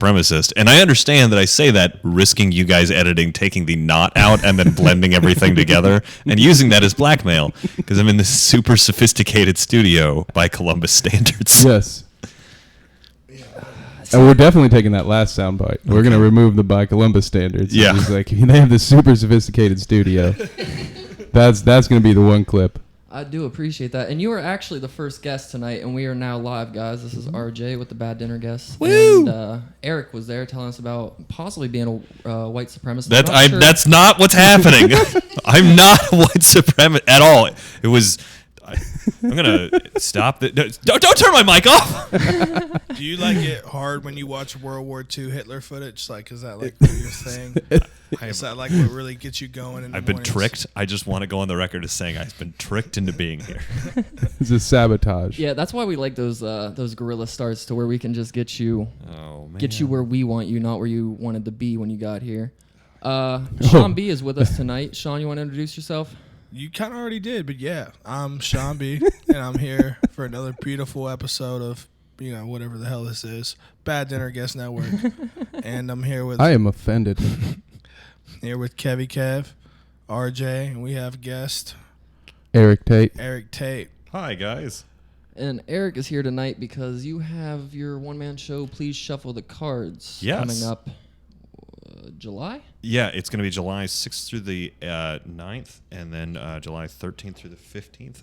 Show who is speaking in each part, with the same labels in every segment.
Speaker 1: supremacist. And I understand that I say that risking you guys editing, taking the not out, and then blending everything together and using that as blackmail because I'm in this super sophisticated studio by Columbus standards.
Speaker 2: Yes. And we're definitely taking that last soundbite. We're going to remove the by Columbus standards.
Speaker 1: Yeah.
Speaker 2: It's like, they have this super sophisticated studio. That's going to be the one clip.
Speaker 3: I do appreciate that. And you were actually the first guest tonight, and we are now live, guys. This is RJ with the Bad Dinner Guests.
Speaker 1: Woo!
Speaker 3: And Eric was there telling us about possibly being a white supremacist.
Speaker 1: That's not what's happening. I'm not a white supremacist at all. It was... I'm gonna stop. Don't turn my mic off.
Speaker 4: Do you like it hard when you watch World War II Hitler footage? Like, is that like your thing? Is that like what really gets you going? In the
Speaker 1: I've been
Speaker 4: mornings?
Speaker 1: tricked. I just want to go on the record as saying I've been tricked into being here.
Speaker 2: It's a sabotage.
Speaker 3: Yeah, that's why we like those guerrilla starts to where we can just get you where we want you, not where you wanted to be when you got here. Shawn B is with us tonight. Shawn, you want to introduce yourself?
Speaker 4: You kind of already did, but yeah, I'm Shawn B, and I'm here for another beautiful episode of, whatever the hell this is, Bad Dinner Guest Network. And I'm here with...
Speaker 2: I am offended.
Speaker 4: Here with Kevy Kev, RJ, and we have guest...
Speaker 2: Erik Tait.
Speaker 4: Erik Tait.
Speaker 1: Hi, guys.
Speaker 3: And Eric is here tonight because you have your one-man show, Please Shuffle the Cards, coming up July?
Speaker 1: Yeah, it's going to be July 6th through the 9th, and then July 13th through the 15th.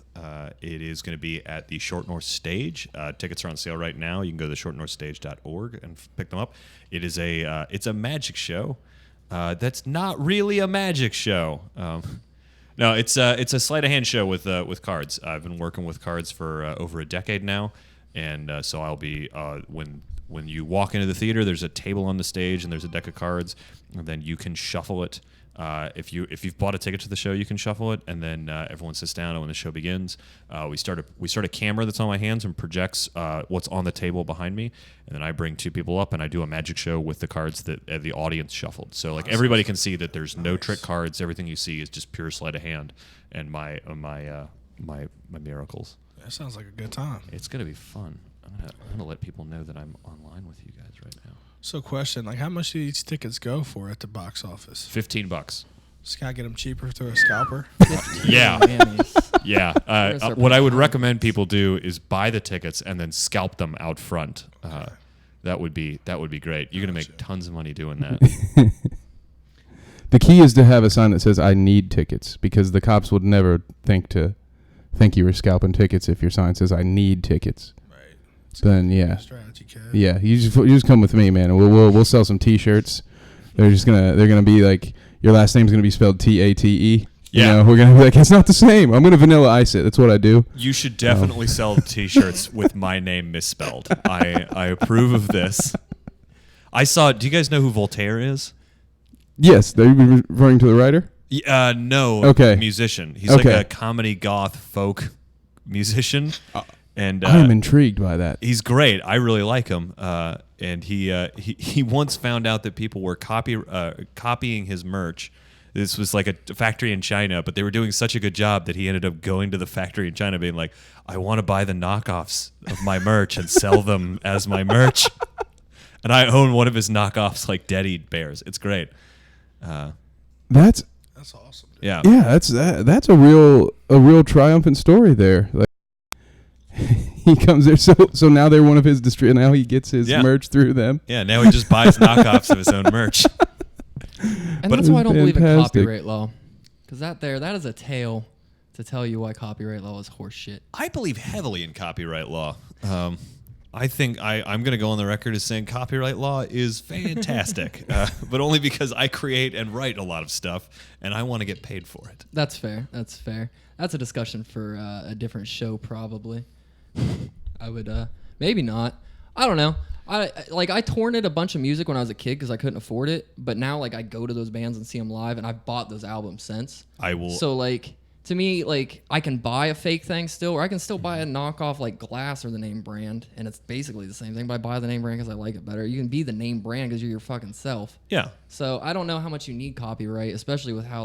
Speaker 1: It is going to be at the Short North Stage. Tickets are on sale right now. You can go to shortnorthstage.org and pick them up. It is it's a magic show. That's not really a magic show. No, it's a sleight of hand show with cards. I've been working with cards for over a decade now, and so I'll be when you walk into the theater, there's a table on the stage and there's a deck of cards, and then you can shuffle it. If you've bought a ticket to the show, you can shuffle it, and then everyone sits down, and when the show begins, we start a camera that's on my hands and projects what's on the table behind me, and then I bring two people up and I do a magic show with the cards that the audience shuffled. So like everybody can see that there's no trick cards. Everything you see is just pure sleight of hand and my miracles.
Speaker 4: That sounds like a good time.
Speaker 1: It's gonna be fun. I'm gonna let people know that I'm online with you guys right now.
Speaker 4: So question, like how much do these tickets go for at the box office?
Speaker 1: $15.
Speaker 4: Just gotta get them cheaper through a scalper.
Speaker 1: Yeah. Yeah. What I would recommend people do is buy the tickets and then scalp them out front. That would be great. You're gonna make tons of money doing that.
Speaker 2: The key is to have a sign that says "I need tickets," because the cops would never think you were scalping tickets if your sign says "I need tickets." Then
Speaker 4: Strategy, Kev.
Speaker 2: yeah, you just come with me, man, and we'll sell some T-shirts. They're gonna be like your last name's gonna be spelled Tate.
Speaker 1: Yeah,
Speaker 2: we're gonna be like it's not the same. I'm gonna vanilla ice it. That's what I do.
Speaker 1: You should definitely sell T-shirts with my name misspelled. I approve of this. Do you guys know who Voltaire is?
Speaker 2: Yes, are you referring to the writer?
Speaker 1: No.
Speaker 2: Okay.
Speaker 1: Musician. He's like a comedy goth folk musician. And
Speaker 2: I'm intrigued by that.
Speaker 1: He's great. I really like him. And he once found out that people were copying his merch. This was like a factory in China, but they were doing such a good job that he ended up going to the factory in China being like, I want to buy the knockoffs of my merch and sell them as my merch. And I own one of his knockoffs, like Dead Eat Bears. It's great.
Speaker 2: That's
Speaker 4: awesome. Dude.
Speaker 1: Yeah.
Speaker 2: Yeah, that's a real triumphant story there. Like, he comes there, so now they're one of his now he gets his merch through them.
Speaker 1: Yeah, now he just buys knockoffs of his own merch.
Speaker 3: And that's why I don't believe in copyright law, because that is a tale to tell you why copyright law is horseshit.
Speaker 1: I believe heavily in copyright law. I think I'm going to go on the record as saying copyright law is fantastic, but only because I create and write a lot of stuff, and I want to get paid for it.
Speaker 3: That's fair. That's a discussion for a different show, probably. I would, maybe not. I don't know. I torrented a bunch of music when I was a kid because I couldn't afford it, but now I go to those bands and see them live, and I've bought those albums since.
Speaker 1: I will.
Speaker 3: So to me, I can buy a fake thing still, or I can still buy a knockoff like Glass or the name brand, and it's basically the same thing, but I buy the name brand because I like it better. You can be the name brand because you're your fucking self.
Speaker 1: Yeah.
Speaker 3: So I don't know how much you need copyright, especially with how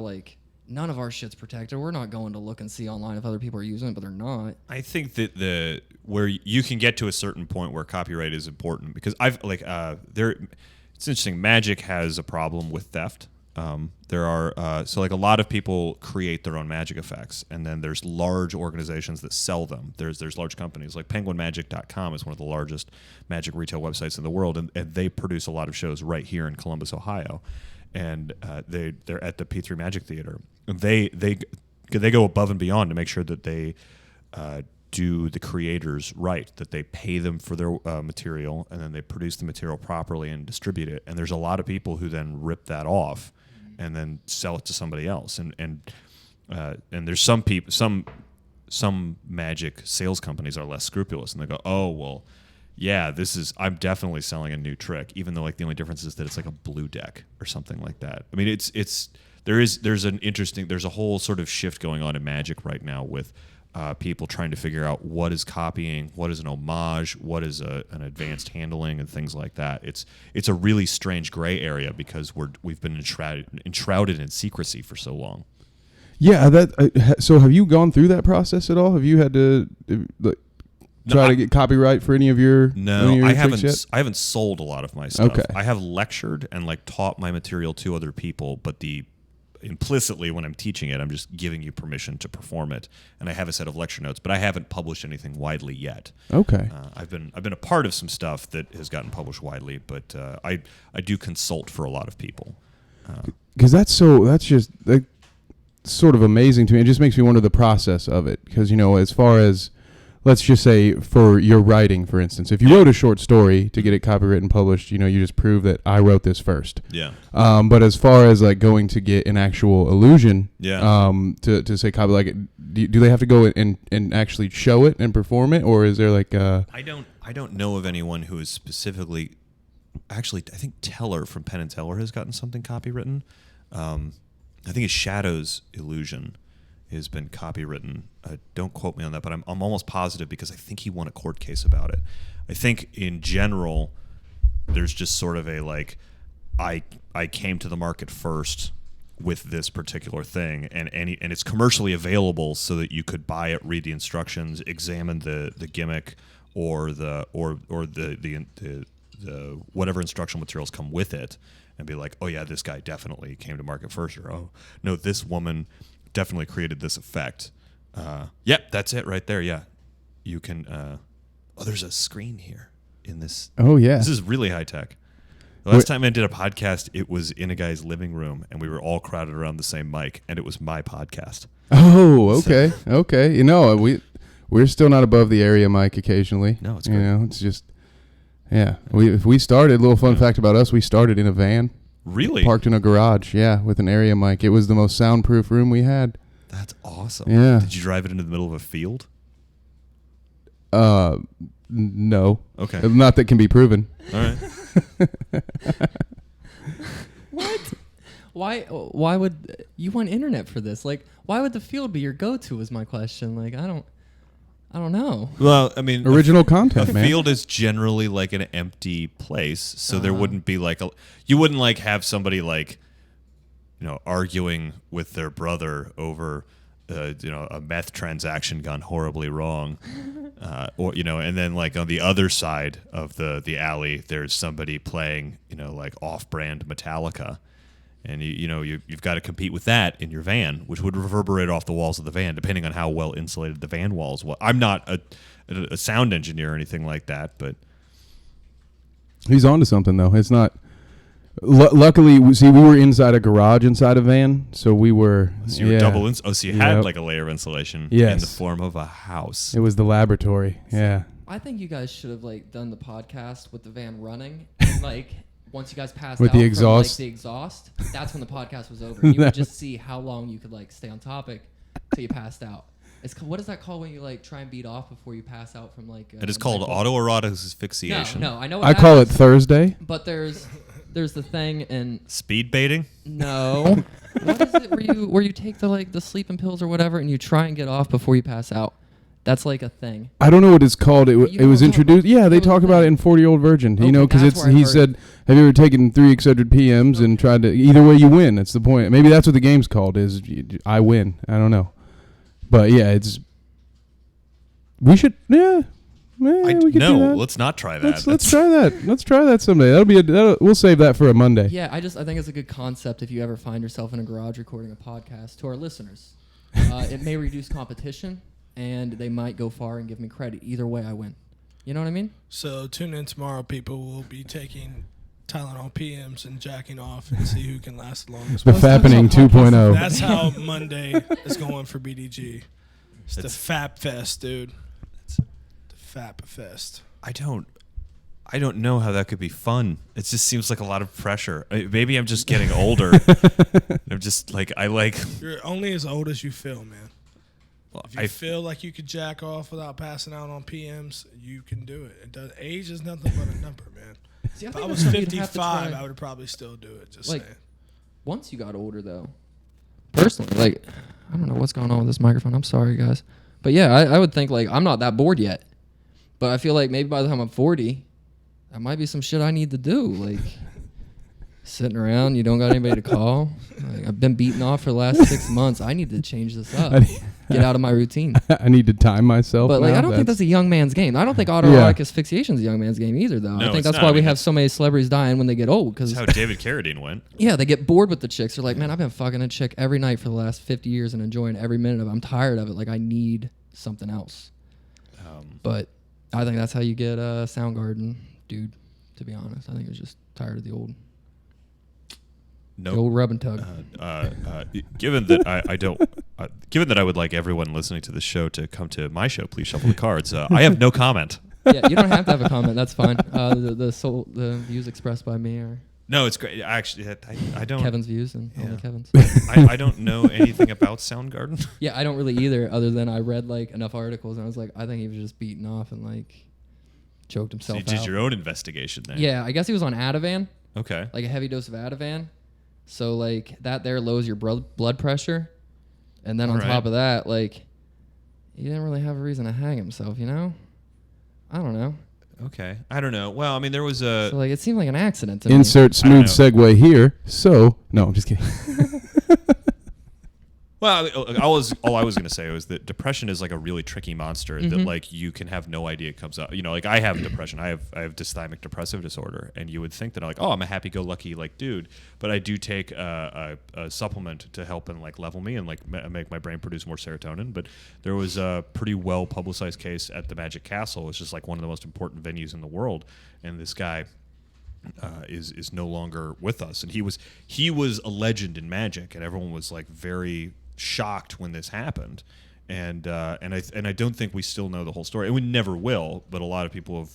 Speaker 3: none of our shit's protected. We're not going to look and see online if other people are using it, but they're not.
Speaker 1: I think that where you can get to a certain point where copyright is important, because it's interesting. Magic has a problem with theft. There are so like a lot of people create their own magic effects, and then there's large organizations that sell them. There's large companies like PenguinMagic.com is one of the largest magic retail websites in the world, and they produce a lot of shows right here in Columbus, Ohio, and they're at the P3 Magic Theater. And they go above and beyond to make sure that they do the creators right, that they pay them for their material, and then they produce the material properly and distribute it. And there's a lot of people who then rip that off and then sell it to somebody else. And there's some magic sales companies are less scrupulous, and they go, oh well, yeah, I'm definitely selling a new trick, even though like the only difference is that it's like a blue deck or something like that. I mean, there's a whole sort of shift going on in magic right now with people trying to figure out what is copying, what is an homage, what is an advanced handling, and things like that. It's a really strange gray area because we've been enshrouded in secrecy for so long.
Speaker 2: Yeah, so have you gone through that process at all? Have you had to try to get copyright for any of your
Speaker 1: I
Speaker 2: tricks yet?
Speaker 1: I haven't sold a lot of my stuff.
Speaker 2: Okay.
Speaker 1: I have lectured and like taught my material to other people, but implicitly when I'm teaching it, I'm just giving you permission to perform it, and I have a set of lecture notes, but I haven't published anything widely yet.
Speaker 2: Okay.
Speaker 1: I've been a part of some stuff that has gotten published widely, but I do consult for a lot of people.
Speaker 2: Because that's just sort of amazing to me. It just makes me wonder the process of it. Because as far as, let's just say for your writing, for instance, if you wrote a short story to get it copyrighted and published, you just prove that I wrote this first.
Speaker 1: Yeah.
Speaker 2: But as far as like going to get an actual illusion, to say copyright, do they have to go and actually show it and perform it, or is there like
Speaker 1: I don't know of anyone who is specifically. Actually, I think Teller from Penn and Teller has gotten something copywritten. I think it's Shadow's illusion has been copywritten. Don't quote me on that, but I'm almost positive because I think he won a court case about it. I think in general, there's just sort of a like, I came to the market first with this particular thing, and it's commercially available so that you could buy it, read the instructions, examine the gimmick or the whatever instructional materials come with it, and be like, oh yeah, this guy definitely came to market first, or oh no, this woman definitely created this effect. Yep, that's it right there. Yeah, you can. There's a screen here in this.
Speaker 2: Oh yeah,
Speaker 1: this is really high tech. The last time I did a podcast, it was in a guy's living room, and we were all crowded around the same mic, and it was my podcast.
Speaker 2: Oh, okay, okay. We're still not above the area mic occasionally.
Speaker 1: No, it's great.
Speaker 2: It's just if we started, little fun fact about us, we started in a van.
Speaker 1: Really?
Speaker 2: Parked in a garage, with an area mic. It was the most soundproof room we had.
Speaker 1: That's awesome.
Speaker 2: Yeah.
Speaker 1: Did you drive it into the middle of a field?
Speaker 2: No.
Speaker 1: Okay.
Speaker 2: Not that can be proven.
Speaker 1: All right.
Speaker 3: What? Why would you want internet for this? Like, why would the field be your go-to? Is my question. Like, I don't know.
Speaker 1: Well, I mean,
Speaker 2: original content,
Speaker 1: a
Speaker 2: man.
Speaker 1: field is generally like an empty place, so there wouldn't be like you wouldn't like have somebody like, arguing with their brother over, a meth transaction gone horribly wrong, or and then like on the other side of the alley, there's somebody playing, like off-brand Metallica. And you've got to compete with that in your van, which would reverberate off the walls of the van, depending on how well insulated the van walls were. I'm not a sound engineer or anything like that, but
Speaker 2: he's onto something though. It's not. Luckily, we were inside a garage, inside a van, so we were.
Speaker 1: So you were double. So you had like a layer of insulation in the form of a house.
Speaker 2: It was the laboratory. Yeah.
Speaker 3: I think you guys should have like done the podcast with the van running, and, like. Once you guys passed
Speaker 2: with
Speaker 3: out
Speaker 2: the
Speaker 3: from,
Speaker 2: exhaust,
Speaker 3: like, the exhaust, that's when the podcast was over. You would just see how long you could like stay on topic till you passed out. What is that called when you like try and beat off before you pass out from like?
Speaker 1: It is called autoerotic asphyxiation.
Speaker 3: No, I know. What
Speaker 2: I call it Thursday.
Speaker 3: But there's the thing and
Speaker 1: speed baiting.
Speaker 3: No, what is it where you take the sleeping pills or whatever and you try and get off before you pass out? That's like a thing.
Speaker 2: I don't know what it's called. It
Speaker 3: You know
Speaker 2: was
Speaker 3: what I'm talking
Speaker 2: introduced.
Speaker 3: about?
Speaker 2: Yeah, they
Speaker 3: That was
Speaker 2: talk
Speaker 3: the
Speaker 2: about it
Speaker 3: thing.
Speaker 2: in 40-Year-Old Virgin. You
Speaker 3: Okay,
Speaker 2: know, because
Speaker 3: that's
Speaker 2: it's
Speaker 3: where I've
Speaker 2: he
Speaker 3: heard
Speaker 2: said, "Have you ever taken 3 Excedrin PMs and tried to? Either way, you win." That's the point. Maybe that's what the game's called. Is I win. I don't know, but yeah, it's. We should. Yeah. We could do
Speaker 1: no,
Speaker 2: that.
Speaker 1: let's not try that.
Speaker 2: Let's try that. Let's try that someday. We'll save that for a Monday.
Speaker 3: Yeah, I think it's a good concept if you ever find yourself in a garage recording a podcast. To our listeners, it may reduce competition, and they might go far and give me credit. Either way, I win. You know what I mean?
Speaker 4: So tune in tomorrow. People will be taking Tylenol PMs and jacking off and see who can last the longest.
Speaker 2: The Fappening 2.0.
Speaker 4: That's how Monday is going for BDG. It's the Fap Fest, dude. The Fap Fest.
Speaker 1: I don't know how that could be fun. It just seems like a lot of pressure. Maybe I'm just getting older. I'm just like
Speaker 4: You're only as old as you feel, man.
Speaker 1: Well,
Speaker 4: If you feel like you could jack off without passing out on PMs, you can do it. Age is nothing but a number, man.
Speaker 3: See,
Speaker 4: If
Speaker 3: think
Speaker 4: I
Speaker 3: that's
Speaker 4: was
Speaker 3: something you'd have to
Speaker 4: 55,
Speaker 3: try.
Speaker 4: I would probably still do it. Just
Speaker 3: Like,
Speaker 4: saying.
Speaker 3: Once you got older, though, personally, like, I don't know what's going on with this microphone. I'm sorry, guys. But yeah, I would think, like, I'm not that bored yet. But I feel like maybe by the time I'm 40, that might be some shit I need to do. Like, sitting around, you don't got anybody to call. Like, I've been beaten off for the last 6 months. I need to change this up. Get out of my routine.
Speaker 2: I need to time myself.
Speaker 3: But like,
Speaker 2: now.
Speaker 3: I don't think that's a young man's game. I don't think autoerotic asphyxiation is a young man's game either, though.
Speaker 1: No,
Speaker 3: I think
Speaker 1: it's
Speaker 3: that's
Speaker 1: not.
Speaker 3: why
Speaker 1: I
Speaker 3: we
Speaker 1: mean,
Speaker 3: have so many celebrities dying when they get old. Because
Speaker 1: that's how David Carradine went.
Speaker 3: yeah, they get bored with the chicks. They're like, man, I've been fucking a chick every night for the last 50 years and enjoying every minute of it. I'm tired of it. Like, I need something else. But I think that's how you get Soundgarden, dude. To be honest, I think it's just tired of the old rub and tug.
Speaker 1: Given that I don't, given that I would like everyone listening to this show to come to my show, please shuffle the cards. I have no comment.
Speaker 3: Yeah, you don't have to have a comment. That's fine. The views expressed by me are
Speaker 1: No, it's great. Actually, I don't.
Speaker 3: Kevin's views and only Kevin's.
Speaker 1: I don't know anything about Soundgarden.
Speaker 3: Yeah, I don't really either, other than I read like enough articles and I was like, I think he was just beaten off and like choked
Speaker 1: So
Speaker 3: himself
Speaker 1: you did
Speaker 3: out.
Speaker 1: your own investigation then.
Speaker 3: Yeah, I guess he was on Ativan,
Speaker 1: Okay.
Speaker 3: like a heavy dose of Ativan. So like that there lowers your blood pressure, and then on
Speaker 1: Right.
Speaker 3: top of that, like he didn't really have a reason to hang himself, you know? I don't know.
Speaker 1: Okay. I don't know. Well, I mean, there was a.
Speaker 3: So like it seemed like an accident to me.
Speaker 2: Insert
Speaker 1: I don't
Speaker 2: smooth segue here. So no, I'm just kidding.
Speaker 1: Well, all I was going to say was that depression is like a really tricky monster that like you can have no idea it comes up. You know, like I have depression. I have dysthymic depressive disorder, and you would think that I'm like, oh, I'm a happy-go-lucky like dude, but I do take a supplement to help and like level me and like make my brain produce more serotonin. But there was a pretty well publicized case at the Magic Castle. It's just like one of the most important venues in the world, and this guy. Is no longer with us, and he was a legend in Magic, and everyone was like very shocked when this happened, and I don't think we still know the whole story, and we never will. But a lot of people have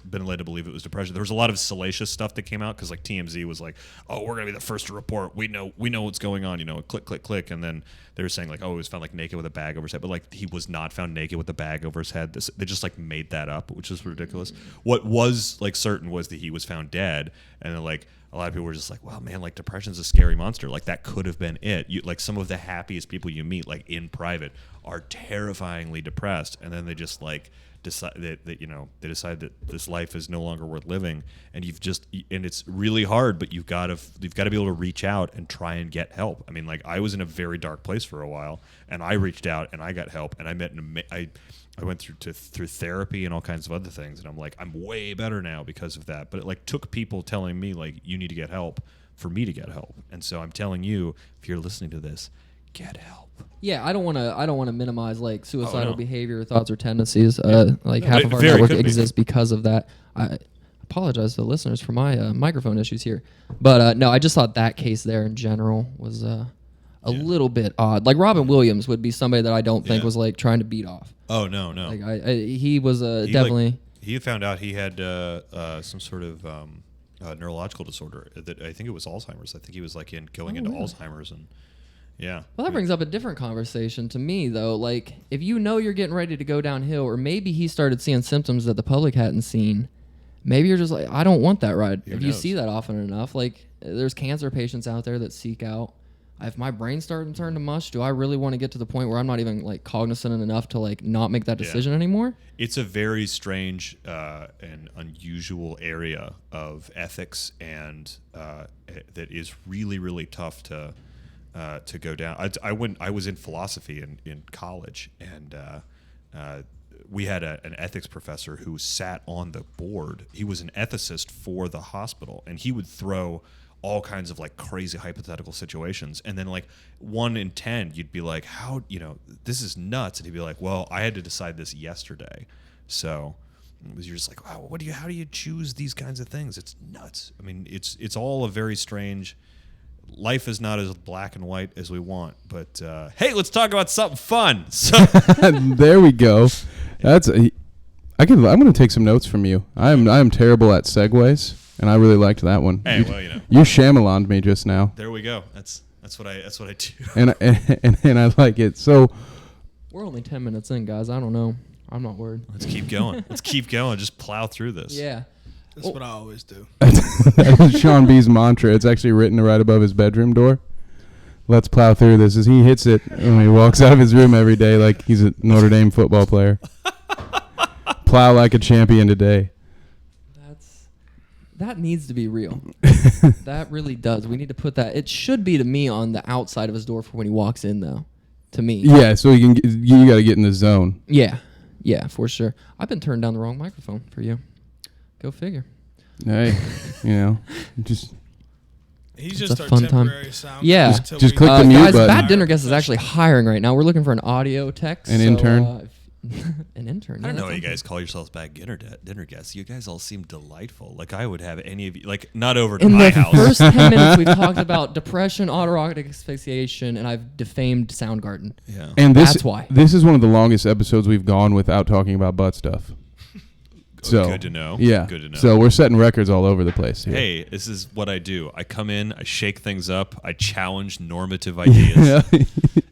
Speaker 1: been led to believe it was depression. There was a lot of salacious stuff that came out because like TMZ was like, oh, we're gonna be the first to report. We know what's going on. You know, click, and then they were saying like, oh, he was found like naked with a bag over his head, but like he was not found naked with a bag over his head. They just like made that up, which is ridiculous. What was like certain was that he was found dead, and then like a lot of people were just like, well, man, like depression's a scary monster. Like that could have been it. You like some of the happiest people you meet like in private are terrifyingly depressed, and then they just like decide that you know they decide that this life is no longer worth living, and it's really hard, but you've got to be able to reach out and try and get help. I mean, like I was in a very dark place for a while, and I reached out and I got help, and I met I went through therapy and all kinds of other things, and I'm like I'm way better now because of that. But it like took people telling me like you need to get help for me to get help, and so I'm telling you, if you're listening to this, get help.
Speaker 3: Yeah, I don't want to minimize like suicidal
Speaker 1: no.
Speaker 3: behavior, thoughts, or tendencies. Like half
Speaker 1: It
Speaker 3: of our
Speaker 1: very
Speaker 3: network
Speaker 1: could be.
Speaker 3: exists because of that. I apologize to the listeners for my microphone issues here, but no, I just thought that case there in general was a little bit odd. Like Robin Williams would be somebody that I don't think
Speaker 1: Yeah.
Speaker 3: was like trying to beat off.
Speaker 1: Oh no.
Speaker 3: Like he was
Speaker 1: He,
Speaker 3: definitely.
Speaker 1: like, he found out he had some sort of neurological disorder. That I think it was Alzheimer's. I think he was like going into
Speaker 3: really?
Speaker 1: Alzheimer's, and yeah.
Speaker 3: Well, that brings up a different conversation to me, though. Like, if you know you're getting ready to go downhill, or maybe he started seeing symptoms that the public hadn't seen, maybe you're just like, I don't want that ride.
Speaker 1: Who
Speaker 3: if you
Speaker 1: knows?
Speaker 3: see that often enough, like, there's cancer patients out there that seek out if my brain's starting to turn to mush, do I really want to get to the point where I'm not even like cognizant enough to like not make that decision anymore?
Speaker 1: It's a very strange and unusual area of ethics, and that is really, really tough to go down. I was in philosophy in college, and we had an ethics professor who sat on the board. He was an ethicist for the hospital, and he would throw all kinds of like crazy hypothetical situations, and then like 1 in 10 you'd be like, how, this is nuts, and he'd be like, well, I had to decide this yesterday. So you're just like, wow, how do you choose these kinds of things? It's nuts. I mean, it's all a very strange. Life is not as black and white as we want, but hey, let's talk about something fun. So
Speaker 2: there we go. I'm going to take some notes from you. I am terrible at segues, and I really liked that one.
Speaker 1: Hey,
Speaker 2: you Shyamalan'd me just now.
Speaker 1: There we go. That's what I do.
Speaker 2: And I like it. So
Speaker 3: we're only 10 minutes in, guys. I don't know. I'm not worried.
Speaker 1: Let's keep going. Just plow through this.
Speaker 3: Yeah.
Speaker 4: That's what I always do.
Speaker 2: that was Sean B's mantra. It's actually written right above his bedroom door. Let's plow through this. As he hits it when he walks out of his room every day like he's a Notre Dame football player. Plow like a champion today.
Speaker 3: That needs to be real. That really does. We need to put that. It should be to me on the outside of his door for when he walks in, though. To me.
Speaker 2: Yeah, so you got to get in the zone.
Speaker 3: Yeah, for sure. I've been turning down the wrong microphone for you. Go figure.
Speaker 2: Hey, just.
Speaker 4: He's
Speaker 3: It's
Speaker 4: just
Speaker 3: a
Speaker 4: our
Speaker 3: fun time.
Speaker 4: temporary sound.
Speaker 3: Yeah.
Speaker 2: Just click the mute
Speaker 3: guys,
Speaker 2: button.
Speaker 3: Bad Dinner Guest is actually hiring right now. We're looking for an audio tech.
Speaker 2: An intern?
Speaker 3: An intern.
Speaker 1: I don't
Speaker 3: yeah,
Speaker 1: know why you guys call yourselves back dinner guests. You guys all seem delightful. Like I would have any of you, like not over to
Speaker 3: In
Speaker 1: my
Speaker 3: the
Speaker 1: house.
Speaker 3: first 10 minutes, we've talked about depression, autoerotic asphyxiation, and I've defamed Soundgarden.
Speaker 1: Yeah.
Speaker 2: And
Speaker 3: That's why.
Speaker 2: This is one of the longest episodes we've gone without talking about butt stuff. So
Speaker 1: good to know.
Speaker 2: Yeah.
Speaker 1: Good to know.
Speaker 2: So we're setting records all over the place here.
Speaker 1: Hey, this is what I do. I come in, I shake things up, I challenge normative ideas.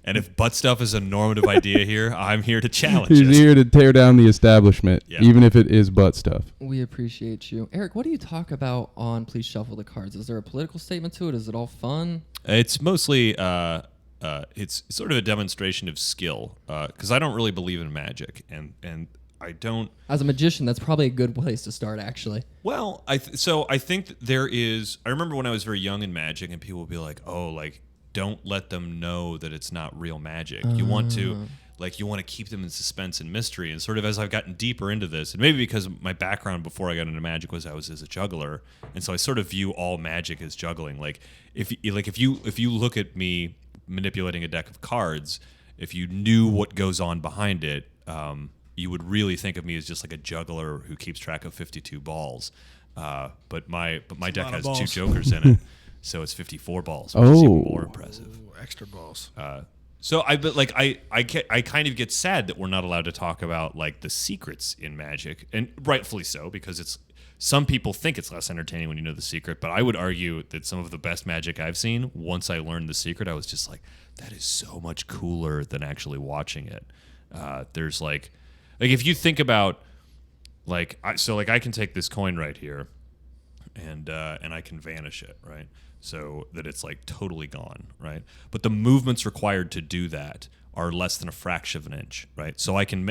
Speaker 1: And if butt stuff is a normative idea here, I'm here to challenge
Speaker 2: He's
Speaker 1: it.
Speaker 2: here to tear down the establishment,
Speaker 1: Yeah.
Speaker 2: even if it is butt stuff.
Speaker 3: We appreciate you. Eric, what do you talk about on Please Shuffle the Cards? Is there a political statement to it? Is it all fun?
Speaker 1: It's mostly it's sort of a demonstration of skill because I don't really believe in magic, and I don't.
Speaker 3: As a magician, that's probably a good place to start, actually.
Speaker 1: Well, I think that there is. I remember when I was very young in magic, and people would be like, "Oh, like don't let them know that it's not real magic. You want to." Like you want to keep them in suspense and mystery, and sort of as I've gotten deeper into this, and maybe because my background before I got into magic was I was as a juggler, and so I sort of view all magic as juggling. Like if you look at me manipulating a deck of cards, if you knew what goes on behind it, you would really think of me as just like a juggler who keeps track of 52 balls. But my deck has
Speaker 4: balls.
Speaker 1: 2 jokers in it, so it's 54 balls, which is even more impressive.
Speaker 4: Ooh, extra balls.
Speaker 1: So I kind of get sad that we're not allowed to talk about like the secrets in magic, and rightfully so, because it's some people think it's less entertaining when you know the secret, but I would argue that some of the best magic I've seen, once I learned the secret, I was just like, that is so much cooler than actually watching it. There's like if you think about I can take this coin right here, and I can vanish it, right? So that it's like totally gone, right? But the movements required to do that are less than a fraction of an inch, right? So I can,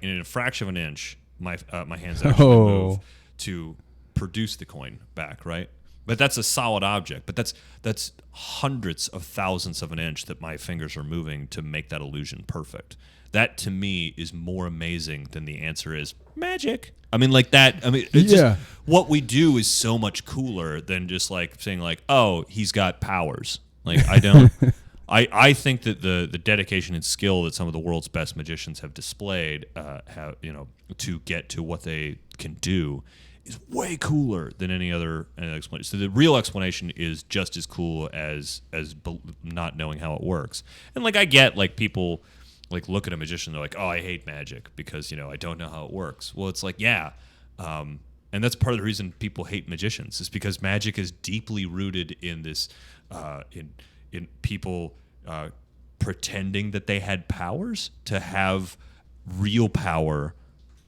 Speaker 1: in a fraction of an inch, my hands actually move to produce the coin back, right? But that's a solid object. But that's hundreds of thousandths of an inch that my fingers are moving to make that illusion perfect. That to me is more amazing than the answer is magic. I mean, like that. I mean, it's just, what we do is so much cooler than just like saying like, oh, he's got powers. Like I don't. I think that the dedication and skill that some of the world's best magicians have displayed, to get to what they can do, is way cooler than any other explanation. So the real explanation is just as cool as not knowing how it works. And like I get like people like look at a magician, they're like, oh, I hate magic because I don't know how it works. Well, it's like and that's part of the reason people hate magicians is because magic is deeply rooted in this in people pretending that they had powers to have real power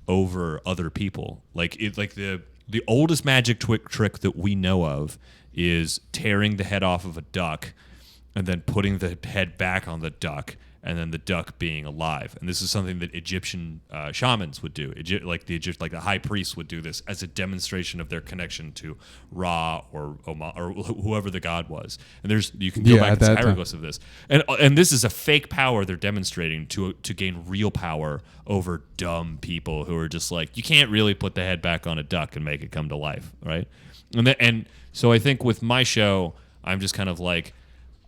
Speaker 1: over other people. Like the oldest magic trick that we know of is tearing the head off of a duck and then putting the head back on the duck, and then the duck being alive. And this is something that Egyptian shamans would do. Like the high priest would do this as a demonstration of their connection to Ra or whoever the god was. And you can go back to the hieroglyphs of this. And this is a fake power they're demonstrating to gain real power over dumb people who are just like, you can't really put the head back on a duck and make it come to life, right? And so I think with my show, I'm just kind of like,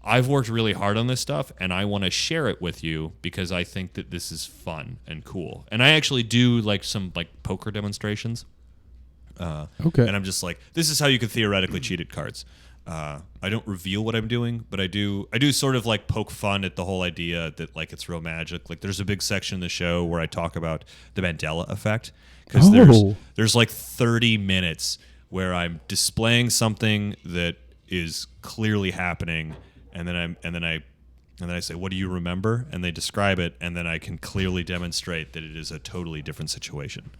Speaker 1: I've worked really hard on this stuff, and I want to share it with you because I think that this is fun and cool. And I actually do like some like poker demonstrations.
Speaker 2: Okay.
Speaker 1: And I'm just like, this is how you could theoretically cheat at cards. I don't reveal what I'm doing, but I do sort of like poke fun at the whole idea that like it's real magic. Like there's a big section in the show where I talk about the Mandela effect because there's like 30 minutes where I'm displaying something that is clearly happening. And then I say, what do you remember? And they describe it, and then I can clearly demonstrate that it is a totally different situation.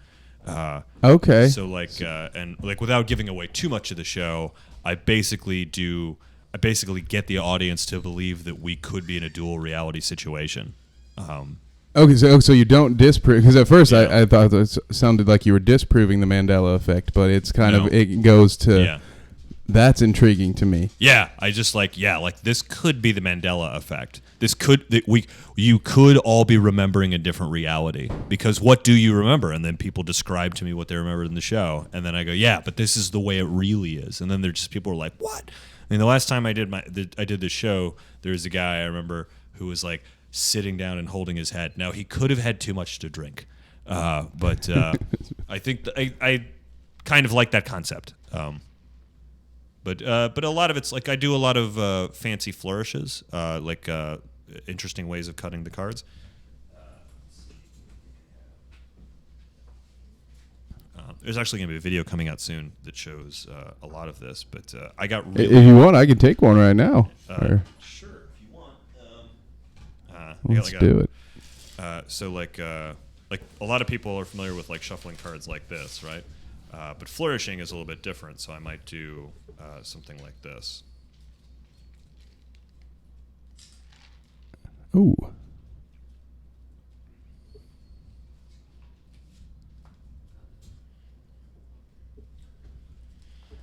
Speaker 2: Okay.
Speaker 1: So and without giving away too much of the show, I basically get the audience to believe that we could be in a dual reality situation.
Speaker 2: Okay, so you don't disprove, because at first I thought it sounded like you were disproving the Mandela effect, but it's kind of, it goes to...
Speaker 1: Yeah.
Speaker 2: That's intriguing to me.
Speaker 1: Yeah, I just like this could be the Mandela effect. You could all be remembering a different reality because what do you remember? And then people describe to me what they remembered in the show, and then I go, yeah, but this is the way it really is. And then there's just people who are like, what? I mean, the last time I did this show, there was a guy I remember who was like sitting down and holding his head. Now he could have had too much to drink, but I think I kind of like that concept. But a lot of it's like I do a lot of fancy flourishes, interesting ways of cutting the cards. There's actually going to be a video coming out soon that shows a lot of this. But I got really...
Speaker 2: If you want, I can take one right now.
Speaker 1: Sure, if you want.
Speaker 2: Let's do it.
Speaker 1: So like a lot of people are familiar with like shuffling cards like this, right? But flourishing is a little bit different, so I might do something like this.
Speaker 2: Ooh.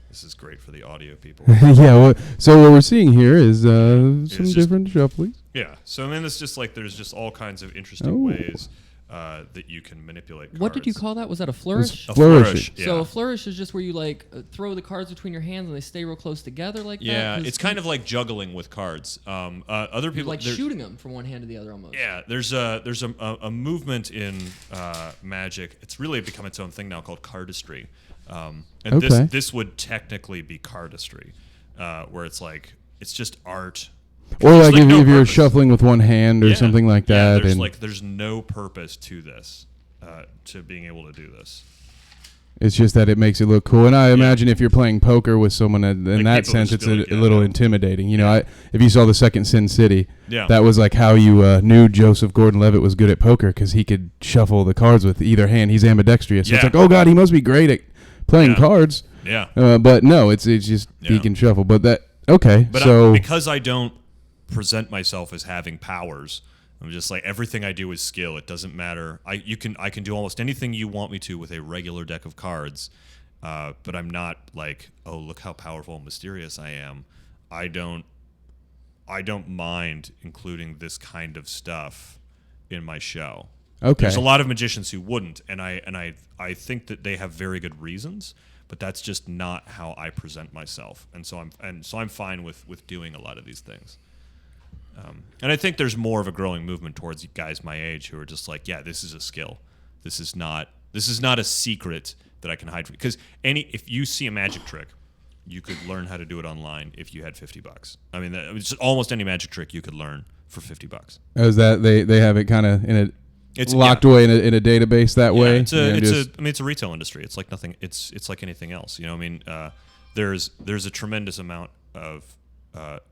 Speaker 1: This is great for the audio people.
Speaker 2: Yeah, so what we're seeing here is some different shuffling.
Speaker 1: Yeah, so I mean, it's just like there's just all kinds of interesting ways that you can manipulate cards.
Speaker 3: What did you call that? Was that a flourish?
Speaker 1: A flourish. Yeah.
Speaker 3: So a flourish is just where you like throw the cards between your hands and they stay real close together like that?
Speaker 1: Yeah, it's kind of like juggling with cards. Other people
Speaker 3: like shooting them from one hand to the other almost.
Speaker 1: Yeah, there's a movement in Magic. It's really become its own thing now called cardistry. And this would technically be cardistry, where it's like it's just art.
Speaker 2: Or like if you're shuffling with one hand or something like that.
Speaker 1: Yeah, there's no purpose to this, to being able to do this.
Speaker 2: It's just that it makes it look cool. And I imagine if you're playing poker with someone in that sense, it's a little intimidating. You know, if you saw the second Sin City, that was like how you knew Joseph Gordon-Levitt was good at poker because he could shuffle the cards with either hand. He's ambidextrous. So it's like, oh, God, he must be great at playing cards.
Speaker 1: Yeah.
Speaker 2: But no, it's just he can shuffle. But because
Speaker 1: I don't present myself as having powers, I'm just like, everything I do is skill. It doesn't matter. I can do almost anything you want me to with a regular deck of cards, but I'm not like, oh, look how powerful and mysterious I am. I don't mind including this kind of stuff in my show.
Speaker 2: Okay.
Speaker 1: There's a lot of magicians who wouldn't, and I think that they have very good reasons, but that's just not how I present myself. And so I'm fine with doing a lot of these things. And I think there's more of a growing movement towards guys my age who are just like, yeah, this is a skill. This is not a secret that I can hide from. Because if you see a magic trick, you could learn how to do it online if you had $50. I mean, it's almost any magic trick you could learn for $50.
Speaker 2: Is that they have it kind of in a locked away in a database that way?
Speaker 1: It's a retail industry. It's like nothing. It's like anything else. You know, I mean, there's a tremendous amount of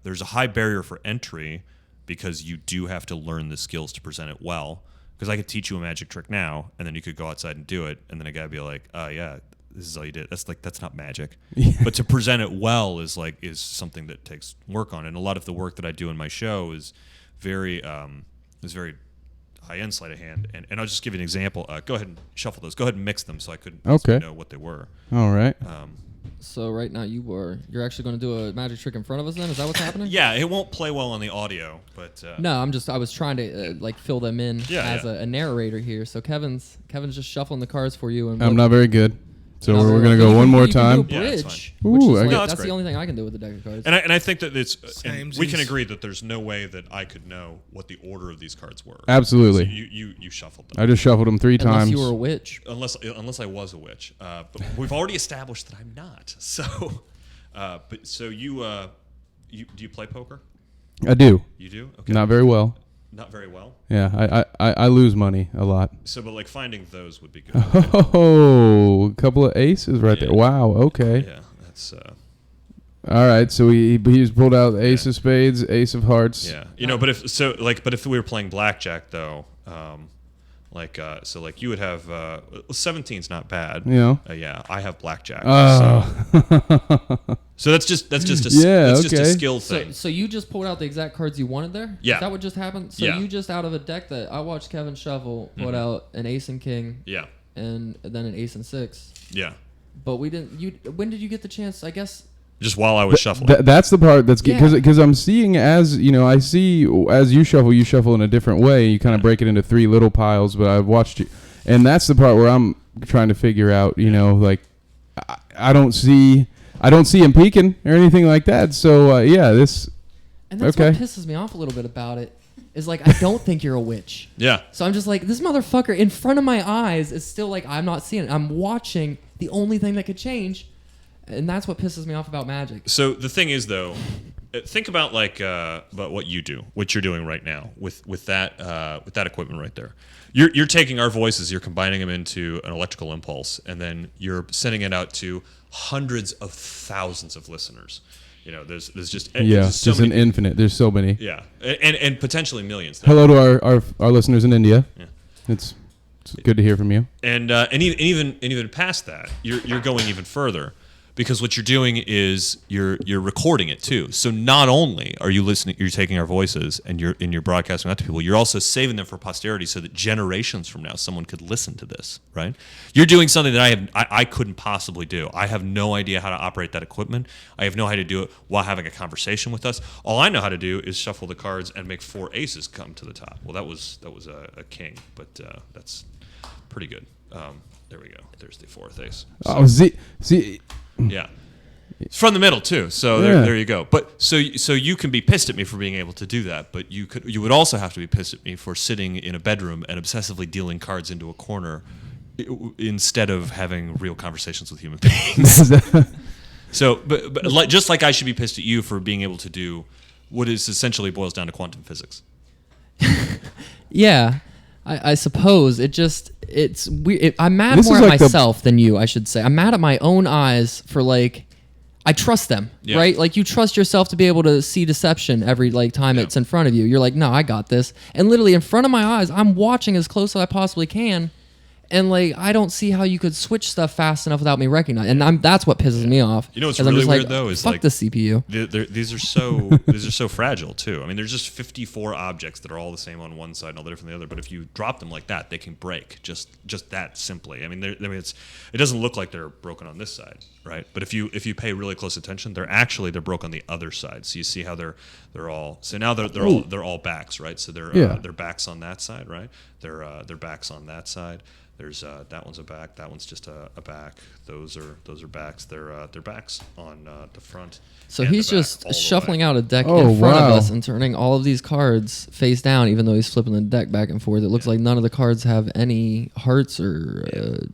Speaker 1: there's a high barrier for entry because you do have to learn the skills to present it well. Because I could teach you a magic trick now, and then you could go outside and do it, and then a guy would be like, yeah, this is all you did. That's not magic.
Speaker 2: Yeah.
Speaker 1: But to present it well is something that takes work on. And a lot of the work that I do in my show is very high-end sleight of hand. And I'll just give you an example. Go ahead and shuffle those. Go ahead and mix them so I couldn't know what they were.
Speaker 2: All right.
Speaker 3: So right now you're actually going to do a magic trick in front of us then? Is that what's happening?
Speaker 1: Yeah, it won't play well on the audio, but
Speaker 3: No, I was trying to fill them in as a narrator here. So Kevin's just shuffling the cards for you. And
Speaker 2: I'm not very good. So
Speaker 3: No,
Speaker 2: we're going to go one more
Speaker 3: you can
Speaker 2: time.
Speaker 3: do a
Speaker 1: Yeah, that's
Speaker 3: bridge,
Speaker 2: fine.
Speaker 3: which
Speaker 2: Ooh,
Speaker 3: is
Speaker 2: I
Speaker 3: like,
Speaker 2: got-
Speaker 1: No, that's
Speaker 3: that's the
Speaker 1: great.
Speaker 3: only thing I can do with the deck of cards.
Speaker 1: and I think that we can
Speaker 4: Samesies.
Speaker 1: agree that there's no way that I could know what the order of these cards were.
Speaker 2: Absolutely.
Speaker 1: So you shuffled them.
Speaker 2: I just shuffled them 3
Speaker 3: Unless
Speaker 2: times.
Speaker 3: you were a witch.
Speaker 1: Unless I was a witch, but we've already established that I'm not. So, but so you do you play poker?
Speaker 2: I do.
Speaker 1: You do? Okay.
Speaker 2: Not very well.
Speaker 1: Not very well.
Speaker 2: Yeah, I lose money a lot.
Speaker 1: So, but finding those would be good.
Speaker 2: Oh, a couple of aces right there.
Speaker 1: Yeah.
Speaker 2: Wow. Okay.
Speaker 1: Yeah, that's
Speaker 2: All right. So he's pulled out ace of spades, ace of hearts.
Speaker 1: yeah. But if we were playing blackjack though, you would have 17's not bad.
Speaker 2: You know.
Speaker 1: Yeah, I have blackjack.
Speaker 2: Oh.
Speaker 1: So that's just a just a skill thing.
Speaker 3: So you just pulled out the exact cards you wanted there?
Speaker 1: Yeah.
Speaker 3: Is that what just happened? So
Speaker 1: Yeah.
Speaker 3: you just out of a deck that I watched Kevin shuffle put out an ace and king
Speaker 1: Yeah,
Speaker 3: and then an ace and 6.
Speaker 1: yeah.
Speaker 3: But we didn't. When did you get the chance? I guess.
Speaker 1: Just while I was shuffling.
Speaker 2: That's the part that's
Speaker 3: Yeah.
Speaker 2: because I'm seeing as you shuffle in a different way. You kind of break it into 3 little piles, but I've watched you, and that's the part where I'm trying to figure out. I don't see him peeking or anything like that. So this.
Speaker 3: And that's
Speaker 2: Okay.
Speaker 3: what pisses me off a little bit about it. Is I don't think you're a witch.
Speaker 1: Yeah.
Speaker 3: So I'm just this motherfucker in front of my eyes is still I'm not seeing it. I'm watching the only thing that could change. And that's what pisses me off about magic.
Speaker 1: So the thing is, though, think about about what you do, what you're doing right now with that equipment right there. You're taking our voices, you're combining them into an electrical impulse, and then you're sending it out to hundreds of thousands of listeners. There's just there's so
Speaker 2: just
Speaker 1: many,
Speaker 2: an infinite. There's so many.
Speaker 1: yeah, and potentially millions.
Speaker 2: Hello to our listeners in India.
Speaker 1: Yeah.
Speaker 2: It's good to hear from you.
Speaker 1: And even past that, you're going even further. Because what you're doing is you're recording it too. So not only are you listening, you're taking our voices and you're broadcasting out to people. You're also saving them for posterity, so that generations from now someone could listen to this. Right? You're doing something that I couldn't possibly do. I have no idea how to operate that equipment. I have no idea how to do it while having a conversation with us. All I know how to do is shuffle the cards and make 4 aces come to the top. Well, that was a king, but that's pretty good. There we go. There's the 4th ace.
Speaker 2: Oh, see.
Speaker 1: Yeah, it's from the middle too. So there you go. But so you can be pissed at me for being able to do that, but you would also have to be pissed at me for sitting in a bedroom and obsessively dealing cards into a corner instead of having real conversations with human beings. So, but just like I should be pissed at you for being able to do what is essentially boils down to quantum physics.
Speaker 3: Yeah. I suppose it's weird. I'm mad
Speaker 2: This
Speaker 3: more
Speaker 2: is
Speaker 3: at
Speaker 2: like
Speaker 3: myself than you, I should say. I'm mad at my own eyes for I trust them,
Speaker 1: Yeah.
Speaker 3: right? You trust yourself to be able to see deception every time it's in front of you. You're no, I got this. And literally in front of my eyes, I'm watching as close as I possibly can. And I don't see how you could switch stuff fast enough without me recognizing. And that's what pisses me off.
Speaker 1: You know what's
Speaker 3: 'cause I'm
Speaker 1: really
Speaker 3: just
Speaker 1: weird though is
Speaker 3: fuck the CPU.
Speaker 1: These are so fragile too. I mean, there's just 54 objects that are all the same on one side and all different on the other. But if you drop them like that, they can break just that simply. I mean, it doesn't look like they're broken on this side, right? But if you pay really close attention, they're broke on the other side. So you see how they're all so now they're all backs, right? So they're backs on that side, right? They're backs on that side. There's that one's a back. That one's just a back. Those are backs. They're backs on the front.
Speaker 3: So
Speaker 1: and
Speaker 3: he's
Speaker 1: the back,
Speaker 3: just
Speaker 1: all the
Speaker 3: shuffling
Speaker 1: way.
Speaker 3: out a deck
Speaker 2: Oh,
Speaker 3: in front of
Speaker 2: wow.
Speaker 3: us and turning all of these cards face down, even though he's flipping the deck back and forth. It looks like none of the cards have any hearts or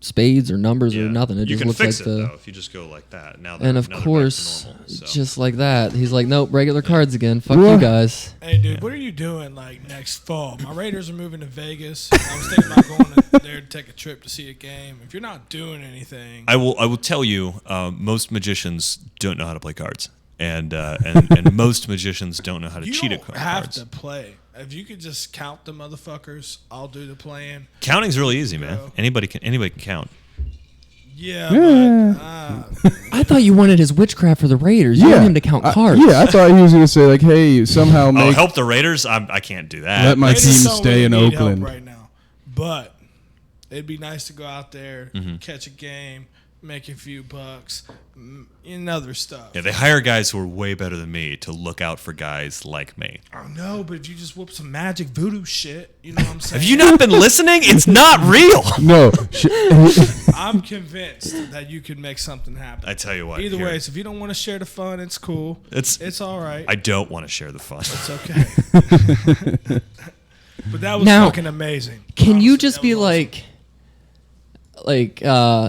Speaker 3: spades or numbers or nothing. It
Speaker 1: you
Speaker 3: just
Speaker 1: can
Speaker 3: looks
Speaker 1: fix
Speaker 3: like
Speaker 1: it though if you just go like that. Now
Speaker 3: and of
Speaker 1: now they're back to
Speaker 3: course,
Speaker 1: normal, so.
Speaker 3: just like that, he's nope, regular cards again. Fuck
Speaker 2: What?
Speaker 3: you guys.
Speaker 4: Hey, dude, what are you doing next fall? My Raiders are moving to Vegas. I was thinking about going there to take a trip to see a game. If you're not doing anything,
Speaker 1: I will tell you, most magicians don't know how to play cards, and most magicians don't know how to
Speaker 4: you
Speaker 1: cheat
Speaker 4: don't
Speaker 1: at
Speaker 4: have
Speaker 1: cards.
Speaker 4: to play. If you could just count the motherfuckers, I'll do the playing.
Speaker 1: Counting's really easy, man.
Speaker 4: Bro.
Speaker 1: Anybody can count.
Speaker 4: Yeah,
Speaker 2: Yeah.
Speaker 4: but
Speaker 3: I thought you wanted his witchcraft for the Raiders. You
Speaker 2: Yeah.
Speaker 3: want him to count cards.
Speaker 2: Yeah, I thought he was going to say, like, hey, somehow
Speaker 1: Oh,
Speaker 2: make
Speaker 1: help the Raiders? I can't do that.
Speaker 2: Let my
Speaker 4: they
Speaker 2: team
Speaker 4: just don't
Speaker 2: stay in
Speaker 4: really need help
Speaker 2: Oakland.
Speaker 4: right now. But it'd be nice to go out there,
Speaker 1: Mm-hmm.
Speaker 4: catch a game, make a few bucks, and other stuff.
Speaker 1: Yeah, they hire guys who are way better than me to look out for guys like me.
Speaker 4: I know, but if you just whoop some magic voodoo shit, you know what I'm saying?
Speaker 1: Have you not been listening? It's not real.
Speaker 2: No.
Speaker 4: I'm convinced that you could make something happen.
Speaker 1: I tell you what.
Speaker 4: Either
Speaker 1: here,
Speaker 4: way, so if you don't want to share the fun, it's cool. It's all right.
Speaker 1: I don't want to share the fun.
Speaker 4: It's okay. But that was
Speaker 3: Now,
Speaker 4: fucking amazing.
Speaker 3: Can you
Speaker 4: Honestly,
Speaker 3: just
Speaker 4: that
Speaker 3: be
Speaker 4: was awesome.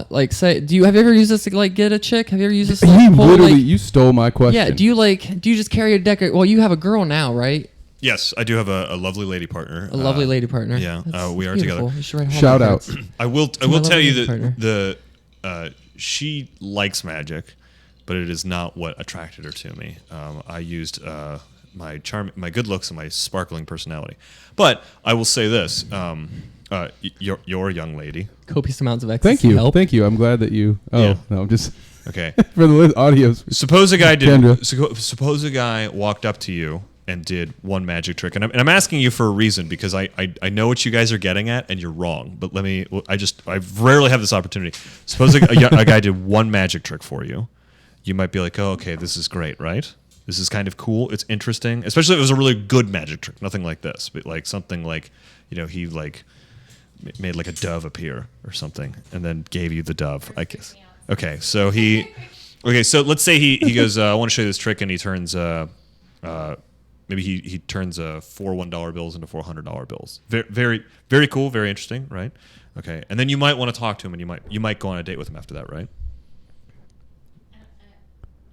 Speaker 3: like say, have you ever used this to like get a chick? Have you ever used this? To,
Speaker 2: He
Speaker 3: like, pull,
Speaker 2: literally,
Speaker 3: like-
Speaker 2: you stole my question.
Speaker 3: yeah. Do you just carry a deck? Well, you have a girl now, right?
Speaker 1: Yes, I do have a lovely lady partner.
Speaker 3: A lovely lady partner.
Speaker 1: yeah,
Speaker 3: That's
Speaker 1: we are
Speaker 3: beautiful.
Speaker 1: together.
Speaker 3: You should write home
Speaker 2: Shout
Speaker 3: cards.
Speaker 2: out.
Speaker 1: I will
Speaker 3: my
Speaker 1: tell
Speaker 3: lovely
Speaker 1: you
Speaker 3: partner.
Speaker 1: that she likes magic, but it is not what attracted her to me. I used my charm, my good looks, and my sparkling personality. But I will say this: you're a young lady.
Speaker 3: Copious amounts of
Speaker 2: Thank
Speaker 3: ecstasy
Speaker 2: you.
Speaker 3: help.
Speaker 2: Thank you. I'm glad that you. Oh,
Speaker 1: Yeah.
Speaker 2: no, I'm just.
Speaker 1: Okay.
Speaker 2: For the audios.
Speaker 1: Suppose a guy
Speaker 2: Kendra.
Speaker 1: Suppose a guy walked up to you and did one magic trick, and I'm asking you for a reason because I know what you guys are getting at, and you're wrong. But I rarely have this opportunity. Suppose a guy did one magic trick for you, you might be like, oh, okay, this is great, right? This is kind of cool. It's interesting, especially if it was a really good magic trick, nothing like this, but like something like, he like made like a dove appear or something, and then gave you the dove, I guess. Okay, so so let's say he goes, I want to show you this trick, and he turns maybe he turns 4 $1 bills into 4 $100 bills. Very, very, very cool, very interesting, right? Okay, and then you might want to talk to him, and you might go on a date with him after that, right?
Speaker 5: I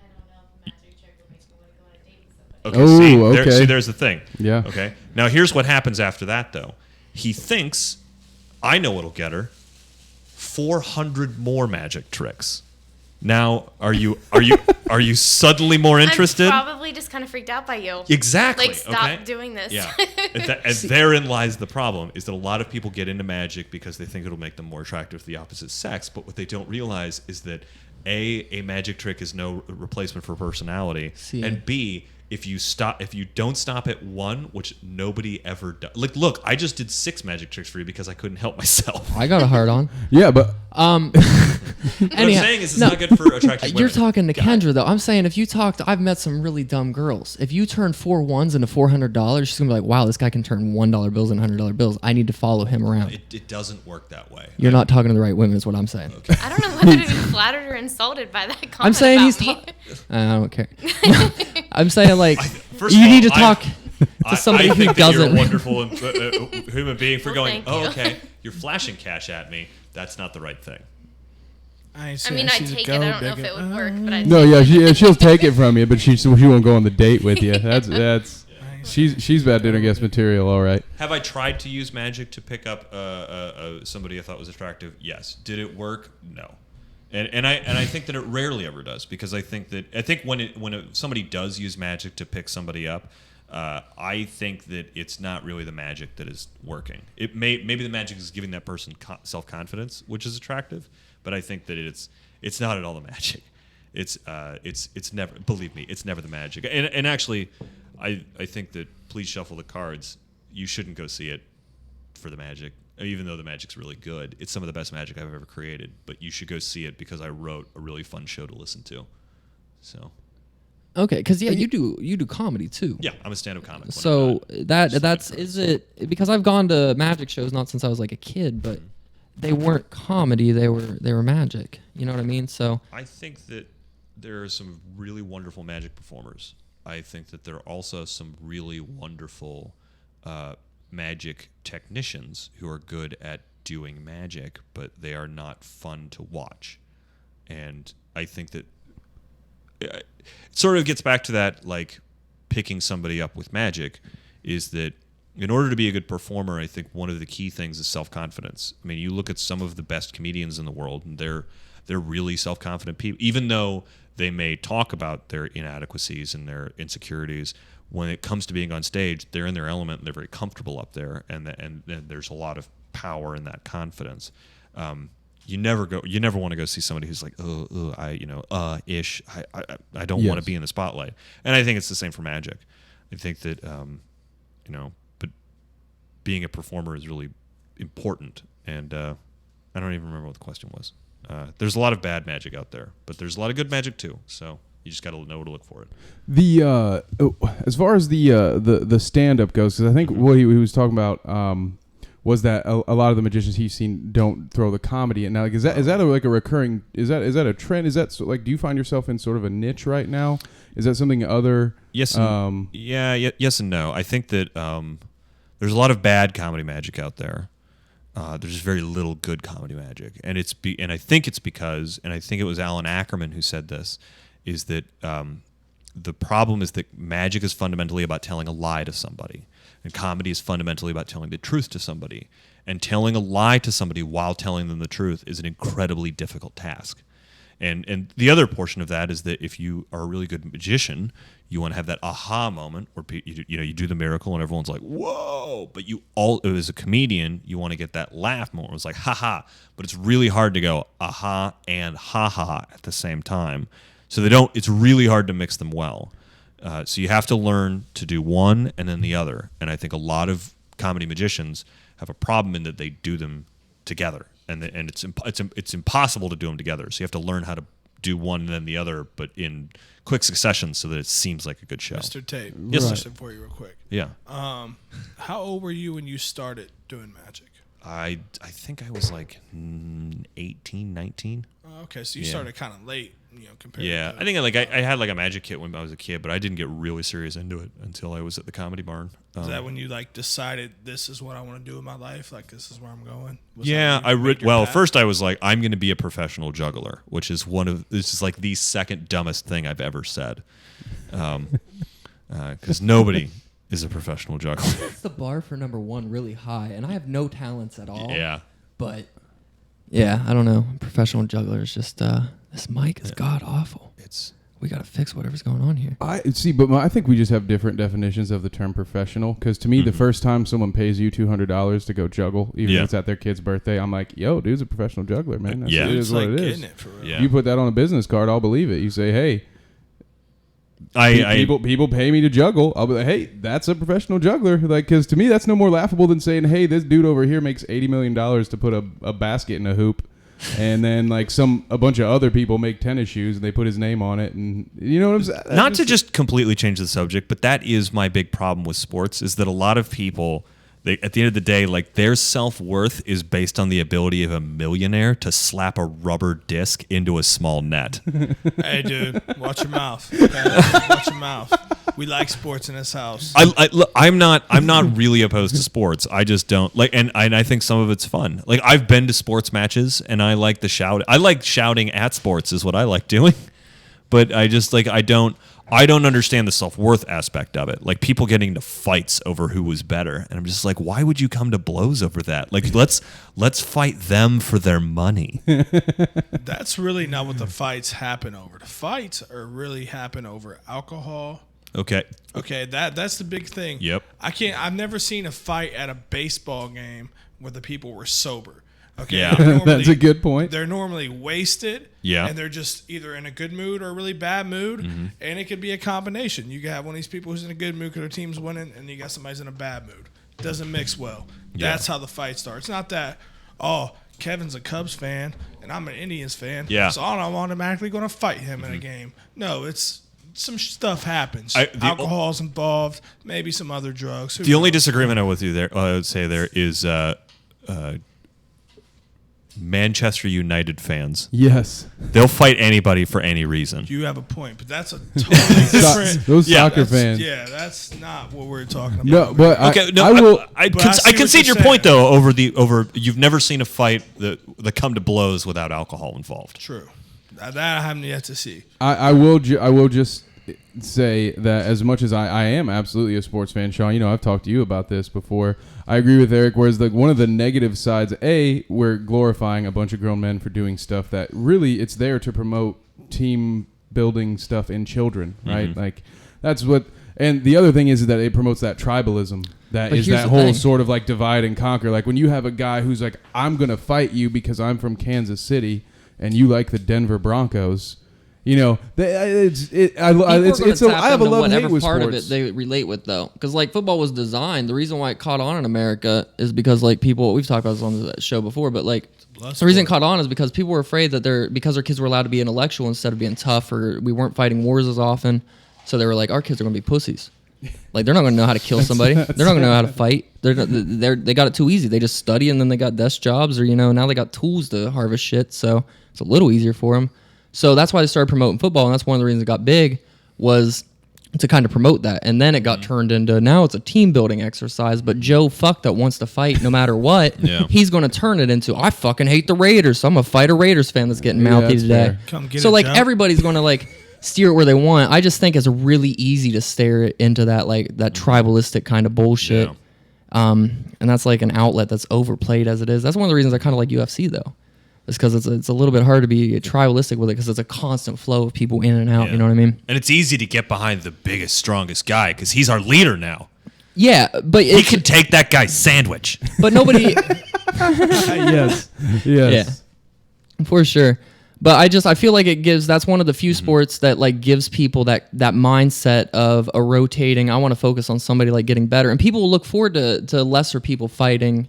Speaker 5: don't know if a magic trick will make me want to go on a date with somebody.
Speaker 1: Okay,
Speaker 2: Oh, okay.
Speaker 1: there's the thing.
Speaker 2: Yeah.
Speaker 1: Okay, now here's what happens after that, though. He thinks, I know what'll get her. 400 more magic tricks. Now, are you suddenly more interested?
Speaker 5: I'm probably just kind of freaked out by you.
Speaker 1: Exactly.
Speaker 5: Like, stop
Speaker 1: okay?
Speaker 5: doing this.
Speaker 1: Yeah. And therein lies the problem, is that a lot of people get into magic because they think it'll make them more attractive to the opposite sex, but what they don't realize is that A, magic trick is no replacement for personality,
Speaker 3: See.
Speaker 1: and B, if you don't stop at one, which nobody ever does. Like, look, I just did 6 magic tricks for you because I couldn't help myself.
Speaker 3: I got a hard on.
Speaker 2: Yeah, but
Speaker 1: What I'm
Speaker 3: Anyhow,
Speaker 1: saying is it's
Speaker 3: no,
Speaker 1: not good for attractive women.
Speaker 3: You're talking to
Speaker 1: God.
Speaker 3: Kendra though. I'm saying if you talk to, I've met some really dumb girls. If you turn 4 1s into $400, she's gonna be like, "Wow, this guy can turn $1 bills into $100 bills. I need to follow him around."
Speaker 1: It doesn't work that way.
Speaker 3: You're not talking to the right women, is what I'm saying.
Speaker 5: I don't know whether to be flattered or insulted by that comment
Speaker 3: I'm saying
Speaker 5: about
Speaker 3: he's.
Speaker 5: me.
Speaker 3: I don't care. I'm saying like
Speaker 1: First
Speaker 3: you
Speaker 1: of
Speaker 3: need to
Speaker 1: all,
Speaker 3: talk to somebody
Speaker 1: I
Speaker 3: who
Speaker 1: think that you're a
Speaker 3: doesn't.
Speaker 1: wonderful human being for
Speaker 5: Well,
Speaker 1: going,
Speaker 5: thank
Speaker 1: oh,
Speaker 5: you.
Speaker 1: okay, you're flashing cash at me. That's not the right thing.
Speaker 5: I mean, I'd take it. I don't know if it would work, but I'd
Speaker 2: no,
Speaker 5: take
Speaker 2: yeah, she'll take it from you, but she won't go on the date with you. That's she's bad dinner guest material, all right.
Speaker 1: Have I tried to use magic to pick up somebody I thought was attractive? Yes. Did it work? No. And I think that it rarely ever does, because I think when somebody does use magic to pick somebody up, I think that it's not really the magic that is working. Maybe the magic is giving that person self-confidence, which is attractive, but I think that it's not at all the magic. It's never, believe me, it's never the magic. And actually, I think that Please Shuffle the Cards, you shouldn't go see it for the magic. Even though the magic's really good, it's some of the best magic I've ever created. But you should go see it because I wrote a really fun show to listen to. So
Speaker 3: Okay, because you do comedy too.
Speaker 1: yeah, I'm a stand-up comic.
Speaker 3: So is it because I've gone to magic shows not since I was like a kid, but they weren't comedy. They were magic. You know what I mean? So
Speaker 1: I think that there are some really wonderful magic performers. I think that there are also some really wonderful magic technicians who are good at doing magic, but they are not fun to watch. And I think that it sort of gets back to that, like, picking somebody up with magic, is that in order to be a good performer, I think one of the key things is self-confidence. I mean, you look at some of the best comedians in the world, and they're really self-confident people, even though they may talk about their inadequacies and their insecurities. When it comes to being on stage, they're in their element, and they're very comfortable up there, and there's a lot of power in that confidence. you never want to go see somebody who's like, I don't want to be in the spotlight. And I think it's the same for magic. I think that, but being a performer is really important. And I don't even remember what the question was. There's a lot of bad magic out there, but there's a lot of good magic too. So you just got to know to look for it.
Speaker 2: The as far as the stand up goes, because I think what he was talking about was that a lot of the magicians he's seen don't throw the comedy in. Now, like, is that like a recurring? Is that a trend? Is that like? Do you find yourself in sort of a niche right now? Is that something other?
Speaker 1: Yes. Yes and no. I think that there's a lot of bad comedy magic out there. There's just very little good comedy magic, and I think it's because, and I think it was Alan Ackerman who said this, is that the problem is that magic is fundamentally about telling a lie to somebody, and comedy is fundamentally about telling the truth to somebody. And telling a lie to somebody while telling them the truth is an incredibly difficult task. And the other portion of that is that if you are a really good magician, you want to have that aha moment where you do the miracle and everyone's like, whoa. But as a comedian, you want to get that laugh moment. It's like, ha ha. But it's really hard to go aha and ha ha at the same time. So it's really hard to mix them well. So you have to learn to do one and then the other. And I think a lot of comedy magicians have a problem in that they do them together. And it's impossible to do them together. So you have to learn how to do one and then the other, but in quick succession so that it seems like a good show.
Speaker 4: Mr. Tait,
Speaker 1: yes,
Speaker 4: question for you real quick.
Speaker 1: Yeah.
Speaker 4: How old were you when you started doing magic?
Speaker 1: I think I was like 18, 19.
Speaker 4: Okay, so you started kind of late, compared to...
Speaker 1: Yeah, I think I had like a magic kit when I was a kid, but I didn't get really serious into it until I was at the Comedy Barn.
Speaker 4: Is that when you decided this is what I want to do in my life? Like, this is where I'm going?
Speaker 1: First I was like, I'm going to be a professional juggler, which is this is like the second dumbest thing I've ever said. Because nobody is a professional juggler.
Speaker 3: That's the bar for number one really high, and I have no talents at all.
Speaker 1: Yeah.
Speaker 3: But, yeah, I don't know. Professional juggler is just, this mic is god awful. We got to fix whatever's going on here.
Speaker 2: I think we just have different definitions of the term professional. Because to me, the first time someone pays you $200 to go juggle, even if it's at their kid's birthday, I'm like, yo, dude's a professional juggler, man. It is what it is.
Speaker 4: It for real.
Speaker 1: Yeah.
Speaker 2: You put that on a business card, I'll believe it. You say, hey, people pay me to juggle. I'll be like, hey, that's a professional juggler. Like, because to me, that's no more laughable than saying, hey, this dude over here makes $80 million to put a basket in a hoop. And then a bunch of other people make tennis shoes and they put his name on it, and you know what I'm saying?
Speaker 1: Not to just completely change the subject, but that is my big problem with sports, is that a lot of people, at the end of the day, like, their self-worth is based on the ability of a millionaire to slap a rubber disc into a small net.
Speaker 4: Hey, dude, watch your mouth. Okay? Watch your mouth. We like sports in this house.
Speaker 1: I'm not really opposed to sports. I just don't like, and I think some of it's fun. Like, I've been to sports matches, and I like the shout. I like shouting at sports is what I like doing. But I just I don't understand the self-worth aspect of it. Like, people getting into fights over who was better, and I'm just like, why would you come to blows over that? Like, let's fight them for their money.
Speaker 4: That's really not what the fights happen over. The fights really happen over alcohol.
Speaker 1: Okay,
Speaker 4: that's the big thing.
Speaker 1: Yep.
Speaker 4: I've never seen a fight at a baseball game where the people were sober. Okay.
Speaker 1: Yeah.
Speaker 2: That's a good point.
Speaker 4: They're normally wasted.
Speaker 1: Yeah.
Speaker 4: And they're just either in a good mood or a really bad mood.
Speaker 1: Mm-hmm.
Speaker 4: And it could be a combination. You could have one of these people who's in a good mood because their team's winning, and you got somebody who's in a bad mood. Doesn't mix well.
Speaker 1: Yeah.
Speaker 4: That's how the fight starts. It's not that, Kevin's a Cubs fan and I'm an Indians fan.
Speaker 1: Yeah.
Speaker 4: So I'm automatically going to fight him in a game. No, it's some stuff happens. Alcohol's involved, maybe some other drugs.
Speaker 1: The only disagreement I would say there is Manchester United fans.
Speaker 2: Yes.
Speaker 1: They'll fight anybody for any reason.
Speaker 4: You have a point, but that's a totally different.
Speaker 2: Those soccer fans.
Speaker 4: Yeah, that's not what we're talking about.
Speaker 2: No, but
Speaker 1: I concede your point though. Over you've never seen a fight that come to blows without alcohol involved.
Speaker 4: True. That I haven't yet to see.
Speaker 2: I will just say that as much as I am absolutely a sports fan, Shawn, I've talked to you about this before. I agree with Eric, whereas one of the negative sides, we're glorifying a bunch of grown men for doing stuff that really it's there to promote team building stuff in children, right?
Speaker 1: Mm-hmm.
Speaker 2: Like, that's what, And the other thing is that it promotes that tribalism. That
Speaker 3: But
Speaker 2: is
Speaker 3: here's
Speaker 2: that
Speaker 3: the
Speaker 2: whole
Speaker 3: thing.
Speaker 2: sort of like divide and conquer. Like when you have a guy who's like, I'm going to fight you because I'm from Kansas City and you like the Denver Broncos. You know, I have a love hate with
Speaker 3: part
Speaker 2: sports.
Speaker 3: of it they relate with though, because like football was designed. The reason why it caught on in America is because like people we've talked about this on the show before, but like the reason it caught on is because people were afraid that because their kids were allowed to be intellectual instead of being tough, or we weren't fighting wars as often, so they were like, our kids are gonna be pussies. Like they're not gonna know how to kill somebody. They're not gonna know how to fight. They got it too easy. They just study and then they got desk jobs, or now they got tools to harvest shit. So it's a little easier for them. So that's why they started promoting football, and that's one of the reasons it got big was to kind of promote that. And then it got turned into now it's a team building exercise. But Joe fuck that wants to fight no matter what, he's going to turn it into I fucking hate the Raiders, so I'm gonna fight a Raiders fan that's getting mouthy today.
Speaker 2: fair.
Speaker 4: Come get
Speaker 3: So
Speaker 4: it,
Speaker 3: like
Speaker 4: Joe.
Speaker 3: everybody's going to like steer it where they want. I just think it's really easy to stare it into that like that tribalistic kind of bullshit.
Speaker 1: Yeah.
Speaker 3: And that's like an outlet that's overplayed as it is. That's one of the reasons I kind of like UFC though. It's because it's a little bit hard to be tribalistic with it because it's a constant flow of people in and out.
Speaker 1: Yeah.
Speaker 3: You know what I mean?
Speaker 1: And it's easy to get behind the biggest, strongest guy because he's our leader now.
Speaker 3: Yeah, but
Speaker 1: He can take that guy's sandwich.
Speaker 3: but nobody.
Speaker 2: Yes.
Speaker 3: Yeah, for sure. But I feel like it gives. That's one of the few sports that like gives people that mindset of a rotating. I want to focus on somebody like getting better, and people will look forward to lesser people fighting.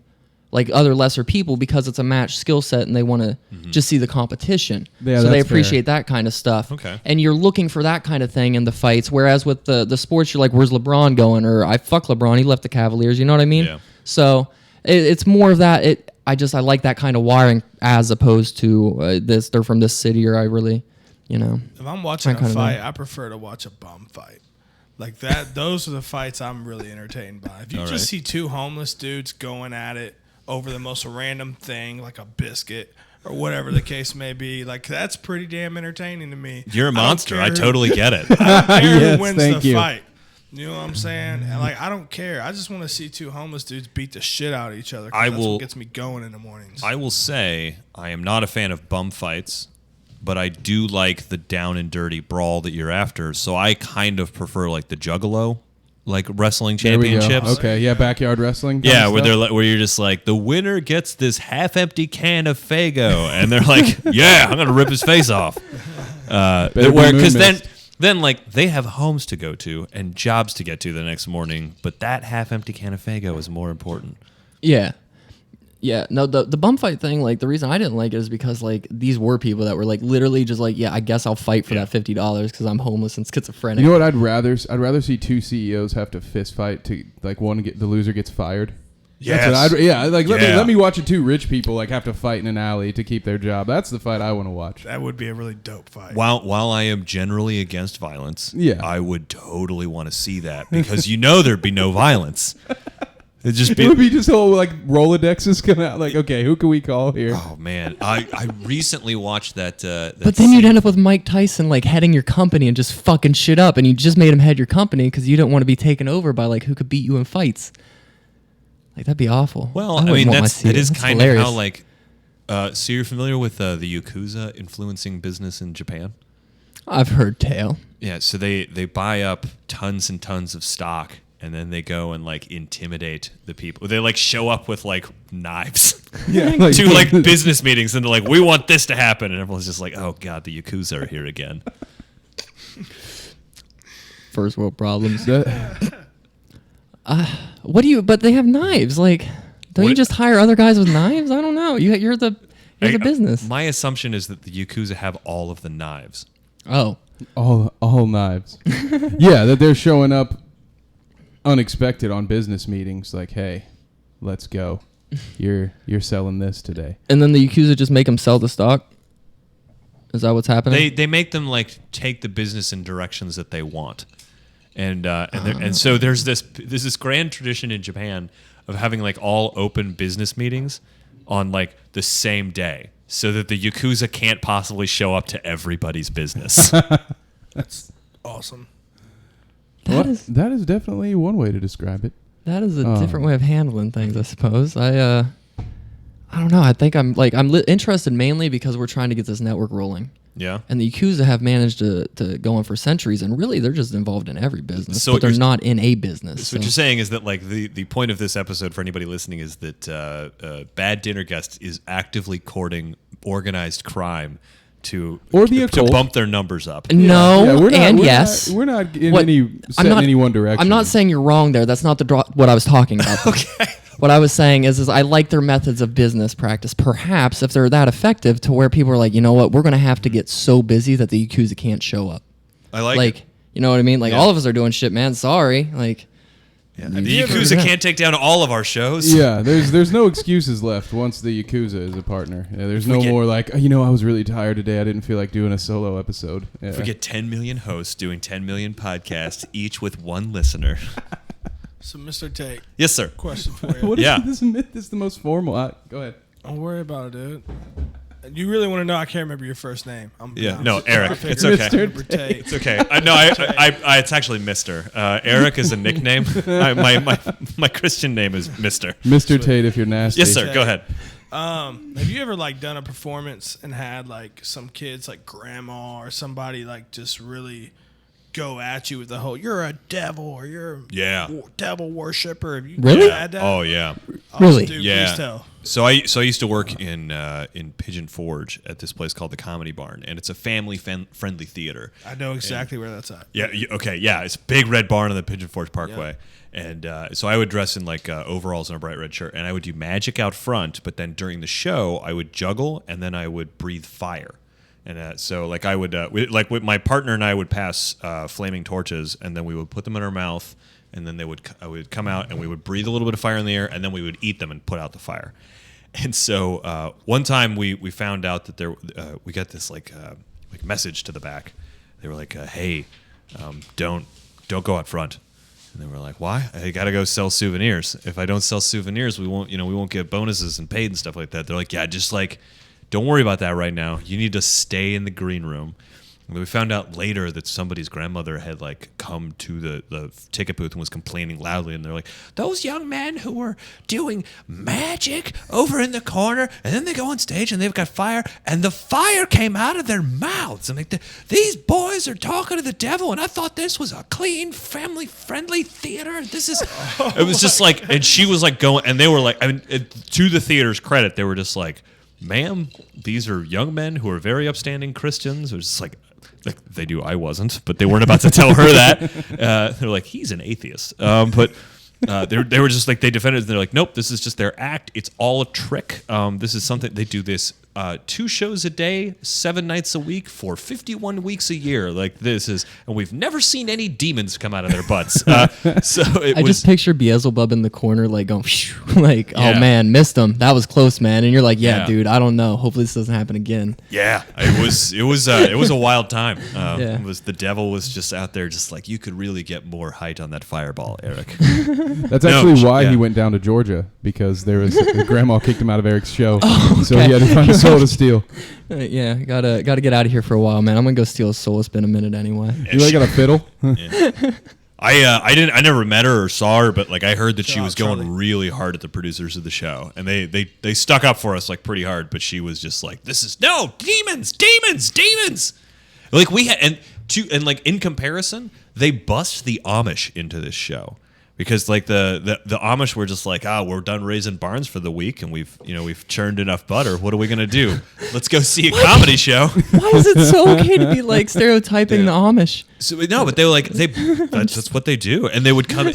Speaker 3: Like other lesser people because it's a match skill set and they want to just see the competition.
Speaker 2: Yeah,
Speaker 3: so they
Speaker 2: that's
Speaker 3: appreciate that kind of stuff.
Speaker 1: Okay.
Speaker 3: And you're looking for that kind of thing in the fights. Whereas with the sports, you're like, where's LeBron going? Or I fuck LeBron. He left the Cavaliers. You know what I mean?
Speaker 1: Yeah.
Speaker 3: So it's more of that. I like that kind of wiring as opposed to this. They're from this city or I really,
Speaker 4: If I'm watching
Speaker 3: That kind
Speaker 4: a
Speaker 3: of
Speaker 4: fight,
Speaker 3: thing.
Speaker 4: I prefer to watch a bum fight. Like that. Those are the fights I'm really entertained by. If you
Speaker 1: All
Speaker 4: just
Speaker 1: right.
Speaker 4: see two homeless dudes going at it over the most random thing, like a biscuit or whatever the case may be, like that's pretty damn entertaining to me.
Speaker 1: You're a monster. I
Speaker 4: care-
Speaker 1: totally get it.
Speaker 4: I don't care
Speaker 2: Yes,
Speaker 4: who wins
Speaker 2: thank
Speaker 4: the
Speaker 2: you.
Speaker 4: fight. You know what I'm saying? And like I don't care. I just want to see two homeless dudes beat the shit out of each other. 'Cause that's what gets me going in the mornings.
Speaker 1: I will say I am not a fan of bum fights, but I do like the down and dirty brawl that you're after. So I kind of prefer like the Juggalo, like wrestling
Speaker 2: There we go.
Speaker 1: championships.
Speaker 2: Okay, yeah, backyard wrestling. kind
Speaker 1: Yeah,
Speaker 2: of
Speaker 1: where
Speaker 2: stuff.
Speaker 1: they're where you're just like the winner gets this half-empty can of Fago, and they're like, "Yeah, I'm gonna rip his face off."
Speaker 2: Better be
Speaker 1: Because
Speaker 2: moon
Speaker 1: then like they have homes to go to and jobs to get to the next morning, but that half-empty can of Fago is more important.
Speaker 3: Yeah. Yeah, no, the bum fight thing, like the reason I didn't like it is because like these were people that were like literally just like, yeah, I guess I'll fight for that $50 because I'm homeless and schizophrenic.
Speaker 2: You know what I'd rather see two CEOs have to fist fight to like the loser gets fired.
Speaker 1: Yes.
Speaker 2: That's what
Speaker 1: Yeah.
Speaker 2: let me watch it. Two rich people like have to fight in an alley to keep their job. That's the fight I want to watch.
Speaker 4: that would be a really dope fight.
Speaker 1: While I am generally against violence,
Speaker 2: Yeah.
Speaker 1: I would totally want to see that because there'd be no violence. It'd just
Speaker 2: It
Speaker 1: be.
Speaker 2: would be just whole like Rolodexes come out. Like, okay, who can we call here?
Speaker 1: Oh man, I recently watched that.
Speaker 3: But then you'd end up with Mike Tyson like heading your company and just fucking shit up, and you just made him head your company because you didn't want to be taken over by like who could beat you in fights. Like that'd be awful.
Speaker 1: Well, I
Speaker 3: wouldn't
Speaker 1: mean
Speaker 3: want my
Speaker 1: that
Speaker 3: seat.
Speaker 1: is
Speaker 3: That's
Speaker 1: kind of how
Speaker 3: hilarious.
Speaker 1: like. So you're familiar with the Yakuza influencing business in Japan?
Speaker 3: I've heard tale.
Speaker 1: Yeah, so they buy up tons and tons of stock, and then they go and like intimidate the people. They like show up with like knives
Speaker 2: Yeah,
Speaker 1: to like business meetings, and they're like, "We want this to happen," and everyone's just like, "Oh God, the Yakuza are here again."
Speaker 3: First world problems. What do you? But they have knives. Like, don't you
Speaker 1: What-
Speaker 3: just hire other guys with knives? I don't know. You're the business.
Speaker 1: My assumption is that the Yakuza have all of the knives.
Speaker 3: Oh,
Speaker 2: all knives. Yeah, that they're showing up unexpected on business meetings. Like, hey, let's go. You're selling this today.
Speaker 3: and then the Yakuza just make them sell the stock. Is that what's happening?
Speaker 1: They make them like take the business in directions that they want, and so there's this grand tradition in Japan of having like all open business meetings on like the same day, so that the Yakuza can't possibly show up to everybody's business.
Speaker 4: That's awesome.
Speaker 3: That is
Speaker 2: That is definitely one way to describe it.
Speaker 3: that is a
Speaker 2: Oh.
Speaker 3: different way of handling things, I suppose. I don't know. I think I'm interested mainly because we're trying to get this network rolling.
Speaker 1: Yeah.
Speaker 3: And the Yakuza have managed to go on for centuries, and really they're just involved in every business,
Speaker 1: So
Speaker 3: but they're
Speaker 1: you're-
Speaker 3: not in a business.
Speaker 1: So what you're saying is that like the point of this episode for anybody listening is that Bad Dinner Guest is actively courting organized crime to
Speaker 2: Or the
Speaker 1: to
Speaker 2: occult.
Speaker 1: bump their numbers up.
Speaker 3: No,
Speaker 2: Yeah,
Speaker 3: and yes.
Speaker 2: we're not in
Speaker 3: What-
Speaker 2: any set in any one direction.
Speaker 3: I'm not saying you're wrong there. That's not what I was talking about.
Speaker 1: Okay.
Speaker 3: What I was saying is I like their methods of business practice. Perhaps if they're that effective to where people are like, you know what, we're going to have to get so busy that the Yakuza can't show up.
Speaker 1: I like
Speaker 3: Like,
Speaker 1: it.
Speaker 3: you know what I mean? Like,
Speaker 1: Yeah.
Speaker 3: all of us are doing shit, man. Sorry. Like,
Speaker 1: Yeah. The Yakuza can't take down all of our shows.
Speaker 2: Yeah, there's no excuses left once the Yakuza is a partner. Yeah, there's no
Speaker 1: get-
Speaker 2: more like, I was really tired today. I didn't feel like doing a solo episode. Yeah.
Speaker 1: If we get 10 million hosts doing 10 million podcasts, each with one listener.
Speaker 4: So, Mr. Tate,
Speaker 1: Yes, sir.
Speaker 4: question for you.
Speaker 2: What is
Speaker 1: Yeah.
Speaker 2: this? This is the most formal. Go ahead.
Speaker 4: Don't worry about it, dude. You really want to know? I can't remember your first name.
Speaker 1: Yeah, no, Eric.
Speaker 4: I figured
Speaker 1: It's okay.
Speaker 4: Mr. Tate.
Speaker 1: It's okay. It's actually Mister. Eric is a nickname. My Christian name is Mister.
Speaker 2: Mr. Tate, if you're nasty.
Speaker 1: Yes, sir. Go ahead.
Speaker 4: Have you ever like done a performance and had like some kids, like grandma or somebody, like just really go at you with the whole "you're a devil" or "you're a
Speaker 1: Yeah.
Speaker 4: devil worshiper"? Have you
Speaker 3: Really?
Speaker 4: had that?
Speaker 1: Oh yeah.
Speaker 3: Really?
Speaker 4: Dude,
Speaker 1: Yeah.
Speaker 4: please tell.
Speaker 1: So I used to work in Pigeon Forge at this place called the Comedy Barn, and it's a family friendly theater.
Speaker 4: I know exactly where that's at.
Speaker 1: Yeah. Okay. Yeah. It's a big red barn on the Pigeon Forge Parkway. And so I would dress in like overalls and a bright red shirt, and I would do magic out front. But then during the show, I would juggle, and then I would breathe fire. And so like I would my partner and I would pass flaming torches, and then we would put them in our mouth, and then I would come out, and we would breathe a little bit of fire in the air, and then we would eat them and put out the fire. And so one time we found out that we got this like message to the back. They were like, "Hey, don't go out front." And they were like, "Why? I got to go sell souvenirs. If I don't sell souvenirs, we won't get bonuses and paid and stuff like that." They're like, "Yeah, just like don't worry about that right now. You need to stay in the green room." And we found out later that somebody's grandmother had like come to the ticket booth and was complaining loudly, and they're like, "Those young men who were doing magic over in the corner, and then they go on stage and they've got fire, and the fire came out of their mouths. And like these boys are talking to the devil, and I thought this was a clean, family-friendly theater. This is." It was just like, and she was like going, and they were like, I mean, to the theater's credit, they were just like, "Ma'am, these are young men who are very upstanding Christians." It was just like they knew I wasn't, but they weren't about to tell her that. They're like, "He's an atheist," but they were just like, they defended it. They're like, "Nope, this is just their act. It's all a trick. This is something they do this 2 shows a day, 7 nights a week for 51 weeks a year. Like this is, and we've never seen any demons come out of their butts." So
Speaker 3: I just picture Beelzebub in the corner, like going, like,
Speaker 1: Yeah.
Speaker 3: "Oh man, missed him. That was close, man." And you're like, "Yeah,
Speaker 1: Yeah.
Speaker 3: dude, I don't know. Hopefully this doesn't happen again."
Speaker 1: Yeah, it was a wild time.
Speaker 3: Yeah.
Speaker 1: It was the devil was just out there, just like, you could really get more height on that fireball, Eric.
Speaker 2: That's
Speaker 1: No,
Speaker 2: actually why
Speaker 1: yeah.
Speaker 2: he went down to Georgia, because there was the grandma kicked him out of Eric's show,
Speaker 3: Oh,
Speaker 2: so he had to find a soul to steal.
Speaker 3: Yeah, gotta get out of here for a while, man. I'm gonna go steal a soul. It's been a minute anyway.
Speaker 2: You like got a fiddle?
Speaker 1: I never met her or saw her, but like I heard that she
Speaker 4: Shout
Speaker 1: was
Speaker 4: out,
Speaker 1: going
Speaker 4: Charlie.
Speaker 1: really hard at the producers of the show, and they stuck up for us like pretty hard. But she was just like, "This is no demons. Like we had, and like in comparison, they bust the Amish into this show. Because like the Amish were just like, we're done raising barns for the week, and we've churned enough butter. What are we gonna do? Let's go see a comedy show.
Speaker 3: Why is it so okay to be like stereotyping the Amish?
Speaker 1: So no, but they were like that's what they do, and they would come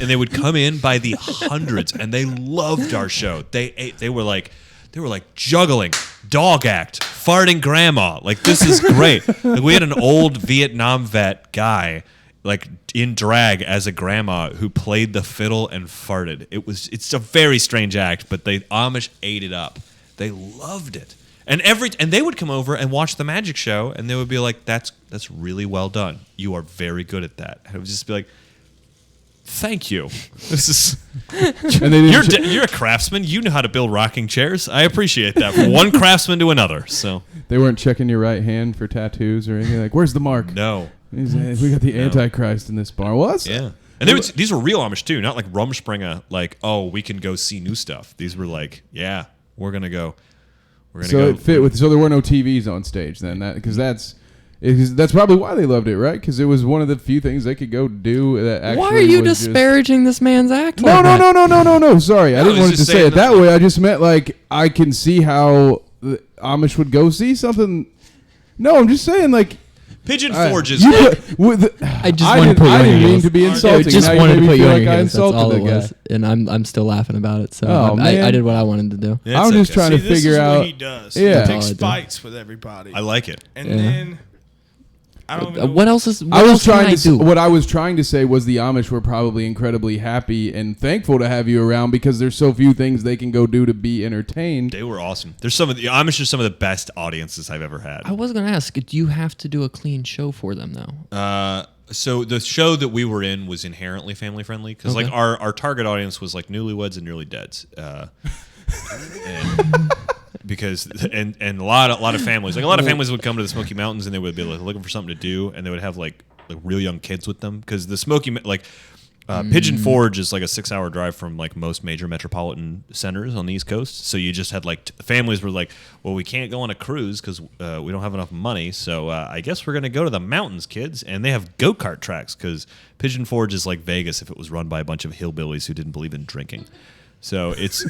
Speaker 1: in by the hundreds, and they loved our show. They were like juggling, dog act, farting grandma. Like, this is great. Like, we had an old Vietnam vet guy, like in drag as a grandma, who played the fiddle and farted. It's a very strange act, but the Amish ate it up. They loved it. And they would come over and watch the magic show, and they would be like, "That's really well done. You are very good at that." And it would just be like, "Thank you. This is
Speaker 2: And they didn't
Speaker 1: you're a craftsman. You know how to build rocking chairs. I appreciate that from one craftsman to another." So
Speaker 2: they weren't checking your right hand for tattoos or anything. Like, where's the mark?
Speaker 1: no,
Speaker 2: We got the Antichrist in this barn. What?
Speaker 1: yeah. And these were real Amish too, not like Rumspringa. Like, "Oh, we can go see new stuff." These were like, "Yeah, we're gonna go."
Speaker 2: So it fit with. So there were no TVs on stage then, because that's That's probably why they loved it, right? Because it was one of the few things they could go do that actually.
Speaker 3: Why are you
Speaker 2: was just-
Speaker 3: disparaging this man's act?
Speaker 2: No,
Speaker 3: like
Speaker 2: no,
Speaker 3: that?
Speaker 2: no. Sorry, I
Speaker 1: No,
Speaker 2: didn't
Speaker 1: he's
Speaker 2: want to
Speaker 1: just
Speaker 2: say
Speaker 1: saying
Speaker 2: it that way. I just meant like I can see how the Amish would go see something. No, I'm just saying like.
Speaker 1: Pigeon Forge is.
Speaker 2: I
Speaker 3: just wanted to put you on
Speaker 2: I
Speaker 3: your
Speaker 2: didn't mean
Speaker 3: heels.
Speaker 2: to be
Speaker 3: I
Speaker 2: insulting.
Speaker 3: just
Speaker 2: Now
Speaker 3: wanted
Speaker 2: you
Speaker 3: to
Speaker 2: made
Speaker 3: put
Speaker 2: me
Speaker 3: you
Speaker 2: feel
Speaker 3: on
Speaker 2: like
Speaker 3: your
Speaker 2: I
Speaker 3: heels. That's
Speaker 2: insulted
Speaker 3: all
Speaker 2: the
Speaker 3: it
Speaker 2: guy.
Speaker 3: was. And I'm still laughing about it. So
Speaker 2: Oh,
Speaker 3: I
Speaker 2: man.
Speaker 3: did what I wanted to do.
Speaker 1: Yeah,
Speaker 2: I'm
Speaker 1: it's
Speaker 2: just
Speaker 1: okay.
Speaker 2: trying to
Speaker 4: See, this
Speaker 2: figure
Speaker 4: is
Speaker 2: out.
Speaker 4: what he does.
Speaker 2: Yeah.
Speaker 4: He picks
Speaker 3: That's all I do.
Speaker 4: fights with everybody.
Speaker 1: I like it.
Speaker 4: And
Speaker 3: Yeah.
Speaker 4: then I don't even know
Speaker 3: What else is? What
Speaker 2: I was
Speaker 3: else can
Speaker 2: trying
Speaker 3: I
Speaker 2: to.
Speaker 3: do?
Speaker 2: What I was trying to say was the Amish were probably incredibly happy and thankful to have you around because there's so few things they can go do to be entertained.
Speaker 1: They were awesome. There's some of the Amish are some of the best audiences I've ever had.
Speaker 3: I was gonna ask. Do you have to do a clean show for them though?
Speaker 1: So the show that we were in was inherently family friendly because
Speaker 3: Okay.
Speaker 1: like our target audience was like newlyweds and nearly deads. And because and a lot of families would come to the Smoky Mountains and they would be like looking for something to do and they would have like real young kids with them because the Pigeon Forge is like a 6-hour drive from like most major metropolitan centers on the East Coast. So you just had like families were like, well, we can't go on a cruise because we don't have enough money. So I guess we're going to go to the mountains, kids. And they have go-kart tracks because Pigeon Forge is like Vegas if it was run by a bunch of hillbillies who didn't believe in drinking. So it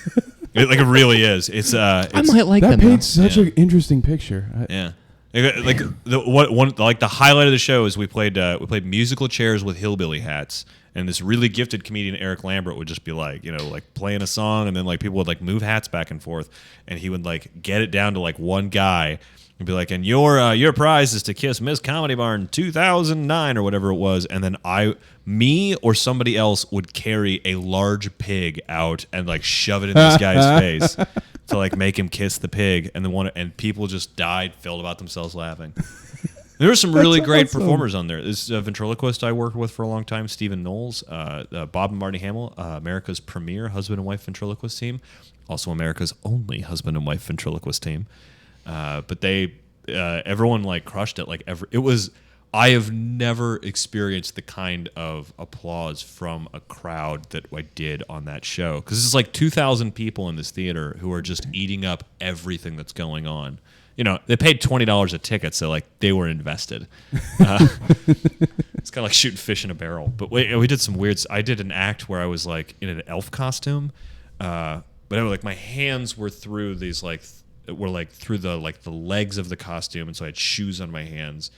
Speaker 1: really is.
Speaker 3: I might like
Speaker 2: That
Speaker 3: them.
Speaker 2: paints
Speaker 3: though.
Speaker 2: such an interesting picture.
Speaker 1: Yeah. Like the highlight of the show is we played musical chairs with hillbilly hats, and this really gifted comedian Eric Lambert would just be like, like playing a song, and then like people would like move hats back and forth, and he would like get it down to like one guy and be like, and your prize is to kiss Miss Comedy Barn 2009 or whatever it was, and then me or somebody else would carry a large pig out and like shove it in this guy's face to like make him kiss the pig, and people just died, filled about themselves laughing. There were some really great performers on there. This ventriloquist I worked with for a long time, Stephen Knowles, Bob and Marty Hamill, America's premier husband and wife ventriloquist team, also America's only husband and wife ventriloquist team. But everyone like crushed it. I have never experienced the kind of applause from a crowd that I did on that show. Because it's like 2,000 people in this theater who are just eating up everything that's going on. They paid $20 a ticket, so like they were invested. It's kind of like shooting fish in a barrel. But we did some weird. I did an act where I was like in an elf costume, but my hands were through these through the legs of the costume, and so I had shoes on my hands,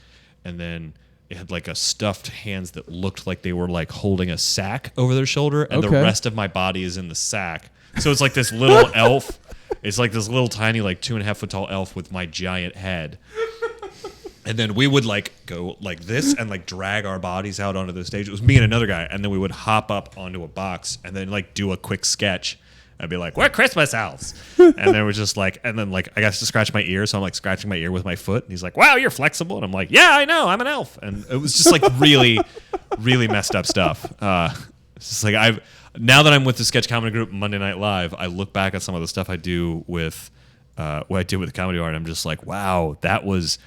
Speaker 1: and then it had like a stuffed hands that looked like they were like holding a sack over their shoulder, and the rest of my body is in the sack. So it's like this little elf. It's like this little tiny, like 2.5 foot tall elf with my giant head. And then we would like go like this and like drag our bodies out onto the stage. It was me and another guy. And then we would hop up onto a box and then like do a quick sketch. I'd be like, we're Christmas elves. And then we're just like, and then like I got to scratch my ear. So I'm like scratching my ear with my foot. And he's like, wow, you're flexible. And I'm like, yeah, I know. I'm an elf. And it was just like really, really messed up stuff. It's just like now that I'm with the sketch comedy group Monday Night Live, I look back at some of the stuff I do with what I did with the Comedy Art. I'm just like, wow, that was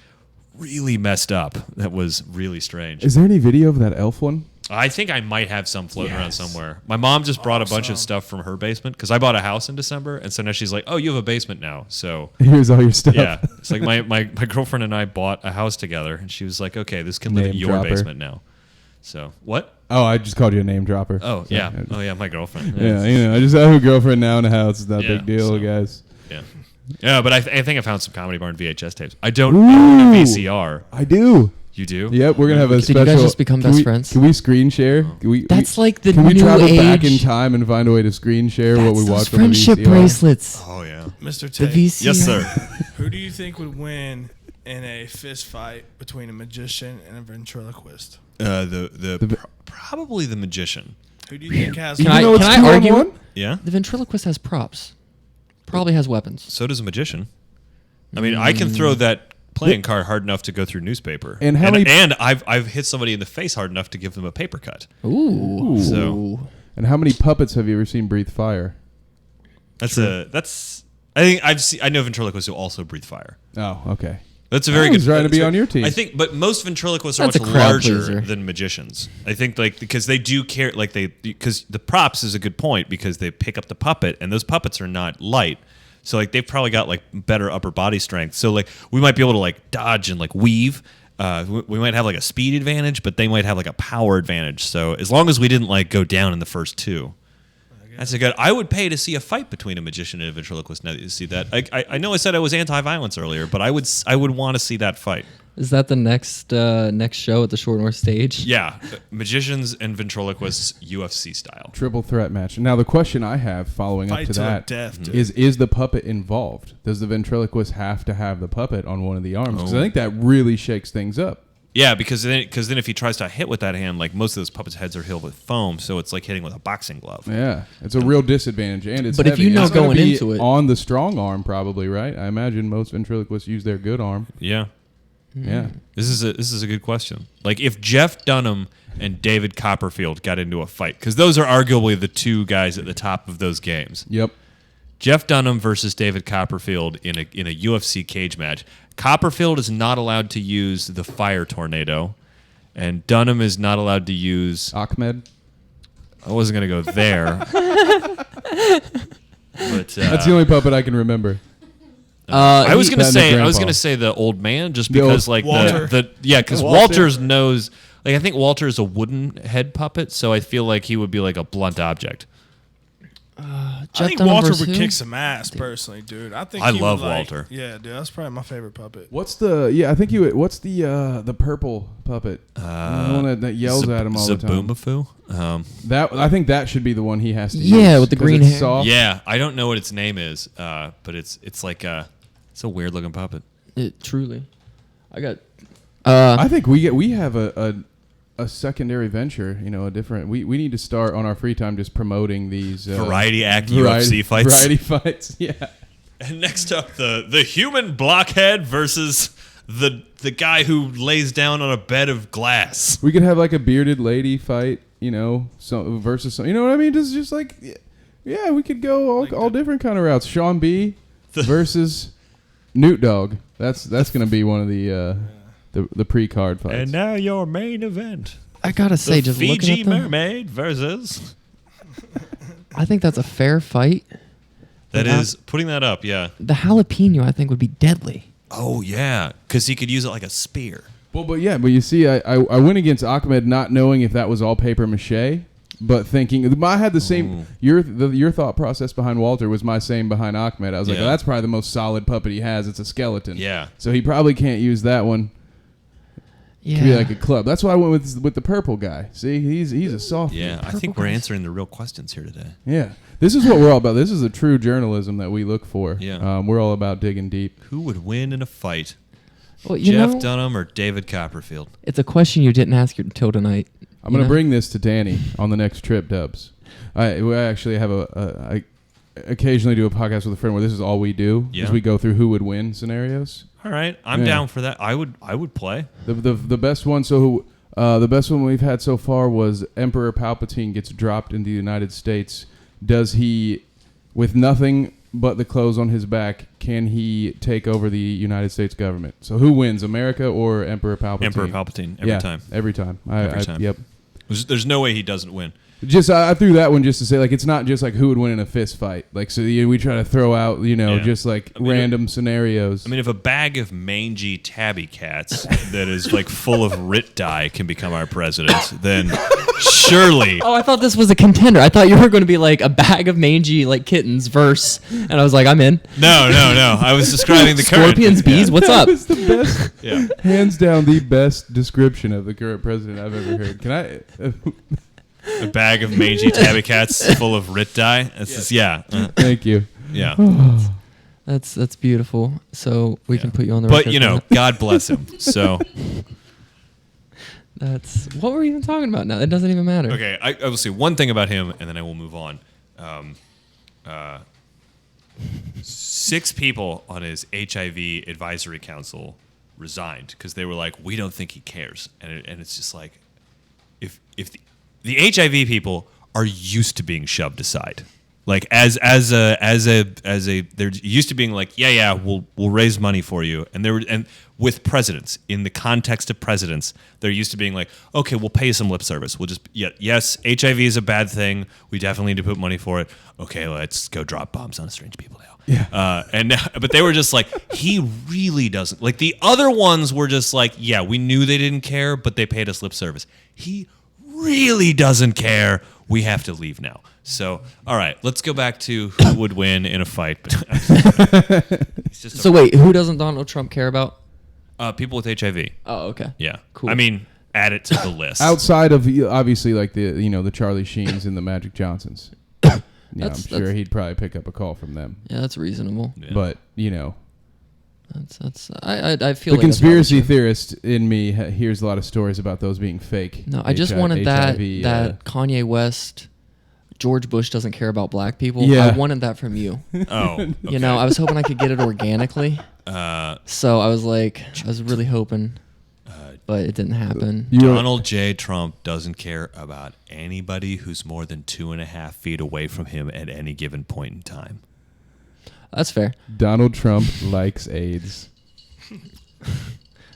Speaker 1: really messed up. That was really strange.
Speaker 2: Is there any video of that elf one?
Speaker 1: I think I might have some floating around somewhere. My mom just brought a bunch of stuff from her basement because I bought a house in December, and so now she's like, "Oh, you have a basement now." So
Speaker 2: Here's all your stuff.
Speaker 1: yeah, it's like my girlfriend and I bought a house together, and she was like, "Okay, this can live in
Speaker 2: Name
Speaker 1: your
Speaker 2: dropper.
Speaker 1: basement now." So what?
Speaker 2: Oh, I just called you a name dropper.
Speaker 1: Oh
Speaker 2: So,
Speaker 1: yeah, my girlfriend.
Speaker 2: Yeah, I just have a girlfriend now in the house. It's not a
Speaker 1: Yeah,
Speaker 2: big deal,
Speaker 1: so-
Speaker 2: guys.
Speaker 1: Yeah. Yeah, but I think I found some Comedy Barn VHS tapes. I don't own a VCR.
Speaker 2: I do.
Speaker 1: You do?
Speaker 2: Yep, we're gonna have a
Speaker 3: Did you
Speaker 2: special.
Speaker 3: guys just become
Speaker 2: Can
Speaker 3: best
Speaker 2: we-
Speaker 3: friends?
Speaker 2: Can we screen share?
Speaker 3: That's like the
Speaker 2: Can we
Speaker 3: new
Speaker 2: travel back
Speaker 3: age.
Speaker 2: in time and find a way to screen share what we
Speaker 3: That's
Speaker 2: watched
Speaker 3: those
Speaker 2: on the
Speaker 3: friendship
Speaker 2: VCR?
Speaker 3: bracelets.
Speaker 1: Oh yeah.
Speaker 4: Mr.
Speaker 3: The
Speaker 4: Tate,
Speaker 3: VCR.
Speaker 1: Yes, sir.
Speaker 4: who do you think would win in a fist fight between a magician and a ventriloquist?
Speaker 1: Probably the magician.
Speaker 4: Who do you think has?
Speaker 3: Can I-
Speaker 2: You know it's
Speaker 3: can I
Speaker 2: 2 on
Speaker 3: argue?
Speaker 2: 1?
Speaker 1: Yeah.
Speaker 3: The ventriloquist has props. Probably has weapons.
Speaker 1: So does a magician. I mean, I can throw that playing card hard enough to go through newspaper.
Speaker 2: And how many-
Speaker 1: And I've hit somebody in the face hard enough to give them a paper cut.
Speaker 3: Ooh.
Speaker 1: So-
Speaker 2: And how many puppets have you ever seen breathe fire?
Speaker 1: I know ventriloquists who also breathe fire.
Speaker 2: Oh, okay.
Speaker 1: That's a very
Speaker 2: I was
Speaker 1: good.
Speaker 2: trying to be
Speaker 1: that's
Speaker 2: on your team.
Speaker 1: I think, but most ventriloquists are
Speaker 3: That's
Speaker 1: much
Speaker 3: a crowd
Speaker 1: larger
Speaker 3: pleaser.
Speaker 1: than magicians. I think, like, because they do care, like because the props is a good point because they pick up the puppet, and those puppets are not light. So like they've probably got like better upper body strength. So like we might be able to like dodge and like weave, we might have like a speed advantage, but they might have like a power advantage. So as long as we didn't like go down in the first two, that's a good. I would pay to see a fight between a magician and a ventriloquist. Now that you see that, I know I said I was anti-violence earlier, but I would want to see that fight.
Speaker 3: Is that the next show at the Short North stage?
Speaker 1: Yeah, magicians and ventriloquists, UFC style.
Speaker 2: Triple threat match. Now the question I have following
Speaker 4: Fight
Speaker 2: up to
Speaker 4: to the
Speaker 2: that
Speaker 4: death, dude.
Speaker 2: is the puppet involved? Does the ventriloquist have to have the puppet on one of the arms? Because
Speaker 1: Oh.
Speaker 2: I think that really shakes things up.
Speaker 1: Yeah, because then if he tries to hit with that hand, like most of those puppets' heads are healed with foam, so it's like hitting with a boxing glove.
Speaker 2: Yeah, it's a real disadvantage, and it's
Speaker 3: But if
Speaker 2: heavy.
Speaker 3: you know
Speaker 2: It's gonna
Speaker 3: going
Speaker 2: be
Speaker 3: into it-
Speaker 2: on the strong arm, probably, right? I imagine most ventriloquists use their good arm.
Speaker 1: Yeah.
Speaker 2: Yeah,
Speaker 1: This is a good question. Like if Jeff Dunham and David Copperfield got into a fight, because those are arguably the two guys at the top of those games.
Speaker 2: yep.
Speaker 1: Jeff Dunham versus David Copperfield in a UFC cage match. Copperfield is not allowed to use the fire tornado, and Dunham is not allowed to use.
Speaker 2: Ahmed.
Speaker 1: I wasn't gonna go there, but
Speaker 2: That's the only puppet I can remember.
Speaker 1: I was gonna
Speaker 2: That and
Speaker 1: say
Speaker 2: the
Speaker 1: I was
Speaker 2: grandpa.
Speaker 1: gonna say the old man just
Speaker 2: The old-
Speaker 1: because like
Speaker 4: Walter.
Speaker 1: because
Speaker 2: Walter.
Speaker 1: Walter's knows like I think Walter is a wooden head puppet, so I feel like he would be like a blunt object.
Speaker 4: I
Speaker 3: Jeff
Speaker 4: think
Speaker 3: Dunham
Speaker 4: Walter
Speaker 3: versus
Speaker 4: would
Speaker 3: who?
Speaker 4: kick some ass, personally, dude. I think
Speaker 1: I
Speaker 4: he
Speaker 1: love
Speaker 4: would, like-
Speaker 1: Walter.
Speaker 4: Yeah, dude, that's probably my favorite puppet.
Speaker 2: What's the? Yeah, I think you. What's the purple puppet? The one that yells at him all the time.
Speaker 1: Zaboomafoo?
Speaker 2: That I think that should be the one he has to use.
Speaker 3: Yeah, with the
Speaker 2: 'cause
Speaker 3: green
Speaker 2: it's
Speaker 3: hair.
Speaker 2: soft.
Speaker 1: Yeah, I don't know what its name is, but it's like it's a weird looking puppet.
Speaker 3: Truly. I got.
Speaker 2: I think we have a secondary venture. You know, a different. We need to start on our free time just promoting these
Speaker 1: Variety Act
Speaker 2: variety-
Speaker 1: UFC fights.
Speaker 2: Variety fights. Yeah.
Speaker 1: And next up, the human blockhead versus the guy who lays down on a bed of glass.
Speaker 2: We could have like a bearded lady fight. You know, so versus some. You know what I mean? Just like, yeah, we could go all different kind of routes. Shawn B versus Newt Dogg. That's gonna be one of the pre-card fights.
Speaker 1: And now your main event.
Speaker 3: I gotta say,
Speaker 1: The
Speaker 3: just
Speaker 1: Fiji
Speaker 3: looking at them,
Speaker 1: mermaid versus.
Speaker 3: I think that's a fair fight.
Speaker 1: That
Speaker 3: Yeah.
Speaker 1: is putting that up, yeah.
Speaker 3: The jalapeno, I think, would be deadly.
Speaker 1: Oh yeah, because he could use it like a spear.
Speaker 2: Well, but you see, I went against Ahmed not knowing if that was all paper mache, but thinking I had the same. Your thought process behind Walter was my same behind Ahmed. I was like,
Speaker 1: Yeah.
Speaker 2: oh, that's probably the most solid puppet he has. It's a skeleton.
Speaker 1: Yeah.
Speaker 2: So he probably can't use that one
Speaker 3: Yeah.
Speaker 2: to be like a club. That's why I went with the purple guy. See, he's a soft.
Speaker 1: Yeah, I think we're answering the real questions here today.
Speaker 2: Yeah. This is what we're all about. This is a true journalism that we look for.
Speaker 1: Yeah.
Speaker 2: We're all about digging deep.
Speaker 1: Who would win in a fight?
Speaker 3: Well, you
Speaker 1: Jeff
Speaker 3: know,
Speaker 1: Dunham or David Copperfield?
Speaker 3: it's a question you didn't ask until tonight.
Speaker 2: I'm going to bring this to Danny on the next trip, Dubs. We actually have I occasionally do a podcast with a friend where this is all we do.
Speaker 1: Yeah.
Speaker 2: Is we go through who would win scenarios.
Speaker 1: All right, I'm
Speaker 2: Yeah.
Speaker 1: down for that. I would play.
Speaker 2: The best one. So the best one we've had so far was Emperor Palpatine gets dropped in the United States. Does he, with nothing but the clothes on his back, can he take over the United States government? So who wins, America or Emperor Palpatine?
Speaker 1: Emperor Palpatine every
Speaker 2: Yeah,
Speaker 1: time.
Speaker 2: Every time.
Speaker 1: Every time.
Speaker 2: Yep.
Speaker 1: There's no way he doesn't win.
Speaker 2: Just I threw that one just to say, like, it's not just like who would win in a fist fight. Like, so we try to throw out,
Speaker 1: Yeah.
Speaker 2: just like random scenarios.
Speaker 1: I mean, if a bag of mangy tabby cats that is like full of Rit dye can become our president, then surely.
Speaker 3: Oh, I thought this was a contender. I thought you were going to be like a bag of mangy like kittens verse, and I was like, I'm in.
Speaker 1: No. I was describing the current.
Speaker 3: Scorpions, bees, what's
Speaker 2: that
Speaker 3: up?
Speaker 2: was the best,
Speaker 1: Yeah.
Speaker 2: hands down, the best description of the current president I've ever heard. Can I?
Speaker 1: A bag of mangy tabby cats full of Rit dye. It's just, yeah.
Speaker 2: Thank you.
Speaker 1: Yeah.
Speaker 3: That's beautiful. So we can put you on the
Speaker 1: But,
Speaker 3: record. for that.
Speaker 1: God bless him. So,
Speaker 3: That's what were we even talking about now? It doesn't even matter.
Speaker 1: okay, I will say one thing about him, and then I will move on. 6 people on his HIV advisory council resigned because they were like, we don't think he cares. And it's just like, if the HIV people are used to being shoved aside. Like as a they're used to being like, yeah, we'll raise money for you, and with presidents, in the context of presidents, they're used to being like, okay, we'll pay you some lip service. We'll just yes, HIV is a bad thing. We definitely need to put money for it. Okay, let's go drop bombs on strange people now.
Speaker 2: Yeah.
Speaker 1: But they were just like, he really doesn't. Like the other ones were just like, yeah, we knew they didn't care, but they paid us lip service. He really doesn't care. We have to leave now. So, all right, let's go back to who would win in a fight. He's just
Speaker 3: So wait, who doesn't Donald Trump care about?
Speaker 1: people with HIV.
Speaker 3: Oh, okay.
Speaker 1: Yeah,
Speaker 3: Cool.
Speaker 1: I mean, add it to the list.
Speaker 2: Outside of obviously like the Charlie Sheens and the Magic Johnsons. I'm
Speaker 3: That's-
Speaker 2: sure he'd probably pick up a call from them.
Speaker 3: Yeah, that's reasonable.
Speaker 1: Yeah.
Speaker 2: But
Speaker 3: That's I feel
Speaker 2: the
Speaker 3: like that's probably
Speaker 2: conspiracy
Speaker 3: true.
Speaker 2: theorist in me hears a lot of stories about those being fake.
Speaker 3: No, I just wanted that Kanye West, George Bush doesn't care about black people.
Speaker 2: Yeah.
Speaker 3: I wanted that from you.
Speaker 1: Oh,
Speaker 3: You know, I was hoping I could get it organically.
Speaker 1: okay.
Speaker 3: So I was really hoping, but it didn't happen.
Speaker 1: Donald J. Trump doesn't care about anybody who's more than 2.5 feet away from him at any given point in time.
Speaker 3: That's fair.
Speaker 2: Donald Trump likes AIDS.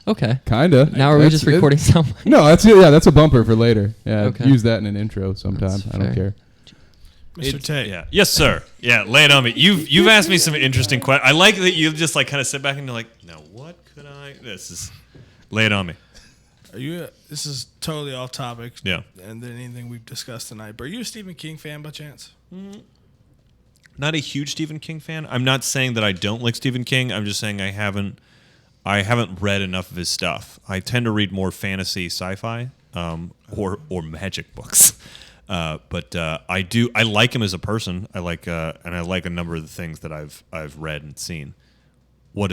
Speaker 3: Okay.
Speaker 2: Kinda.
Speaker 3: Now are we just recording something?
Speaker 2: No, that's a bumper for later. Yeah,
Speaker 3: Okay.
Speaker 2: use that in an intro sometime.
Speaker 3: That's
Speaker 2: I don't
Speaker 3: fair.
Speaker 2: care.
Speaker 4: Mr. Tate.
Speaker 1: Yeah. Yes, sir. Yeah, lay it on me. You've asked me some interesting questions. I like that you just like kind of sit back and you're like, now what could I? Lay it on me.
Speaker 4: Are you? This is totally off topic.
Speaker 1: Yeah.
Speaker 4: And than anything we've discussed tonight. But are you a Stephen King fan by chance?
Speaker 1: Not a huge Stephen King fan. I'm not saying that I don't like Stephen King. I'm just saying I haven't read enough of his stuff. I tend to read more fantasy, sci-fi, or magic books. But I like him as a person. I like and I like a number of the things that I've read and seen. What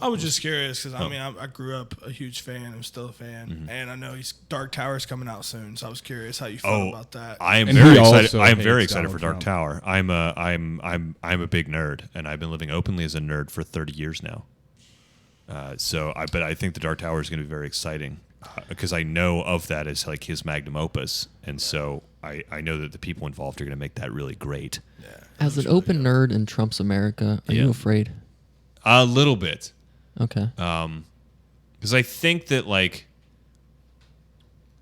Speaker 4: I was just curious because I grew up a huge fan. I'm still a fan, and I know Dark Tower's coming out soon. So I was curious how you felt about that.
Speaker 1: I am
Speaker 2: And
Speaker 1: very
Speaker 2: he
Speaker 1: excited.
Speaker 2: also
Speaker 1: I am very
Speaker 2: hates
Speaker 1: excited for
Speaker 2: Donald
Speaker 1: Dark
Speaker 2: Trump.
Speaker 1: Tower. I'm a big nerd, and I've been living openly as a nerd for 30 years now. But I think the Dark Tower is going to be very exciting because I know of that as like his magnum opus, and so I know that the people involved are going to make that really great.
Speaker 3: As an open nerd in Trump's America, are you afraid?
Speaker 1: A little bit.
Speaker 3: Okay.
Speaker 1: Because I think that like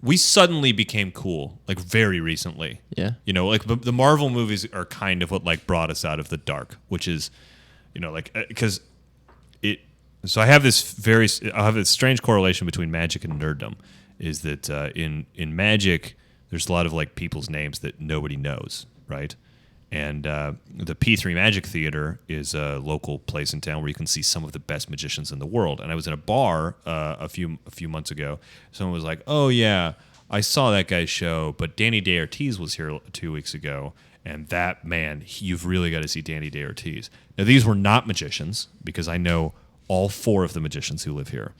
Speaker 1: we suddenly became cool like very recently.
Speaker 3: Yeah.
Speaker 1: You know, like the Marvel movies are kind of what like brought us out of the dark, which is, you know, like because it. So I have this strange correlation between magic and nerddom. Is that in magic there's a lot of like people's names that nobody knows, right? And the P3 Magic Theater is a local place in town where you can see some of the best magicians in the world. And I was in a bar a few months ago. Someone was like, "Oh yeah, I saw that guy's show, but Danny Day Ortiz was here 2 weeks ago, and that man, you've really got to see Danny Day Ortiz." Now these were not magicians because I know all 4 of the magicians who live here.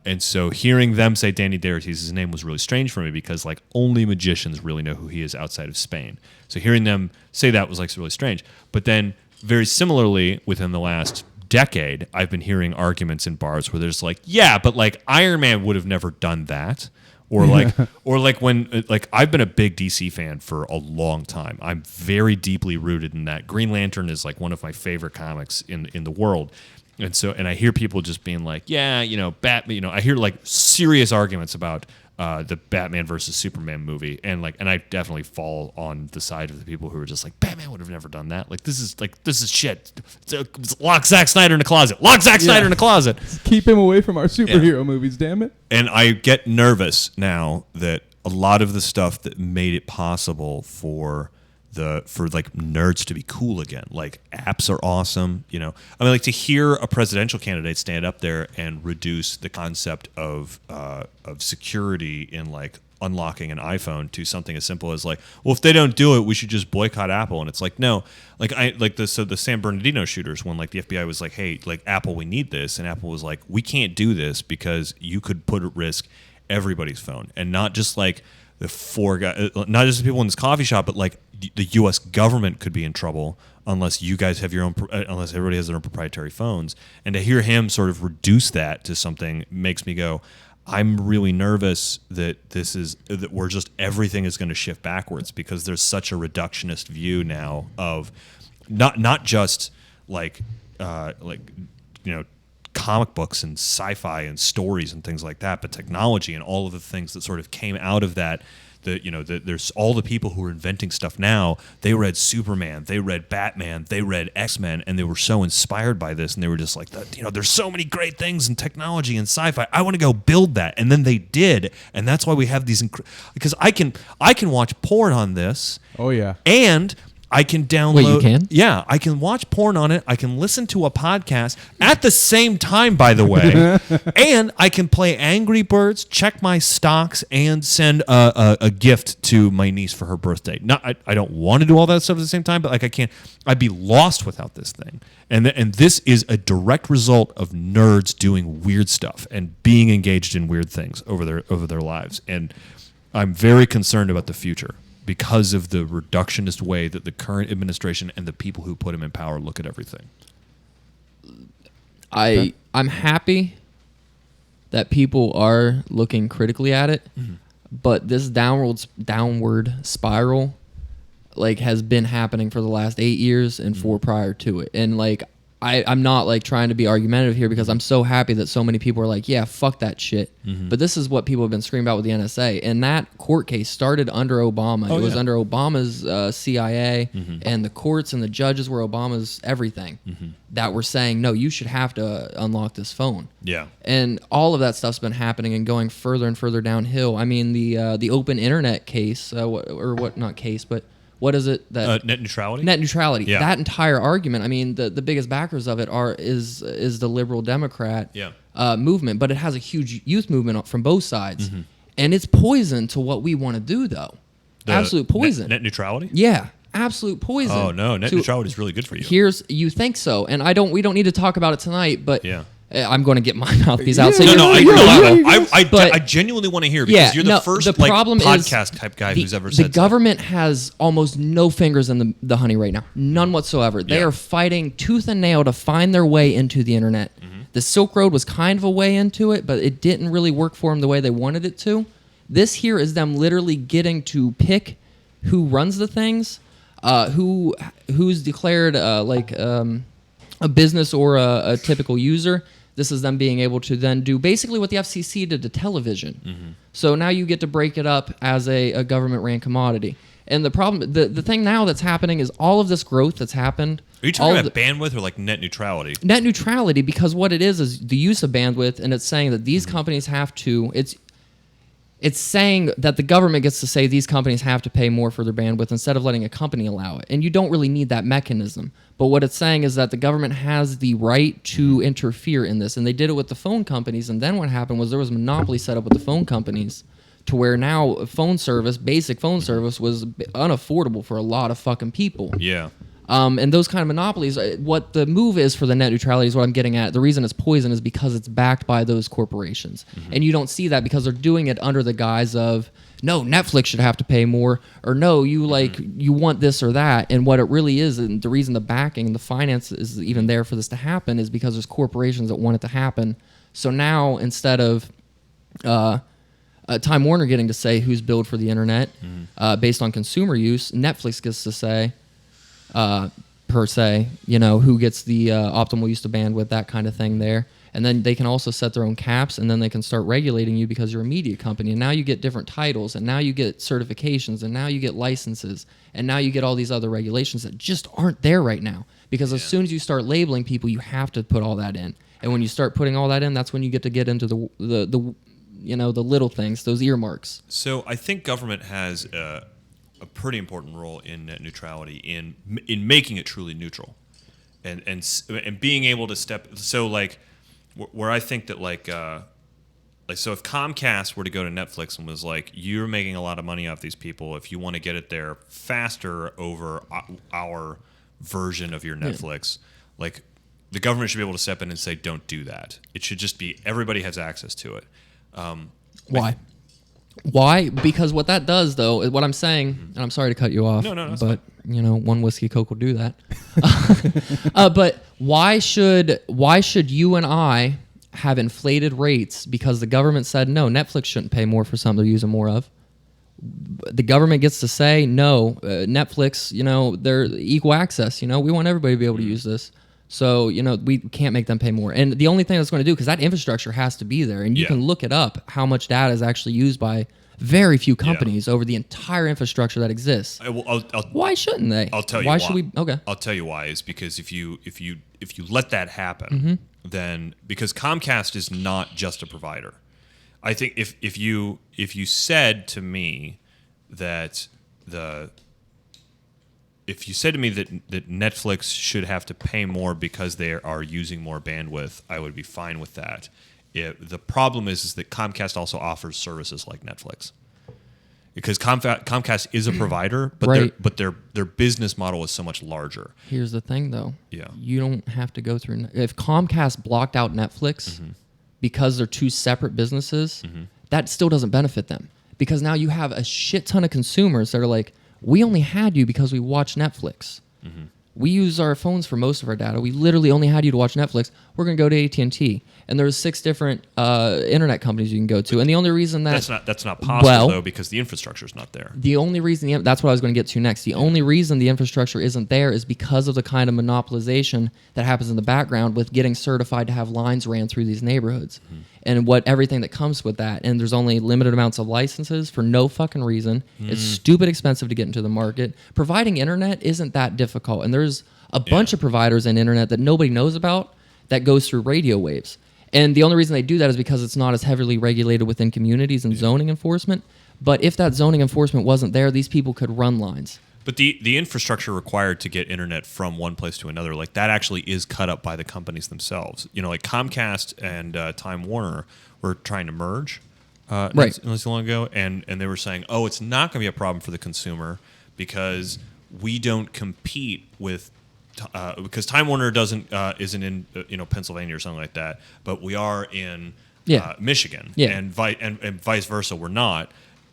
Speaker 1: And so hearing them say Danny Day Ortiz's name was really strange for me because like only magicians really know who he is outside of Spain. So hearing them say that was like really strange. But then very similarly within the last decade, I've been hearing arguments in bars where there's like, yeah, but like Iron Man would have never done that. Or like when like I've been a big DC fan for a long time. I'm very deeply rooted in that. Green Lantern is like one of my favorite comics in the world. And I hear people just being like, yeah, you know, Batman. You know, I hear like serious arguments about the Batman versus Superman movie, and I definitely fall on the side of the people who are just like, Batman would have never done that. Like this is shit. Lock Zack Snyder in the closet. Lock Zack Snyder in the closet.
Speaker 2: Keep him away from our superhero movies, damn it.
Speaker 1: And I get nervous now that a lot of the stuff that made it possible for like nerds to be cool again. Like apps are awesome, you know. I mean, like to hear a presidential candidate stand up there and reduce the concept of security in like unlocking an iPhone to something as simple as like, well, if they don't do it, we should just boycott Apple. And it's like, no, like the San Bernardino shooters when like the FBI was like, hey, like Apple, we need this, and Apple was like, we can't do this because you could put at risk everybody's phone, and not just like the 4 guys, not just the people in this coffee shop, but like the U.S. government could be in trouble unless you guys have your own, unless everybody has their own proprietary phones. And to hear him sort of reduce that to something makes me go, I'm really nervous that we're just everything is going to shift backwards because there's such a reductionist view now of not just like you know, comic books and sci-fi and stories and things like that, but technology and all of the things that sort of came out of that there's all the people who are inventing stuff now. They read Superman, they read Batman, they read X-Men, and they were so inspired by this, and they were just like, there's so many great things in technology and sci-fi. I want to go build that, and then they did, and that's why we have these. Because I can watch porn on this.
Speaker 2: Oh yeah.
Speaker 1: And I can download.
Speaker 3: Wait, you can?
Speaker 1: Yeah, I can watch porn on it. I can listen to a podcast at the same time, by the way. And I can play Angry Birds, check my stocks, and send a gift to my niece for her birthday. I don't want to do all that stuff at the same time, but like I can't. I'd be lost without this thing. And this is a direct result of nerds doing weird stuff and being engaged in weird things over their lives. And I'm very concerned about the future, because of the reductionist way that the current administration and the people who put him in power look at everything.
Speaker 3: I'm happy that people are looking critically at it, but this downward spiral like has been happening for the last 8 years and 4 prior to it. And like I'm not like trying to be argumentative here, because I'm so happy that so many people are like, yeah, fuck that shit. But this is what people have been screaming about with the NSA. And that court case started under Obama. It was under Obama's CIA, and the courts and the judges were Obama's everything that were saying, no, you should have to unlock this phone.
Speaker 1: Yeah.
Speaker 3: And all of that stuff's been happening and going further and further downhill. I mean, the open internet case, not case, but what is it that
Speaker 1: net neutrality?
Speaker 3: Net neutrality.
Speaker 1: Yeah.
Speaker 3: That entire argument. I mean, the biggest backers of it is the liberal Democrat movement, but it has a huge youth movement from both sides, and it's poison to what we want to do, though. Absolute poison.
Speaker 1: Net neutrality?
Speaker 3: Yeah, absolute poison.
Speaker 1: Oh no, net neutrality is really good for you.
Speaker 3: You think so, and we don't need to talk about it tonight, but
Speaker 1: yeah.
Speaker 3: I'm going to get my mouthpiece out. So
Speaker 1: I genuinely want to hear, because you're the first podcast type guy who's ever said
Speaker 3: the government has almost no fingers in the honey right now. None whatsoever. They are fighting tooth and nail to find their way into the internet. The Silk Road was kind of a way into it, but it didn't really work for them the way they wanted it to. This here is them literally getting to pick who runs the things, who's declared a business or a typical user. This is them being able to then do basically what the FCC did to television. So now you get to break it up as a government-ran commodity. And the problem, the thing now that's happening is all of this growth that's happened.
Speaker 1: Are you talking about bandwidth or like net neutrality?
Speaker 3: Net neutrality, because what it is the use of bandwidth, and it's saying that these companies have to. It's saying that the government gets to say these companies have to pay more for their bandwidth instead of letting a company allow it. And you don't really need that mechanism. But what it's saying is that the government has the right to interfere in this. And they did it with the phone companies. And then what happened was there was a monopoly set up with the phone companies to where now basic phone service was unaffordable for a lot of fucking people.
Speaker 1: Yeah.
Speaker 3: And those kind of monopolies, what the move is for the net neutrality is what I'm getting at. The reason it's poison is because it's backed by those corporations. And you don't see that because they're doing it under the guise of, no, Netflix should have to pay more, or no, you want this or that. And what it really is, and the reason the backing and the finance is even there for this to happen, is because there's corporations that want it to happen. So now, instead of Time Warner getting to say who's billed for the internet based on consumer use, Netflix gets to say, per se, who gets the optimal use of bandwidth, that kind of thing there. And then they can also set their own caps, and then they can start regulating you because you're a media company. And now you get different titles, and now you get certifications, and now you get licenses, and now you get all these other regulations that just aren't there right now. Because as soon as you start labeling people, you have to put all that in. And when you start putting all that in, that's when you get into the little things, those earmarks.
Speaker 1: So I think government has a pretty important role in net neutrality in making it truly neutral, and being able to step. So like where I think that so if Comcast were to go to Netflix and was like, you're making a lot of money off these people, if you want to get it there faster over our version of your Netflix, like the government should be able to step in and say, don't do that. It should just be everybody has access to it.
Speaker 3: Why? Why? Because what that does, though, is what I'm saying, and I'm sorry to cut you off,
Speaker 1: no,
Speaker 3: but one whiskey Coke will do that. But why should you and I have inflated rates because the government said no, Netflix shouldn't pay more for something they're using more of? The government gets to say no, Netflix, they're equal access. We want everybody to be able to use this. So, we can't make them pay more. And the only thing that's going to do, because that infrastructure has to be there, and you can look it up, how much data is actually used by Very few companies over the entire infrastructure that exists. Why shouldn't they?
Speaker 1: I'll tell you
Speaker 3: why.
Speaker 1: why.
Speaker 3: Should we? Okay.
Speaker 1: I'll tell you why is because if you let that happen, then because Comcast is not just a provider. I think if you said to me that if you said to me that Netflix should have to pay more because they are using more bandwidth, I would be fine with that. The problem is that Comcast also offers services like Netflix. Because Comcast is a provider, but
Speaker 3: Right.
Speaker 1: their business model is so much larger.
Speaker 3: Here's the thing, though.
Speaker 1: Yeah.
Speaker 3: You don't have to go through. If Comcast blocked out Netflix because they're two separate businesses, that still doesn't benefit them. Because now you have a shit ton of consumers that are like, we only had you because we watch Netflix. We use our phones for most of our data. We literally only had you to watch Netflix. We're going to go to AT&T. And there's 6 different internet companies you can go to. And the only reason that's
Speaker 1: not possible, though, because the infrastructure is not there.
Speaker 3: The only reason, that's what I was going to get to next. The only reason the infrastructure isn't there is because of the kind of monopolization that happens in the background with getting certified to have lines ran through these neighborhoods. And everything that comes with that. And there's only limited amounts of licenses for no fucking reason. It's stupid expensive to get into the market. Providing internet isn't that difficult. And there's a bunch of providers in internet that nobody knows about that goes through radio waves. And the only reason they do that is because it's not as heavily regulated within communities and zoning enforcement. But if that zoning enforcement wasn't there, these people could run lines.
Speaker 1: But the infrastructure required to get internet from one place to another, like that actually is cut up by the companies themselves. You know, like Comcast and Time Warner were trying to merge not so long ago, and they were saying, oh, it's not going to be a problem for the consumer because we don't compete with because Time Warner isn't in Pennsylvania or something like that, but we are in Michigan, and vice versa. We're not.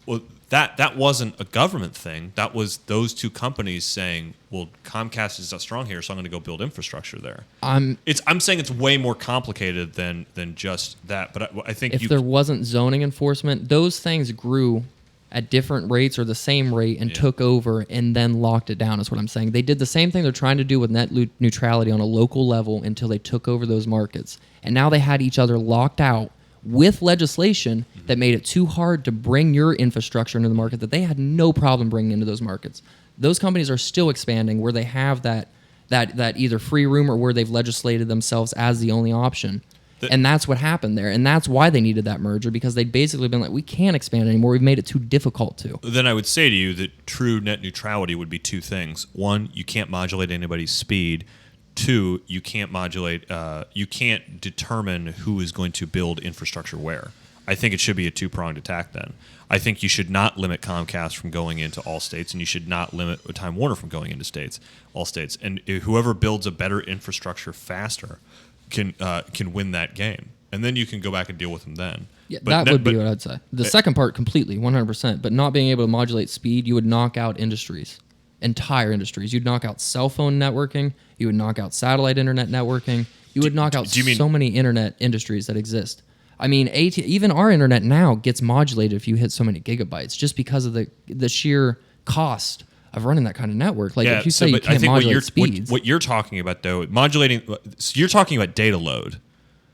Speaker 1: Well, that wasn't a government thing. That was those two companies saying, "Well, Comcast is not strong here, so I'm going to go build infrastructure there." I'm saying it's way more complicated than just that. But I think
Speaker 3: if there wasn't zoning enforcement, those things grew at different rates or the same rate and took over and then locked it down. Is what I'm saying. They did the same thing they're trying to do with net neutrality on a local level until they took over those markets, and now they had each other locked out with legislation that made it too hard to bring your infrastructure into the market that they had no problem bringing into those markets. Those companies are still expanding where they have that either free room or where they've legislated themselves as the only option. And that's what happened there. And that's why they needed that merger, because they'd basically been like, we can't expand anymore. We've made it too difficult to.
Speaker 1: Then I would say to you that true net neutrality would be two things. One, you can't modulate anybody's speed. 2, you can't you can't determine who is going to build infrastructure where. I think it should be a two-pronged attack then. I think you should not limit Comcast from going into all states, and you should not limit Time Warner from going into all states. And whoever builds a better infrastructure faster can win that game. And then you can go back and deal with them then.
Speaker 3: Yeah, that would be what I'd say. The second part completely, 100%. But not being able to modulate speed, you would knock out entire industries. You'd knock out cell phone networking. You would knock out satellite internet networking. You would knock out so many internet industries that exist. I mean, even our internet now gets modulated if you hit so many gigabytes, just because of the sheer cost of running that kind of network. Like if you say you can't modulate speeds.
Speaker 1: What you're talking about, though, modulating, you're talking about data load.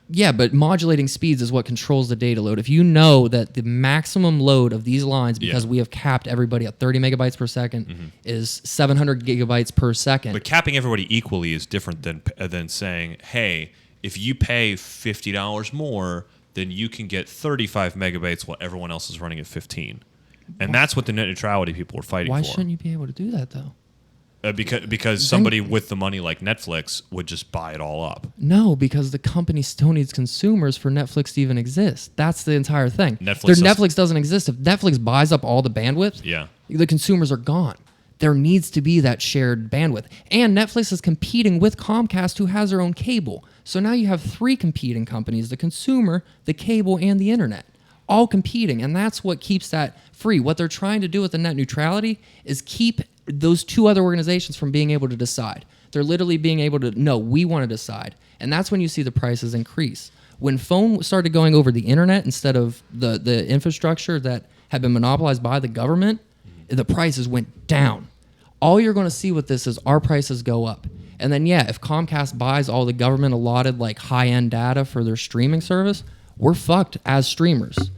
Speaker 3: Yeah, but modulating speeds is what controls the data load. If you know that the maximum load of these lines, because we have capped everybody at 30 megabytes per second, is 700 gigabytes per second.
Speaker 1: But capping everybody equally is different than saying, hey, if you pay $50 more, then you can get 35 megabytes while everyone else is running at 15. And that's what the net neutrality people are fighting for.
Speaker 3: Why shouldn't you be able to do that, though?
Speaker 1: Because somebody with the money like Netflix would just buy it all up.
Speaker 3: No, because the company still needs consumers for Netflix to even exist. That's the entire thing. Netflix doesn't exist. If Netflix buys up all the bandwidth, the consumers are gone. There needs to be that shared bandwidth. And Netflix is competing with Comcast, who has their own cable. So now you have 3 competing companies, the consumer, the cable, and the internet, all competing. And that's what keeps that free. What they're trying to do with the net neutrality is keep those 2 other organizations from being able to decide. They're literally being able to, no, we want to decide. And that's when you see the prices increase. When phone started going over the internet instead of the infrastructure that had been monopolized by the government, the prices went down. All you're going to see with this is our prices go up. And then, if Comcast buys all the government allotted like high-end data for their streaming service, we're fucked as streamers.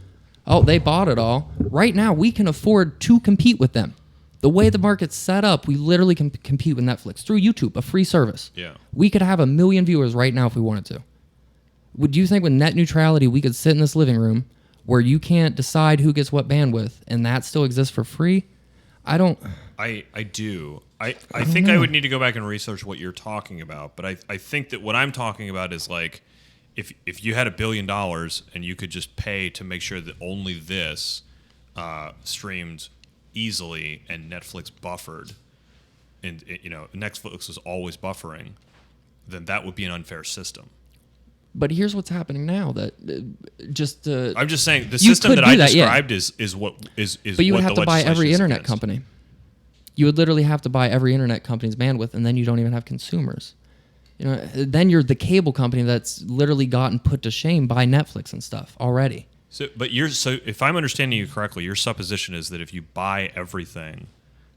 Speaker 3: oh, they bought it all. Right now, we can afford to compete with them. The way the market's set up, we literally can compete with Netflix through YouTube, a free service.
Speaker 1: Yeah.
Speaker 3: We could have 1 million viewers right now if we wanted to. Would you think with net neutrality, we could sit in this living room where you can't decide who gets what bandwidth and that still exists for free? I don't.
Speaker 1: I do. I think I would need to go back and research what you're talking about, but I think that what I'm talking about is like if you had $1 billion and you could just pay to make sure that only this streamed easily and Netflix buffered, and Netflix was always buffering, then that would be an unfair system.
Speaker 3: But here's what's happening now. That
Speaker 1: I'm just saying the
Speaker 3: You
Speaker 1: system
Speaker 3: could
Speaker 1: that
Speaker 3: do
Speaker 1: I
Speaker 3: that, yeah.
Speaker 1: described is what is.
Speaker 3: But you would
Speaker 1: what
Speaker 3: have
Speaker 1: the
Speaker 3: to buy
Speaker 1: legislation
Speaker 3: every
Speaker 1: is
Speaker 3: internet
Speaker 1: against.
Speaker 3: company. You would literally have to buy every internet company's bandwidth, and then you don't even have consumers. Then you're the cable company that's literally gotten put to shame by Netflix and stuff already.
Speaker 1: So if I'm understanding you correctly, your supposition is that if you buy everything,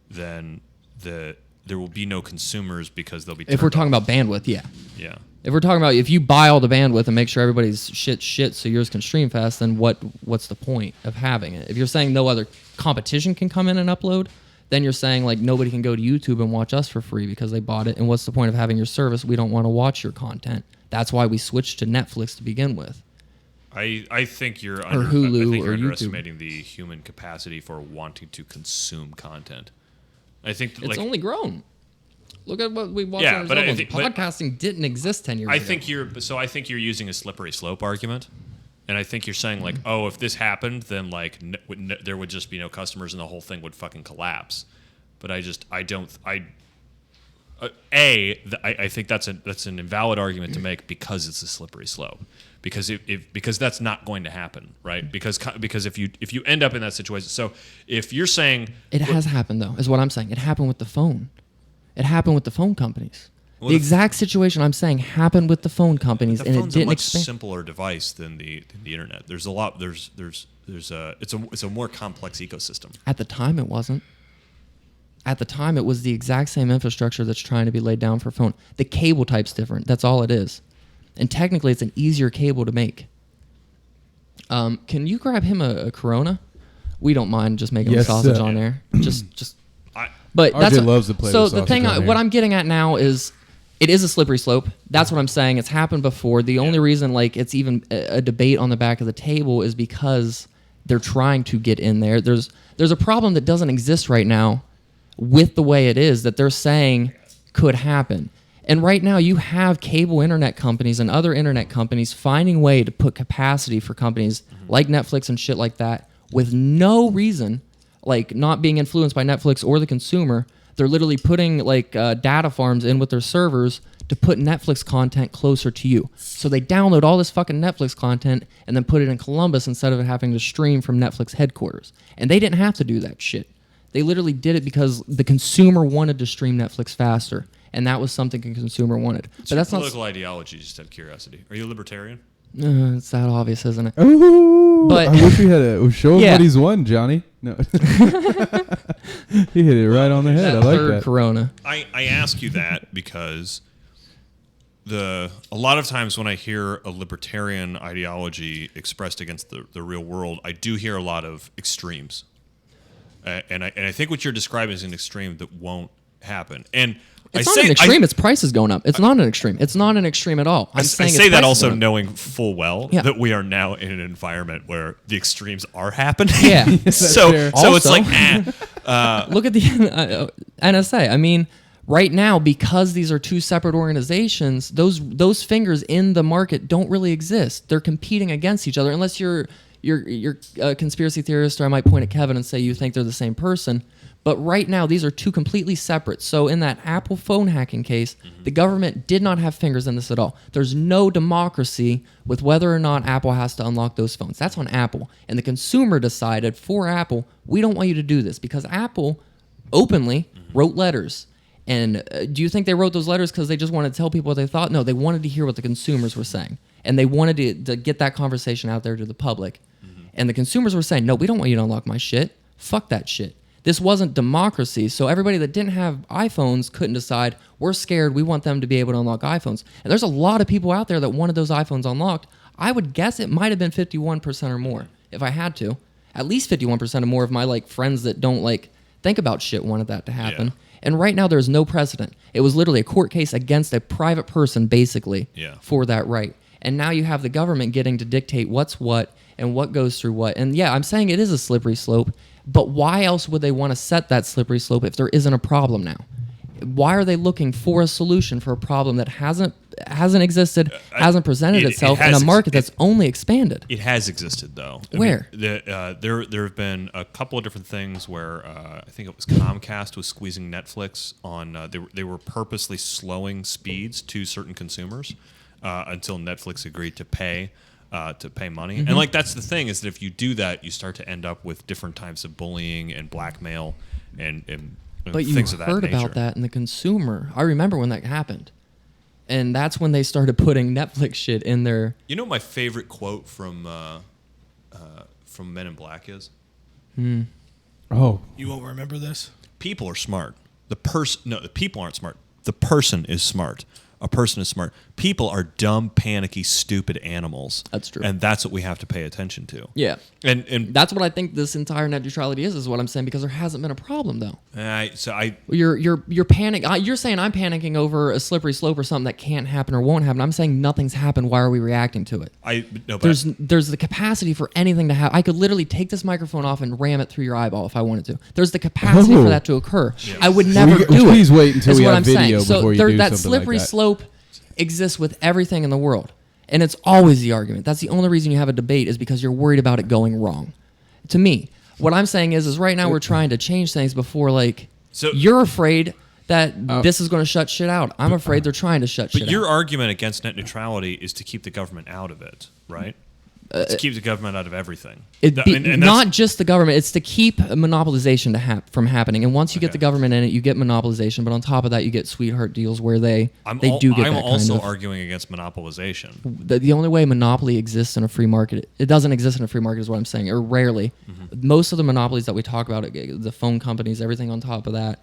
Speaker 1: then there will be no consumers because they'll be.
Speaker 3: If we're talking
Speaker 1: off.
Speaker 3: about bandwidth, yeah.
Speaker 1: Yeah.
Speaker 3: If we're talking about if you buy all the bandwidth and make sure everybody's shit so yours can stream fast, then what's the point of having it? If you're saying no other competition can come in and upload, then you're saying like nobody can go to YouTube and watch us for free because they bought it. And what's the point of having your service? We don't want to watch your content. That's why we switched to Netflix to begin with.
Speaker 1: I think you're
Speaker 3: Or Hulu
Speaker 1: I think you're
Speaker 3: or YouTube.
Speaker 1: underestimating the human capacity for wanting to consume content. I think
Speaker 3: It's only grown. Look at what we watch
Speaker 1: Yeah,
Speaker 3: on
Speaker 1: but I
Speaker 3: our
Speaker 1: think-
Speaker 3: Podcasting didn't exist 10 years ago.
Speaker 1: I think you're using a slippery slope argument, and I think you're saying like, oh, if this happened, then like there would just be no customers and the whole thing would fucking collapse. But I think that's an invalid argument to make because it's a slippery slope. Because because that's not going to happen, right? Because if you end up in that situation, so if you're saying
Speaker 3: it has happened though, is what I'm saying. It happened with the phone. It happened with the phone companies.
Speaker 1: Well,
Speaker 3: the exact situation I'm saying happened with the phone companies,
Speaker 1: the
Speaker 3: and it
Speaker 1: phone's a
Speaker 3: didn't
Speaker 1: much
Speaker 3: expand.
Speaker 1: simpler device than the internet. There's a lot. It's a more complex ecosystem.
Speaker 3: At the time, it wasn't. At the time, it was the exact same infrastructure that's trying to be laid down for phone. The cable type's different. That's all it is. And technically, it's an easier cable to make. Can you grab him a Corona? We don't mind just making
Speaker 2: Yes,
Speaker 3: a sausage
Speaker 2: sir.
Speaker 3: on there. Just.
Speaker 1: I,
Speaker 3: But
Speaker 2: RJ
Speaker 3: that's
Speaker 2: loves to play
Speaker 3: So
Speaker 2: with
Speaker 3: the
Speaker 2: sausage
Speaker 3: thing,
Speaker 2: on
Speaker 3: what
Speaker 2: here.
Speaker 3: I'm getting at now is, it is a slippery slope. That's what I'm saying. It's happened before. The only reason like it's even a debate on the back of the table is because they're trying to get in there. There's a problem that doesn't exist right now with the way it is that they're saying could happen. And right now you have cable internet companies and other internet companies finding a way to put capacity for companies like Netflix and shit like that with no reason, like not being influenced by Netflix or the consumer. They're literally putting like data farms in with their servers to put Netflix content closer to you. So they download all this fucking Netflix content and then put it in Columbus instead of it having to stream from Netflix headquarters. And they didn't have to do that shit. They literally did it because the consumer wanted to stream Netflix faster. And that was something a consumer wanted.
Speaker 1: But
Speaker 3: But that's
Speaker 1: political ideology, just out of curiosity. Are you a libertarian?
Speaker 3: not... it's that obvious, isn't it?
Speaker 2: Ooh,
Speaker 3: But-
Speaker 2: I wish we had a show him
Speaker 3: Yeah.
Speaker 2: what he's won, Johnny. No, he hit it right on the head. I like
Speaker 3: third
Speaker 2: that.
Speaker 3: Corona.
Speaker 1: I ask you that because a lot of times when I hear a libertarian ideology expressed against the real world, I do hear a lot of extremes, and I think what you're describing is an extreme that won't happen. And
Speaker 3: It's not an extreme. Its price is going up. It's not an extreme. It's not an extreme at all.
Speaker 1: I
Speaker 3: I'm saying
Speaker 1: say
Speaker 3: its
Speaker 1: that
Speaker 3: price is
Speaker 1: also
Speaker 3: going up.
Speaker 1: knowing full well
Speaker 3: Yeah.
Speaker 1: that we are now in an environment where the extremes are happening.
Speaker 3: Yeah.
Speaker 1: so
Speaker 2: fair.
Speaker 1: so it's
Speaker 3: Also-
Speaker 1: like
Speaker 3: Look at the NSA. I mean, right now, because these are two separate organizations, those fingers in the market don't really exist. They're competing against each other, unless you're a conspiracy theorist, or I might point at Kevin and say you think they're the same person. But right now, these are two completely separate. So in that Apple phone hacking case, the government did not have fingers in this at all. There's no democracy with whether or not Apple has to unlock those phones. That's on Apple. And the consumer decided for Apple, we don't want you to do this, because Apple openly wrote letters. And do you think they wrote those letters because they just wanted to tell people what they thought? No, they wanted to hear what the consumers were saying. And they wanted to get that conversation out there to the public. And the consumers were saying, no, we don't want you to unlock my shit. Fuck that shit. This wasn't democracy, so everybody that didn't have iPhones couldn't decide, we're scared, we want them to be able to unlock iPhones. And there's a lot of people out there that wanted those iPhones unlocked. I would guess it might have been 51% or more. if I had to. At least 51% or more of my like friends that don't like think about shit wanted that to happen.
Speaker 1: Yeah.
Speaker 3: And right now there's no precedent. It was literally a court case against a private person basically for that right. And now you have the government getting to dictate what's what and what goes through what. And yeah, I'm saying it is a slippery slope, but why else would they want to set that slippery slope if there isn't a problem now? Why are they looking for a solution for a problem that hasn't existed, hasn't presented itself in a market that's only expanded?
Speaker 1: It has existed, though.
Speaker 3: Where?
Speaker 1: There have been a couple of different things where I think it was Comcast was squeezing Netflix on. They were purposely slowing speeds to certain consumers until Netflix agreed to pay money. And like that's the thing is that if you do that, you start to end up with different types of bullying and blackmail and
Speaker 3: but you
Speaker 1: things of that
Speaker 3: heard
Speaker 1: nature.
Speaker 3: about that in the consumer. I remember when that happened. And that's when they started putting Netflix shit in their...
Speaker 1: You know what my favorite quote from Men in Black is?
Speaker 2: Oh,
Speaker 4: You won't remember this?
Speaker 1: People are smart. The people aren't smart. The person is smart. A person is smart. People are dumb, panicky, stupid animals.
Speaker 3: That's true.
Speaker 1: And that's what we have to pay attention to.
Speaker 3: Yeah.
Speaker 1: And
Speaker 3: That's what I think this entire net neutrality is what I'm saying, because there hasn't been a problem, though.
Speaker 1: I
Speaker 3: You're panic. You're saying I'm panicking over a slippery slope or something that can't happen or won't happen. I'm saying nothing's happened. Why are we reacting to it? There's the capacity for anything to happen. I could literally take this microphone off and ram it through your eyeball if I wanted to. There's the capacity for that to occur.
Speaker 1: Yeah.
Speaker 3: I would never do it.
Speaker 2: Please wait until
Speaker 3: is
Speaker 2: we
Speaker 3: what
Speaker 2: have
Speaker 3: I'm
Speaker 2: video
Speaker 3: saying.
Speaker 2: before you do
Speaker 3: that
Speaker 2: something like
Speaker 3: slippery
Speaker 2: that.
Speaker 3: slope exists with everything in the world, and it's always the argument. That's the only reason you have a debate is because you're worried about it going wrong. To me, what I'm saying is right now we're trying to change things before you're afraid that this is going to shut shit out. I'm afraid they're trying to shut shit out.
Speaker 1: But your argument against net neutrality is to keep the government out of it, right? To keep the government out of everything.
Speaker 3: Not just the government. It's to keep monopolization from happening. And once you get the government in it, you get monopolization. But on top of that, you get sweetheart deals where they do get
Speaker 1: I'm
Speaker 3: that
Speaker 1: also
Speaker 3: kind of...
Speaker 1: arguing against monopolization.
Speaker 3: The only way monopoly exists in a free market, it doesn't exist in a free market is what I'm saying, or rarely. Most of the monopolies that we talk about, the phone companies, everything on top of that,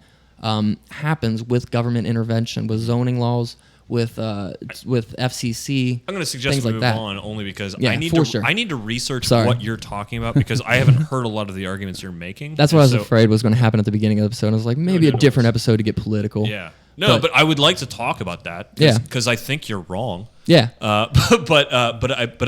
Speaker 3: happens with government intervention, with zoning laws, with FCC.
Speaker 1: I'm going to suggest
Speaker 3: things
Speaker 1: we
Speaker 3: like
Speaker 1: move
Speaker 3: that.
Speaker 1: on only because
Speaker 3: Yeah,
Speaker 1: I need to research
Speaker 3: Sorry.
Speaker 1: what you're talking about because I haven't heard a lot of the arguments you're making.
Speaker 3: That's what I was
Speaker 1: So-
Speaker 3: afraid was going to happen at the beginning of the episode. I was like, maybe a different episode to get political.
Speaker 1: Yeah. No, but I would like to talk about that.
Speaker 3: Yeah.
Speaker 1: Because I think you're wrong.
Speaker 3: Yeah.
Speaker 1: But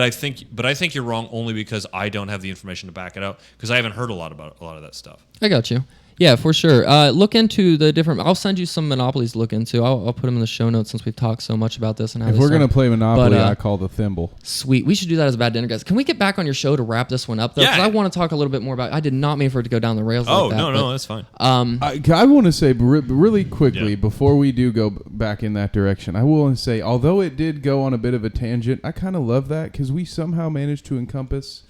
Speaker 1: I think you're wrong only because I don't have the information to back it up because I haven't heard a lot of that stuff.
Speaker 3: I got you. Yeah, for sure. Look into the different... I'll send you some monopolies to look into. I'll put them in the show notes since we've talked so much about this. And how
Speaker 2: if
Speaker 3: they
Speaker 2: we're
Speaker 3: start.
Speaker 2: going to play Monopoly,
Speaker 3: But,
Speaker 2: I call the thimble.
Speaker 3: Sweet. We should do that as a bad dinner, guys. Can we get back on your show to wrap this one up, though? Because
Speaker 1: Yeah.
Speaker 3: I want to talk a little bit more about... I did not mean for it to go down the rails
Speaker 1: Oh,
Speaker 3: like that.
Speaker 1: no, that's fine.
Speaker 2: I want to say really quickly
Speaker 1: Yeah.
Speaker 2: before we do go back in that direction, I will want to say, although it did go on a bit of a tangent, I kind of love that because we somehow managed to encompass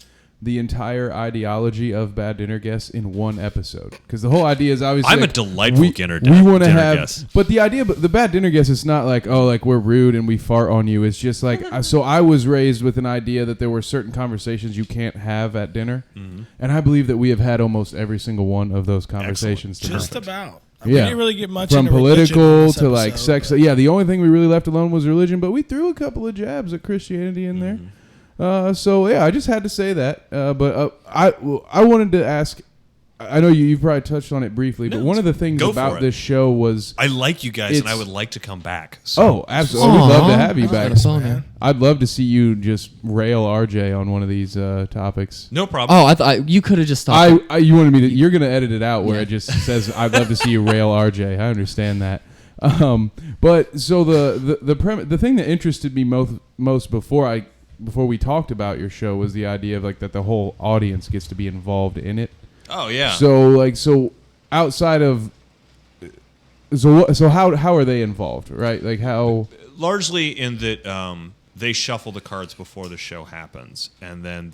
Speaker 2: the entire ideology of Bad Dinner Guests in one episode. Because the whole idea is obviously...
Speaker 1: I'm a delightful dinner
Speaker 2: we want to
Speaker 1: dinner
Speaker 2: have...
Speaker 1: guest.
Speaker 2: But the idea... But the Bad Dinner Guest is not like, oh, like we're rude and we fart on you. It's just like... So I was raised with an idea that there were certain conversations you can't have at dinner. Mm-hmm. And I believe that we have had almost every single one of those conversations tonight.
Speaker 4: Just about.
Speaker 2: Yeah.
Speaker 4: We didn't really get much
Speaker 2: From
Speaker 4: into religion in
Speaker 2: political
Speaker 4: this
Speaker 2: to like
Speaker 4: episode,
Speaker 2: sex.
Speaker 4: but-
Speaker 2: Yeah, the only thing we really left alone was religion, but we threw a couple of jabs at Christianity in there. So yeah, I just had to say that. But I wanted to ask. I know you've probably touched on it briefly, but one of the things
Speaker 1: go
Speaker 2: about
Speaker 1: for it.
Speaker 2: this show was
Speaker 1: I like you guys, and I
Speaker 2: It's-
Speaker 1: would like to come back. So.
Speaker 2: oh, absolutely, we'd love to have you back.
Speaker 3: That's man.
Speaker 2: I'd love to see you just rail RJ on one of these topics.
Speaker 1: No problem.
Speaker 3: Oh, I thought you could have just stopped.
Speaker 2: You wanted me to. You're gonna edit it out where
Speaker 3: Yeah.
Speaker 2: it just says, "I'd love to see you rail RJ." I understand that. But so the thing that interested me most before we talked about your show was the idea of like that the whole audience gets to be involved in it.
Speaker 1: Oh yeah.
Speaker 2: So outside of so how are they involved, right? Like how
Speaker 1: Largely in that they shuffle the cards before the show happens, and then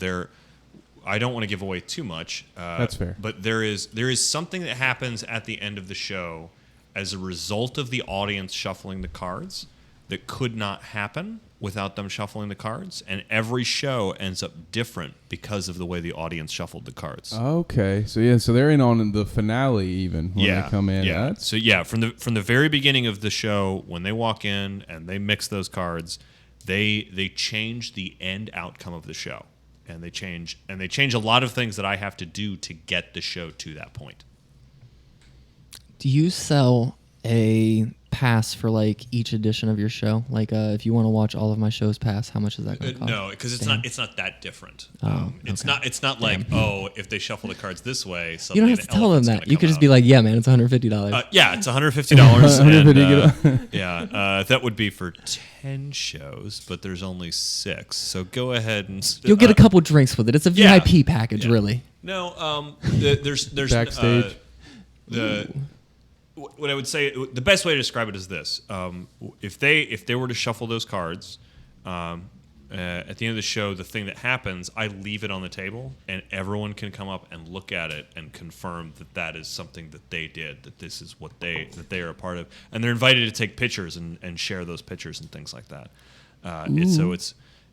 Speaker 1: I don't want to give away too much.
Speaker 2: That's fair.
Speaker 1: But there is something that happens at the end of the show as a result of the audience shuffling the cards that could not happen without them shuffling the cards, and every show ends up different because of the way the audience shuffled the cards.
Speaker 2: okay, so they're in on the finale even when they come in.
Speaker 1: Yeah.
Speaker 2: That's-
Speaker 1: So yeah, from the very beginning of the show, when they walk in and they mix those cards, they change the end outcome of the show. and they change a lot of things that I have to do to get the show to that point.
Speaker 3: Do you sell a pass for like each edition of your show? Like, if you want to watch all of my shows pass, how much is that going to cost?
Speaker 1: No, because it's not that different. It's
Speaker 3: okay.
Speaker 1: not like, oh, if they shuffle the cards this way,
Speaker 3: You
Speaker 1: suddenly
Speaker 3: don't have to tell them
Speaker 1: elephant's
Speaker 3: that.
Speaker 1: gonna
Speaker 3: You
Speaker 1: come
Speaker 3: could just
Speaker 1: out.
Speaker 3: be like, yeah, man, it's $150.
Speaker 1: Yeah, it's $150, and that would be for 10 shows, but there's only 6. So go ahead and
Speaker 3: You'll get a couple drinks with it. It's a
Speaker 1: yeah.
Speaker 3: VIP package,
Speaker 1: Yeah.
Speaker 3: really.
Speaker 1: No, there's
Speaker 2: Backstage.
Speaker 1: What I would say, the best way to describe it is this: if they were to shuffle those cards, at the end of the show, the thing that happens, I leave it on the table, and everyone can come up and look at it and confirm that that is something that they did, that this is what they are a part of, and they're invited to take pictures and share those pictures and things like that.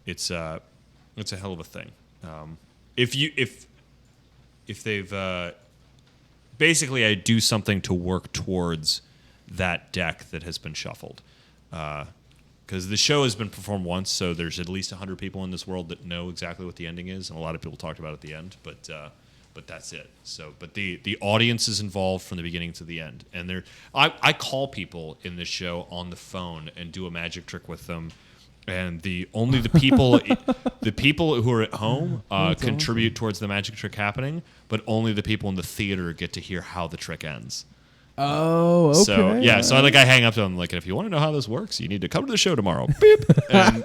Speaker 1: It's a hell of a thing. If they've basically, I do something to work towards that deck that has been shuffled. Because the show has been performed once, so there's at least 100 people in this world that know exactly what the ending is, and a lot of people talked about it at the end, but that's it. So, but the audience is involved from the beginning to the end, and I call people in this show on the phone and do a magic trick with them. And the people who are at home contribute towards the magic trick happening, but only the people in the theater get to hear how the trick ends.
Speaker 2: Oh, okay.
Speaker 1: So yeah, so I hang up to them like, if you want to know how this works, you need to come to the show tomorrow. Beep. And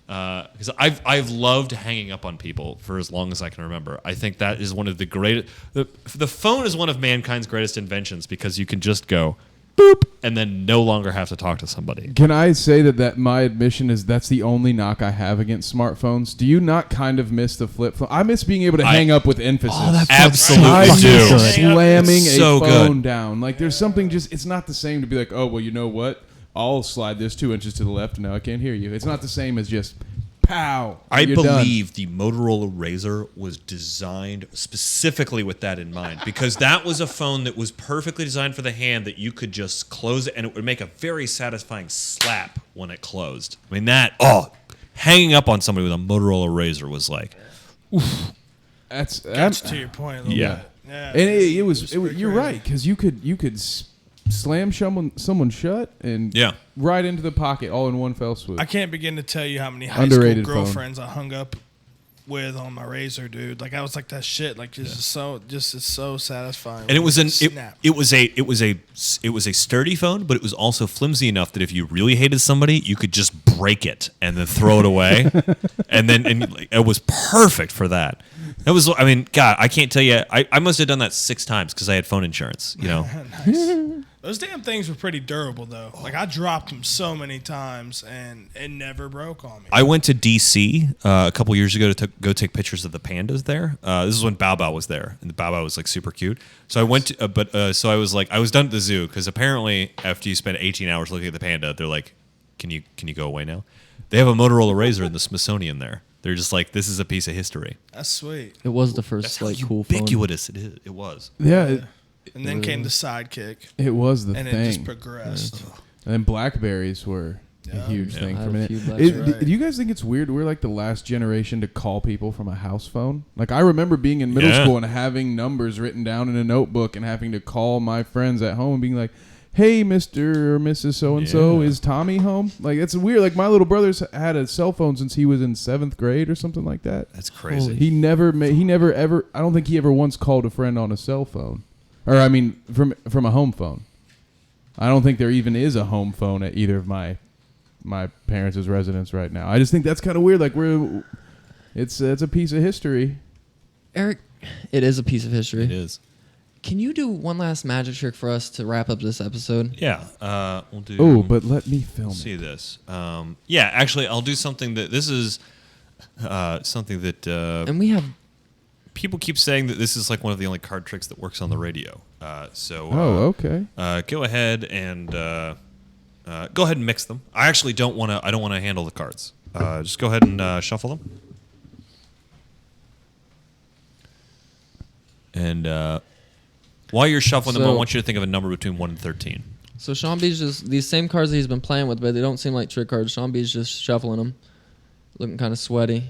Speaker 1: because I've loved hanging up on people for as long as I can remember. I think that is one of the greatest. The phone is one of mankind's greatest inventions because you can just go boop and then no longer have to talk to somebody.
Speaker 2: Can I say that my admission is that's the only knock I have against smartphones? Do you not kind of miss the flip phone? I miss being able to hang up with emphasis.
Speaker 3: Oh, that
Speaker 1: Absolutely
Speaker 2: I
Speaker 1: do.
Speaker 2: miss slamming
Speaker 1: So
Speaker 2: a phone
Speaker 1: good.
Speaker 2: down. Like there's something just, it's not the same to be like, oh, well, you know what? I'll slide this 2 inches to the left and now I can't hear you. It's not the same as just pow.
Speaker 1: I
Speaker 2: you're done.
Speaker 1: believe the Motorola Razr was designed specifically with that in mind, because that was a phone that was perfectly designed for the hand that you could just close it and it would make a very satisfying slap when it closed. I mean, hanging up on somebody with a Motorola Razr was like, oof.
Speaker 4: That's to your point. A little
Speaker 1: Yeah.
Speaker 4: bit. Yeah.
Speaker 2: And it was
Speaker 4: pretty
Speaker 2: you're
Speaker 4: crazy.
Speaker 2: right, because you could slam someone shut and
Speaker 1: Yeah.
Speaker 2: right into the pocket all in one fell swoop.
Speaker 4: I can't begin to tell you how many high
Speaker 2: Underrated
Speaker 4: school
Speaker 2: phone.
Speaker 4: girlfriends I hung up with on my Razr, dude. Like I was like that shit. Like it's so satisfying.
Speaker 1: And it was
Speaker 4: snap.
Speaker 1: it was a sturdy phone, but it was also flimsy enough that if you really hated somebody, you could just break it and then throw it away, and it was perfect for that. That was, I mean, God, I can't tell you. I must have done that 6 times because I had phone insurance. You know,
Speaker 4: Nice. Those damn things were pretty durable though. Like I dropped them so many times and it never broke on me.
Speaker 1: I went to DC a couple years ago to go take pictures of the pandas there. This is when Bao Bao was there, and the Bao Bao was like super cute. So I went to, so I was like, I was done at the zoo because apparently after you spend 18 hours looking at the panda, they're like, can you go away now? They have a Motorola Razr in the Smithsonian there. They're just like, this is a piece of history.
Speaker 4: That's sweet.
Speaker 3: It was the first
Speaker 1: That's how
Speaker 3: like cool phone.
Speaker 1: ubiquitous it is. It was.
Speaker 2: yeah,
Speaker 4: And then came the Sidekick,
Speaker 2: it was the
Speaker 4: and
Speaker 2: thing.
Speaker 4: it just progressed.
Speaker 2: And then Blackberries were a huge thing
Speaker 3: I
Speaker 2: for a
Speaker 3: had a
Speaker 2: minute.
Speaker 3: few Blackberries.
Speaker 4: right.
Speaker 2: Do you guys think it's weird? We're like the last generation to call people from a house phone. Like I remember being in middle
Speaker 1: Yeah.
Speaker 2: school and having numbers written down in a notebook and having to call my friends at home and being like, hey, Mr. or Mrs. So-and-so,
Speaker 1: Yeah.
Speaker 2: is Tommy home? Like, it's weird. Like, my little brother's had a cell phone since he was in 7th grade or something like that.
Speaker 1: That's crazy.
Speaker 2: He never ever, I don't think he ever once called a friend on a cell phone. Or, I mean, from a home phone. I don't think there even is a home phone at either of my parents' residence right now. I just think that's kind of weird. Like, it's a piece of history.
Speaker 3: Eric, it is a piece of history.
Speaker 1: It is.
Speaker 3: Can you do one last magic trick for us to wrap up this episode?
Speaker 1: Yeah. We'll do.
Speaker 2: Oh, but let me film
Speaker 1: Let's see
Speaker 2: it.
Speaker 1: this. Yeah, actually, I'll do something that this is something that
Speaker 3: And we have
Speaker 1: people keep saying that this is like one of the only card tricks that works on the radio.
Speaker 2: Okay.
Speaker 1: Go ahead and mix them. I actually don't want to handle the cards. Just go ahead and shuffle them. And while you're shuffling them, I
Speaker 3: So-
Speaker 1: want you to think of a number between 1 and 13.
Speaker 3: So Sean B's just these same cards that he's been playing with, but they don't seem like trick cards. Sean B's just shuffling them, Looking kind of sweaty.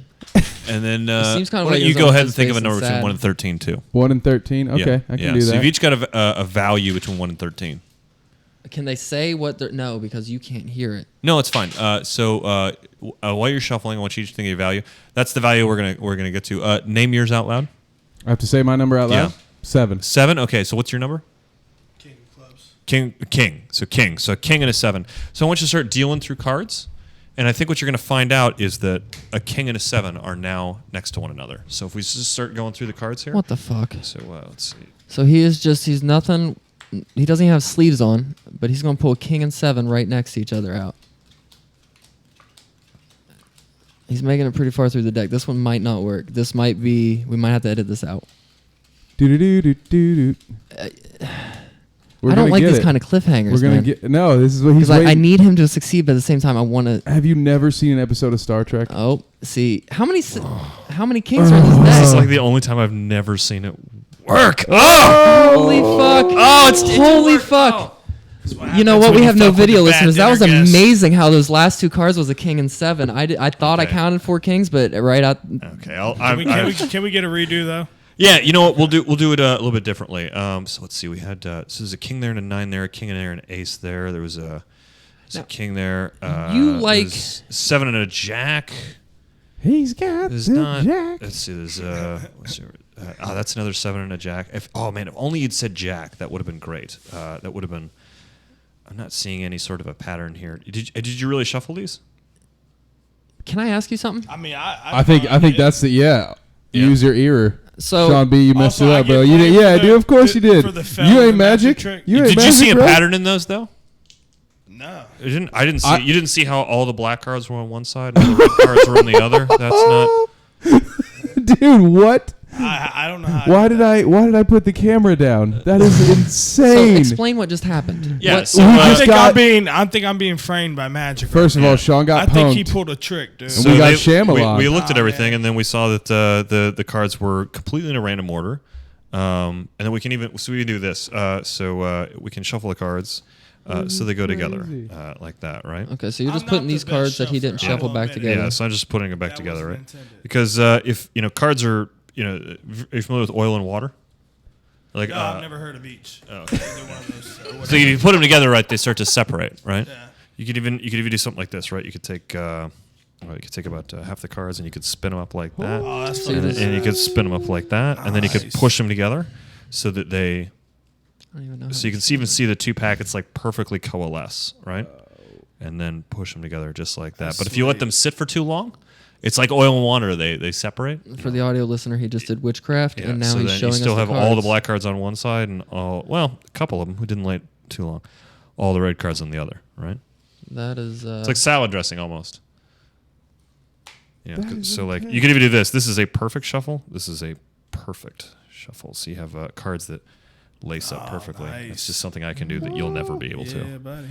Speaker 1: And then
Speaker 3: seems kind of
Speaker 1: why
Speaker 3: like
Speaker 1: don't you
Speaker 3: it was
Speaker 1: go
Speaker 3: on
Speaker 1: ahead
Speaker 3: his
Speaker 1: and think of
Speaker 3: face
Speaker 1: a number
Speaker 3: and
Speaker 1: between
Speaker 3: sad.
Speaker 1: 1 and 13 too.
Speaker 2: 1 and 13. Okay, I can do
Speaker 1: So
Speaker 2: that.
Speaker 1: you've each got a value between 1 and 13.
Speaker 3: Can they say what they're... No, because you can't hear it.
Speaker 1: No, it's fine. While you're shuffling, I want you each to think of your value. That's the value we're gonna get to. Name yours out loud.
Speaker 2: I have to say my number out loud.
Speaker 1: Yeah.
Speaker 2: 7.
Speaker 1: 7. Okay, so what's your number?
Speaker 4: King of clubs.
Speaker 1: King. So king. So a king and a 7. So I want you to start dealing through cards. And I think what you're going to find out is that a king and a 7 are now next to one another. So if we just start going through the cards here.
Speaker 3: What the fuck?
Speaker 1: So let's see.
Speaker 3: So he's nothing... He doesn't even have sleeves on, but he's going to pull a king and 7 right next to each other out. He's making it pretty far through the deck. This one might not work. This might be... We might have to edit this out.
Speaker 2: Do.
Speaker 3: I don't like these kind of cliffhangers,
Speaker 2: We're gonna
Speaker 3: man.
Speaker 2: get no. This is what he's
Speaker 3: Because I
Speaker 2: waiting.
Speaker 3: need him to succeed, but at the same time, I want to...
Speaker 2: Have you never seen an episode of Star Trek?
Speaker 3: Oh, see. How many kings are in this
Speaker 1: This
Speaker 3: deck?
Speaker 1: is like the only time I've never seen it work. Oh!
Speaker 3: Holy fuck.
Speaker 1: Oh, it didn't
Speaker 3: Holy
Speaker 1: work.
Speaker 3: fuck.
Speaker 1: Oh.
Speaker 3: You know what? We have no video listeners. That was
Speaker 4: dinner guest.
Speaker 3: amazing how those last 2 cards was a king and 7. I thought I
Speaker 1: Okay.
Speaker 3: counted 4 kings, but right out...
Speaker 1: Okay,
Speaker 4: Can we get a redo though?
Speaker 1: yeah, you know what? We'll do it a little bit differently. So let's see. We had so there's a king there and a 9 there, a king and there and an ace there. There was a king there.
Speaker 3: You like-
Speaker 1: there's 7 and a jack.
Speaker 2: He's got
Speaker 1: There's
Speaker 2: the
Speaker 1: not.
Speaker 2: jack.
Speaker 1: Let's see. There's that's another 7 and a jack. If only you'd said jack, that would have been great. That would have been. I'm not seeing any sort of a pattern here. Did you really shuffle these?
Speaker 3: Can I ask you something?
Speaker 4: I mean,
Speaker 2: I think that's the
Speaker 1: Yeah.
Speaker 2: Use your ear.
Speaker 3: So...
Speaker 2: Sean B, you messed
Speaker 4: Also,
Speaker 2: it
Speaker 4: I
Speaker 2: up, bro.
Speaker 4: get
Speaker 2: You did,
Speaker 4: points
Speaker 2: yeah,
Speaker 4: for
Speaker 2: dude. Of course
Speaker 4: the-
Speaker 2: you did.
Speaker 4: for the fell
Speaker 2: You
Speaker 4: and
Speaker 2: ain't
Speaker 4: the
Speaker 2: magic.
Speaker 4: magic trick.
Speaker 2: You ain't
Speaker 1: Did you
Speaker 2: magic,
Speaker 1: see a
Speaker 2: bro.
Speaker 1: pattern in those though?
Speaker 4: no.
Speaker 1: I didn't see.
Speaker 2: I-
Speaker 1: You didn't see how all the black cards were on one side and all the red cards were on the other. That's not.
Speaker 2: Dude, what?
Speaker 4: I don't know how.
Speaker 2: Why did I put the camera down? That is
Speaker 3: So
Speaker 2: insane.
Speaker 3: explain what just happened.
Speaker 1: Yeah.
Speaker 3: What-
Speaker 1: So
Speaker 2: We
Speaker 4: I
Speaker 2: just
Speaker 4: think
Speaker 2: got-
Speaker 4: I think I'm being framed by magic.
Speaker 2: First of all, Sean got
Speaker 4: I think he
Speaker 2: punked.
Speaker 4: pulled a trick, dude.
Speaker 2: we got Shyamalan.
Speaker 1: We looked at
Speaker 4: Oh,
Speaker 1: everything,
Speaker 4: man.
Speaker 1: and then we saw that the cards were completely in a random order. And then we can do this. We can shuffle the cards, so they go together
Speaker 2: Crazy.
Speaker 1: like that, right?
Speaker 3: Okay, so you're just
Speaker 4: I'm
Speaker 3: putting
Speaker 4: not
Speaker 3: these
Speaker 4: the best
Speaker 3: cards that he didn't
Speaker 4: shuffler, I
Speaker 3: shuffle
Speaker 4: will
Speaker 3: back
Speaker 4: admit it.
Speaker 3: together.
Speaker 1: Yeah. So I'm just putting it back
Speaker 4: That
Speaker 1: together, right?
Speaker 4: wasn't intended.
Speaker 1: Because if cards are are you familiar with oil and water? Like
Speaker 4: No, I've never heard of each.
Speaker 1: oh,
Speaker 4: Either one of those, or
Speaker 1: so
Speaker 4: whatever.
Speaker 1: if you put them together, right, they start to separate, right?
Speaker 4: Yeah.
Speaker 1: You could even do something like this, right? You could take about half the cards and you could spin them up like that,
Speaker 4: Oh, that's
Speaker 3: So you
Speaker 1: and,
Speaker 3: just-
Speaker 1: and you could spin them up like that, and then you could
Speaker 4: Nice.
Speaker 1: push them together so that they.
Speaker 3: I don't even know.
Speaker 1: So you can even see the 2 packets like perfectly coalesce, right? And then push them together just like that.
Speaker 4: That's
Speaker 1: But if you let
Speaker 4: sweet.
Speaker 1: them sit for too long, it's like oil and water. They separate.
Speaker 3: For the audio listener, he just did witchcraft,
Speaker 1: Yeah,
Speaker 3: and now
Speaker 1: so
Speaker 3: he's
Speaker 1: then
Speaker 3: showing
Speaker 1: you still
Speaker 3: us
Speaker 1: have
Speaker 3: the
Speaker 1: all the
Speaker 3: cards.
Speaker 1: black cards on one side and a couple of them who didn't wait too long, all the red cards on the other, right?
Speaker 3: That is...
Speaker 1: It's like salad dressing almost. Yeah.
Speaker 2: That is
Speaker 1: So like
Speaker 2: okay.
Speaker 1: you could even do this. This is a perfect shuffle. This is a perfect shuffle. So you have cards that lace up
Speaker 4: Oh,
Speaker 1: perfectly. It's
Speaker 4: nice.
Speaker 1: just something I can do that you'll never be able
Speaker 4: Yeah,
Speaker 1: to.
Speaker 4: buddy.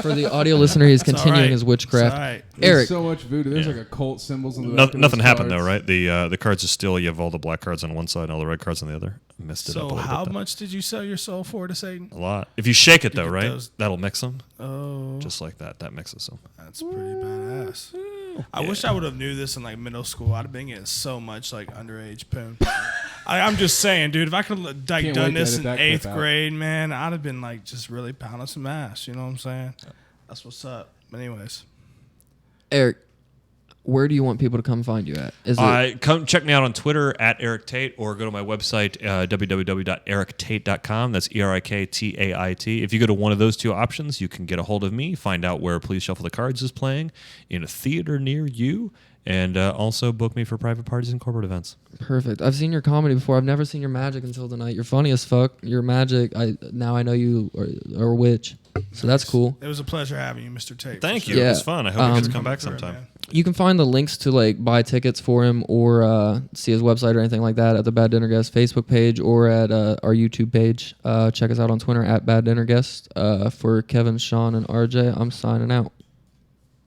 Speaker 3: For the audio listener, he's
Speaker 4: It's all
Speaker 3: continuing
Speaker 4: right.
Speaker 3: his witchcraft.
Speaker 4: It's all right.
Speaker 2: There's
Speaker 3: Eric,
Speaker 2: so much voodoo. There's
Speaker 1: Yeah.
Speaker 2: like occult symbols on the
Speaker 1: No,
Speaker 2: back of
Speaker 1: nothing
Speaker 2: those
Speaker 1: happened though,
Speaker 2: cards.
Speaker 1: right? The cards are still. You have all the black cards on one side and all the red cards on the other. I missed it up a
Speaker 4: So
Speaker 1: little
Speaker 4: how
Speaker 1: bit.
Speaker 4: much did you sell your soul for to Satan?
Speaker 1: A lot. If you shake it though,
Speaker 4: get
Speaker 1: right?
Speaker 4: those-
Speaker 1: That'll mix them.
Speaker 4: Oh,
Speaker 1: Just like that. That mixes them.
Speaker 4: that's pretty badass. I wish I would have knew this in like middle school. I'd have been getting so much like underage poon. I'm just saying, dude. If I could like
Speaker 2: Can't
Speaker 4: done
Speaker 2: wait to
Speaker 4: this
Speaker 2: edit
Speaker 4: in
Speaker 2: that clip
Speaker 4: 8th
Speaker 2: out.
Speaker 4: grade, man, I'd have been like just really pounding some ass. You know what I'm saying? That's what's up. Anyways,
Speaker 3: Eric, where do you want people to come find you at? Is it
Speaker 1: Come check me out on Twitter at Erik Tait or go to my website, www.eriktait.com. That's ERIKTAIT. If you go to one of those 2 options, you can get a hold of me, find out where Please Shuffle the Cards is playing in a theater near you, and also book me for private parties and corporate events.
Speaker 3: perfect? I've seen your comedy before. I've never seen your magic until tonight. You're funny as fuck. Your magic. Now I know you are a witch, so that's cool.
Speaker 4: it was a pleasure having you, Mr. Tate.
Speaker 1: Thank
Speaker 4: for
Speaker 1: you.
Speaker 4: sure.
Speaker 1: It
Speaker 3: Yeah.
Speaker 1: was fun. I hope you get to come back
Speaker 4: Through it,
Speaker 1: sometime.
Speaker 4: man.
Speaker 3: You can find the links to like buy tickets for him or see his website or anything like that at the Bad Dinner Guest Facebook page or at our YouTube page. Check us out on Twitter at Bad Dinner Guest. For Kevin, Shawn, and RJ, I'm signing out.